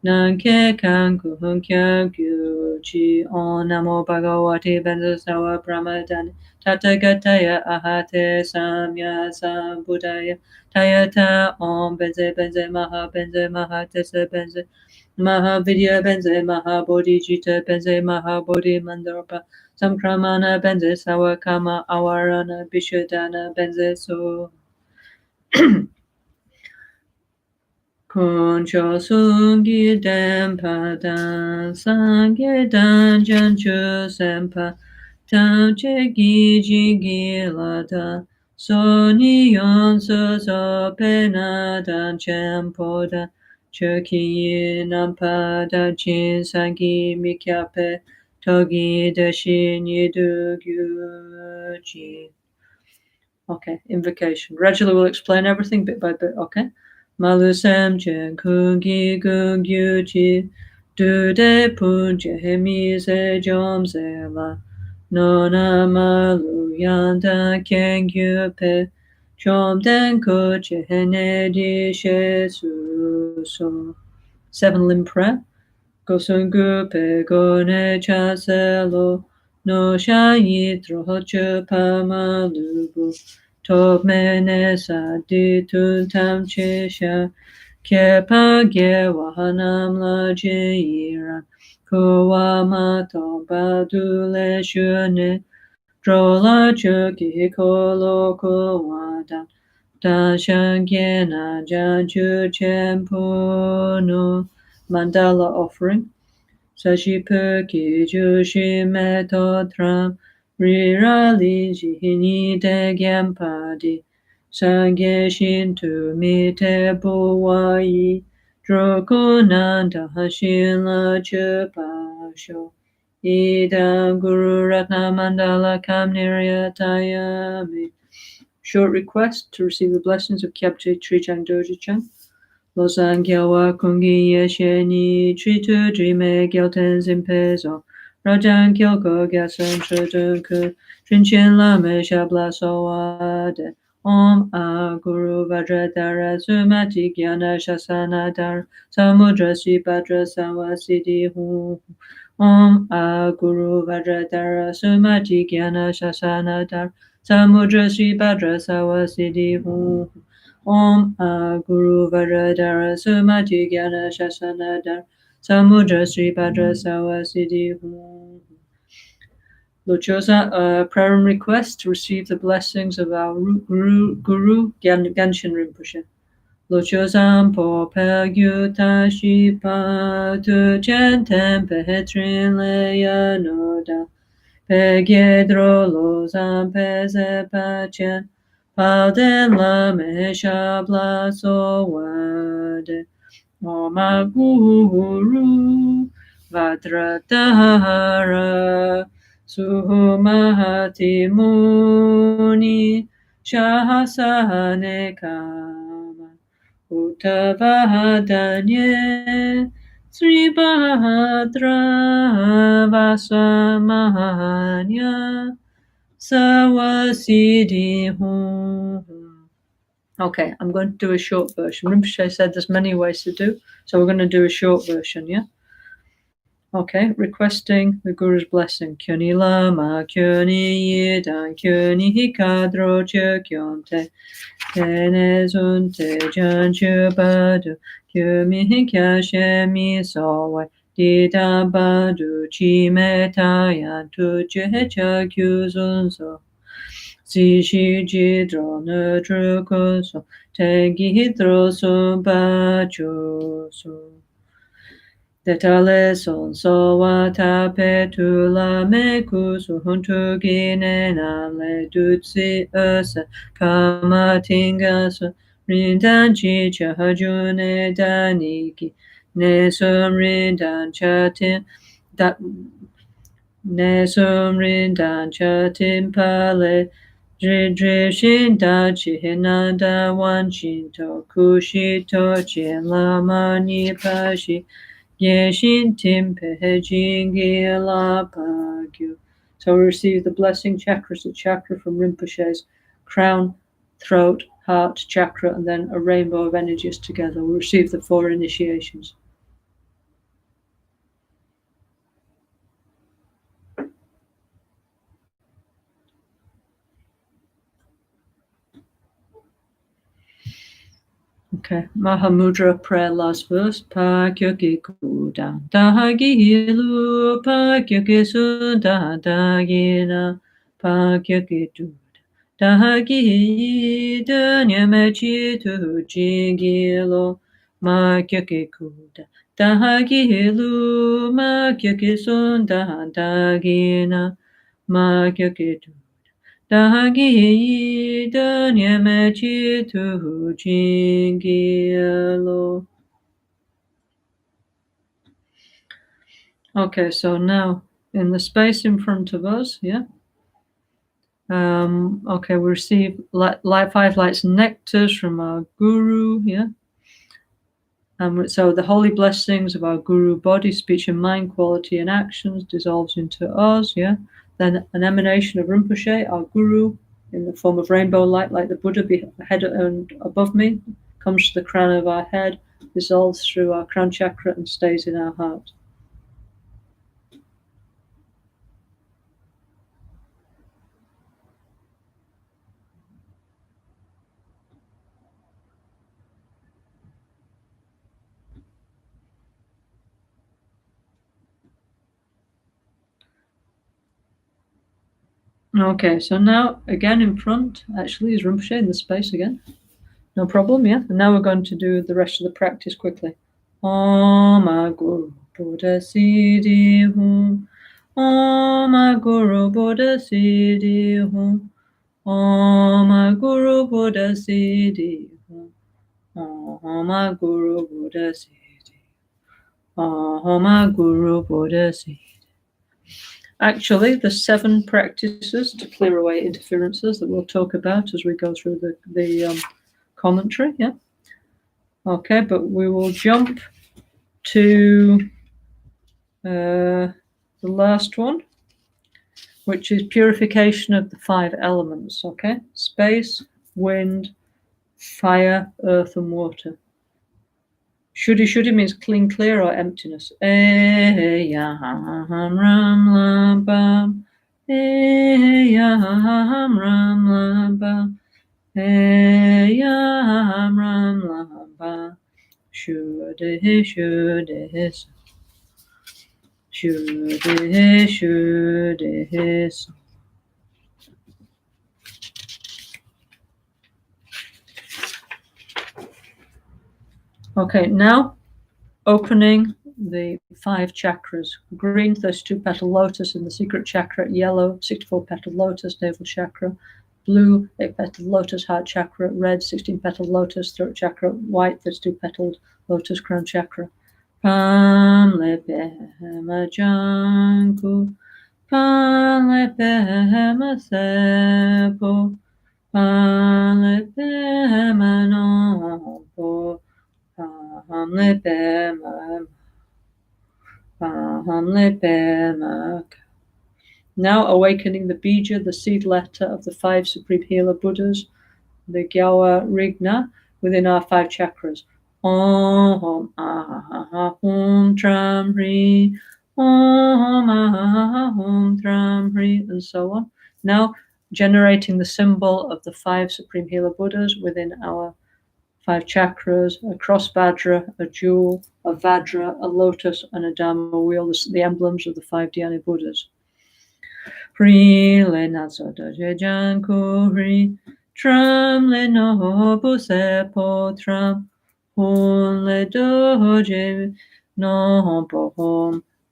Nanke Kanku Hunkya Gyuchi On Namo Bhagavati Benzasawa Brahmadani Tatagataya Ahate Samya Sambuddhaya Tayata Om Benze Benze Maha Tese Benze Maha Vidya Benze Maha Bodhijita Benze Maha Bodhi Mandarpa Samkramana Benze Sawakama Awarana Bishadana Benze So Kuncho Sungi Dempa Dan Sangye Dan Janchu Sempa Tamche Giji Gilada Soni Yonso So Pena Dan Chempoda Churki Nampada Chin Sangi Mikyape Togi Deshin Yidu Gyuji. Okay, invocation. Gradually we'll explain everything bit by bit, okay? Malusem Jen Kungi Gungyuji Dude Punje Hemize Jomze La Nona Malu Yanda Kengyupe Chomden Koche Henedi Shesu So 7 limb prayer. Gosungu Pe Gone Chaselo No Shayitro Hochu Pamalubu Top Menesa Ditun Tam Chisha Kepa Ge Wahanam La Jiran Kuwamato Badule Shune Drola Chuki Kolo Kuwada Dashankena Janju Chempuno Mandala offering. Sajipuki Jushi Metotram Rirali Jihini De Gyampadi Sange Shintu Mite Buwai Drokunanda Hashila Chupasho Idam Guru Ratna Mandala Kamniryatayami. Short request to receive the blessings of Kyabje Trijang Doji Chan. Losan Gyawa Kungi Yesheni Tritu Drime Gyalten Zimpezo Rajan Kyoko Gyasan Shotunku Trinchen Lame Shabla Sowade Om A Guru Vajradara Sumati Gyana Shasanadar Samudra Sribhadra Sawasidi Hu Om A Guru Vajradara Sumati Gyana Shasanadar Samudra Sribhadra Sawasidi Hu Om A Guru Vajradara Sumati Gyana Shasanadar Samudra Sribhadra Sawasidi Hu. Lochosa, prayer and request to receive the blessings of our Guru Ganshin Rinpoche. Lochosam po Pegyuta Shipa Tu Chenten Pehetrin Leya Noda Pegyedro Lozam Peze Pachen Palden La Mesha Blaso Wade Oma Guru Vadratahara Suhumahati Muni Shahasane Kama Uttavahadanye Sri Bahadra Vasamahanya Sawasidi Hum. Okay, I'm going to do a short version. Rinpoche said there's many ways to do, so we're going to do a short version, yeah? Okay, requesting the Guru's blessing. Kyoni Lama, Kyoni Yidan, Kyoni Hikadro Kyonte, Tenezunte Janchu Badu, Kyumi Hikyashemi Sawai, Dida Badu, Chimetayan, Tuchecha Kyuzunso. Zishi Jidro Nutrukuso, Tengi Hidro Sumbachuso. Detale son so wata petula meku suhuntu gine nale dutsi asa kamatinga so rindan chicha hajune daniki nesum rindan chatin da nesum rindan chatin pale Drishin dachi hinanda wanshinto kushito chin lamani pashi Yeshin Timpe Hejingila Pagyu. So we receive the blessing chakras, the chakra from Rinpoche's crown, throat, heart chakra, and then a rainbow of energies together. We receive the 4 initiations. Okay, Mahamudra prayer, last verse. Pa kyoki kuda dahagi hilu, pa kyoki sunda dagina, pa kyoki tu. Dahagi dunyamechi tu jingilo, ma kyoki kuda. Dahagi hilu, ma kyoki sunda dagina, ma kyoki tu. Dahagi dunyamechi tu jingilo. Okay, so now in the space in front of us, yeah. Okay, we receive light, 5 lights and nectars from our guru, yeah. So the holy blessings of our guru body, speech and mind, quality and actions dissolves into us, yeah. Then an emanation of Rinpoche, our guru, in the form of rainbow light, like the Buddha ahead and above me, comes to the crown of our head, dissolves through our crown chakra and stays in our heart. Okay, so now again in front, actually, is Rinpoche in the space again. No problem, yeah. And now we're going to do the rest of the practice quickly. Om Guru Buddha Siddhi Hum. Om Guru Buddha Siddhi Hum. Om Guru Buddha Siddhi Hum. Om Guru Buddha Siddhi. Om Guru Buddha Siddhi. Actually, there's 7 practices to clear away interferences that we'll talk about as we go through the commentary, yeah? Okay, but we will jump to the last one, which is purification of the 5 elements, okay? Space, wind, fire, earth, and water. Shuddhi means clean, clear, or emptiness. Yam ram lam bam. Yam ram lam bam. Yam ram lam bam. Shuddhi Shuddhi. Okay, now opening the 5 chakras. Green, 32-petal lotus in the secret chakra. Yellow, 64-petal lotus, navel chakra. Blue, 8-petal lotus, heart chakra. Red, 16-petal lotus, throat chakra. White, 32-petal lotus, crown chakra. Pam lepema janku. Pam lepema sepo. Pam lepema nompo. Now awakening the bija, the seed letter of the 5 Supreme Healer Buddhas, the Gyawa Rigna, within our 5 chakras. Om Aha Hum Tram Hri, Om Aha Hum Tram Hri, and so on. Now generating the symbol of the 5 Supreme Healer Buddhas within our 5 chakras, a cross vajra, a jewel, a vajra, a lotus, and a dharma wheel, the emblems of the 5 dhyana Buddhas. Hri le naso doje janku hri, tram le no sepo tram, hun le doje no hom,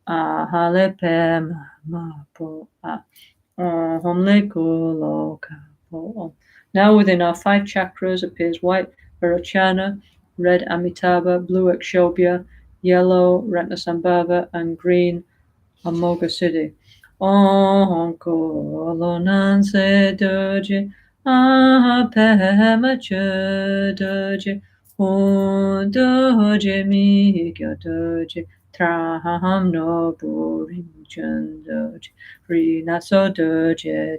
aha le pe ma po a, hom le kulo ka po. Now within our 5 chakras appears white Varachana, red Amitabha, blue Akshobhya, yellow Ratnasambhava, and green Amoga Siddhi. Om Kolonan Se Doje, Ahapema Che Doje, Hun Doje Mikyo Doje, Traham No Burim Chun Doje, Rinaso Doje.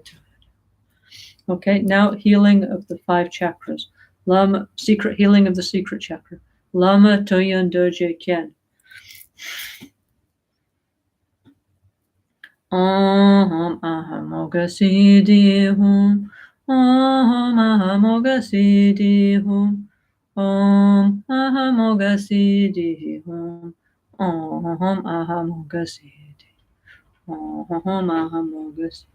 Okay, now healing of the 5 chakras. Lama, secret healing of the secret chakra. Lama Toyan Doje Kien. Om Ahamoga Siddhi Hum. Om Ahamoga Siddhi Hum. Om Ahamoga Siddhi Hum. Om Ahamoga Siddhi. Om Ahamoga Siddhi.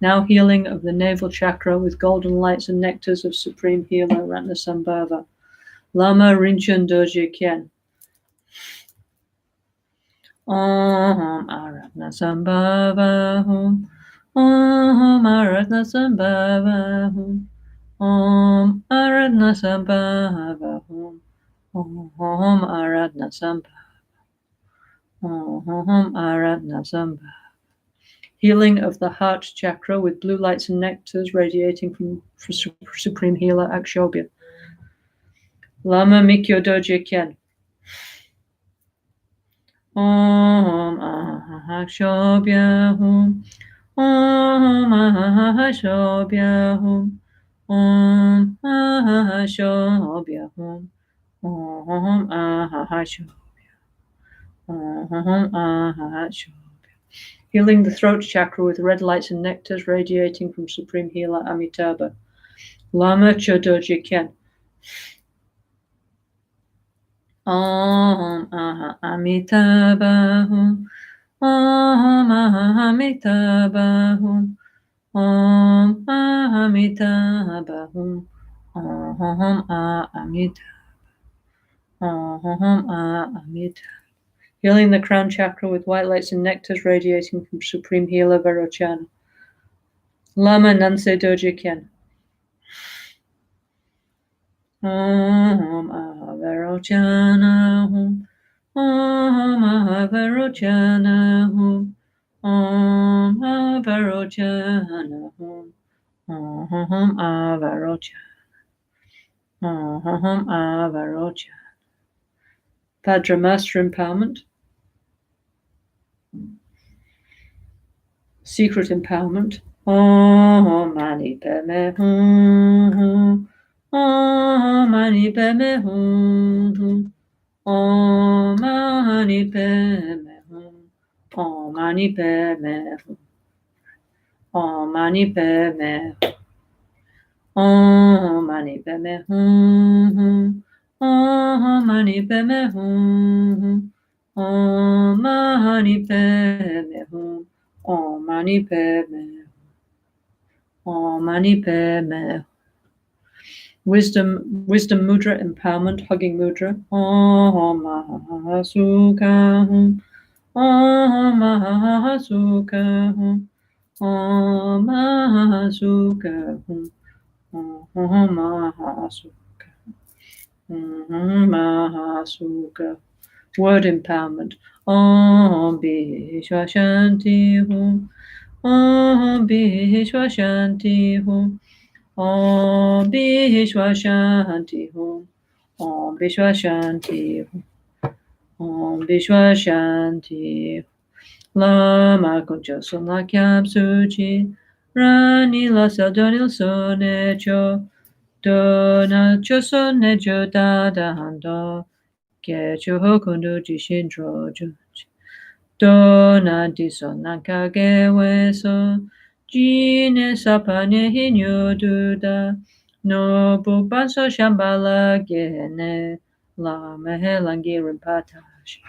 Now healing of the navel chakra with golden lights and nectars of Supreme Healer Ratnasambhava. Lama Rinchen Doje Kien. Om Aratnasambhava Hum. Om Aratnasambhava Hum. Om Aratnasambhava Hum. Om Aratnasambhava. Om Aratnasambhava. Healing of the heart chakra with blue lights and nectars radiating from Supreme Healer Akshobhya. Lama Mikyo Doji Ken. Om Akshobhya Hum. Om Akshobhya Hum. Om Akshobhya Hum. Om Akshobhya. Om Akshobhya. Healing the throat chakra with red lights and nectars radiating from Supreme Healer Amitabha. Lama Chodoji Ken. Om Amitabha Hum. Om Amitabha Hum. Om Amitabha Hum. Om Amitabha. Om Amitabha. Healing the crown chakra with white lights and nectars radiating from Supreme Healer Varochana. Lama Nanse Doji Ken. Om Varochana Hum. Om Varochana Hum. Om Varochana Hum. Om Varochana. Om Varochana. Padra Master Empowerment. Secret Empowerment. Om Mani Padme Hum. Om Mani Padme Hum. Om Mani Padme Hum. Om Mani Padme Hum. Om Mani Padme Hum. Om Mani Padme Hum. Om Mani Padme Hum. Om Mani Padme Hum. Om Mani Padme Hum. Om Mani Padme Hum. Wisdom Mudra Empowerment Hugging Mudra. Om Mahasukha Hum. Om Mahasukha Hum. Om Mahasukha Hum. Om Mahasukha. Om Mahasukha. Word Empowerment. Om Bhishwa Shanti Hum. Om Bhishwa Shanti Hum. Om Bhishwa Shanti Hum. Om Bhishwa Shanti Hum. Om Bhishwa Shanti Hum. Lama Kunja Sumla Kyab Suji. Rani La Sadonil Sonecho. Dona Choso Nejo Dada Hando. Kecho Hokundu Jishindro Juj. Dona Disona Kageweso. Jine Sapane Hinyo Duda. No Bubanso Shambhala Gene. La Mehelangi Rimpatash.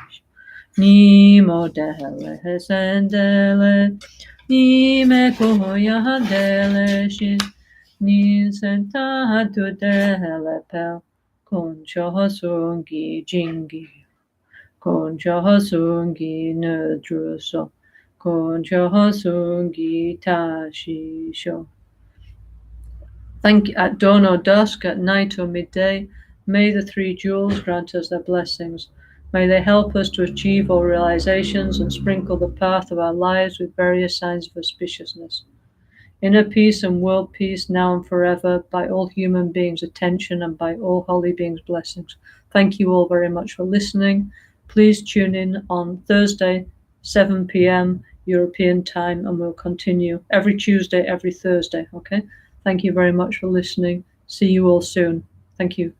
Ni Modele Sendele. Ni Mekoya Handele Shis. Ni Senta Dudele Pel. Concho Sungi Jingi. Concho Sungi Nudruso. Concho Sungi Tashisho. Thank you. At dawn or dusk, at night or midday, may the three jewels grant us their blessings. May they help us to achieve all realizations and sprinkle the path of our lives with various signs of auspiciousness. Inner peace and world peace now and forever, by all human beings' attention and by all holy beings' blessings. Thank you all very much for listening. Please tune in on Thursday, 7 p.m. European time, and we'll continue every Tuesday, every Thursday, okay? Thank you very much for listening. See you all soon. Thank you.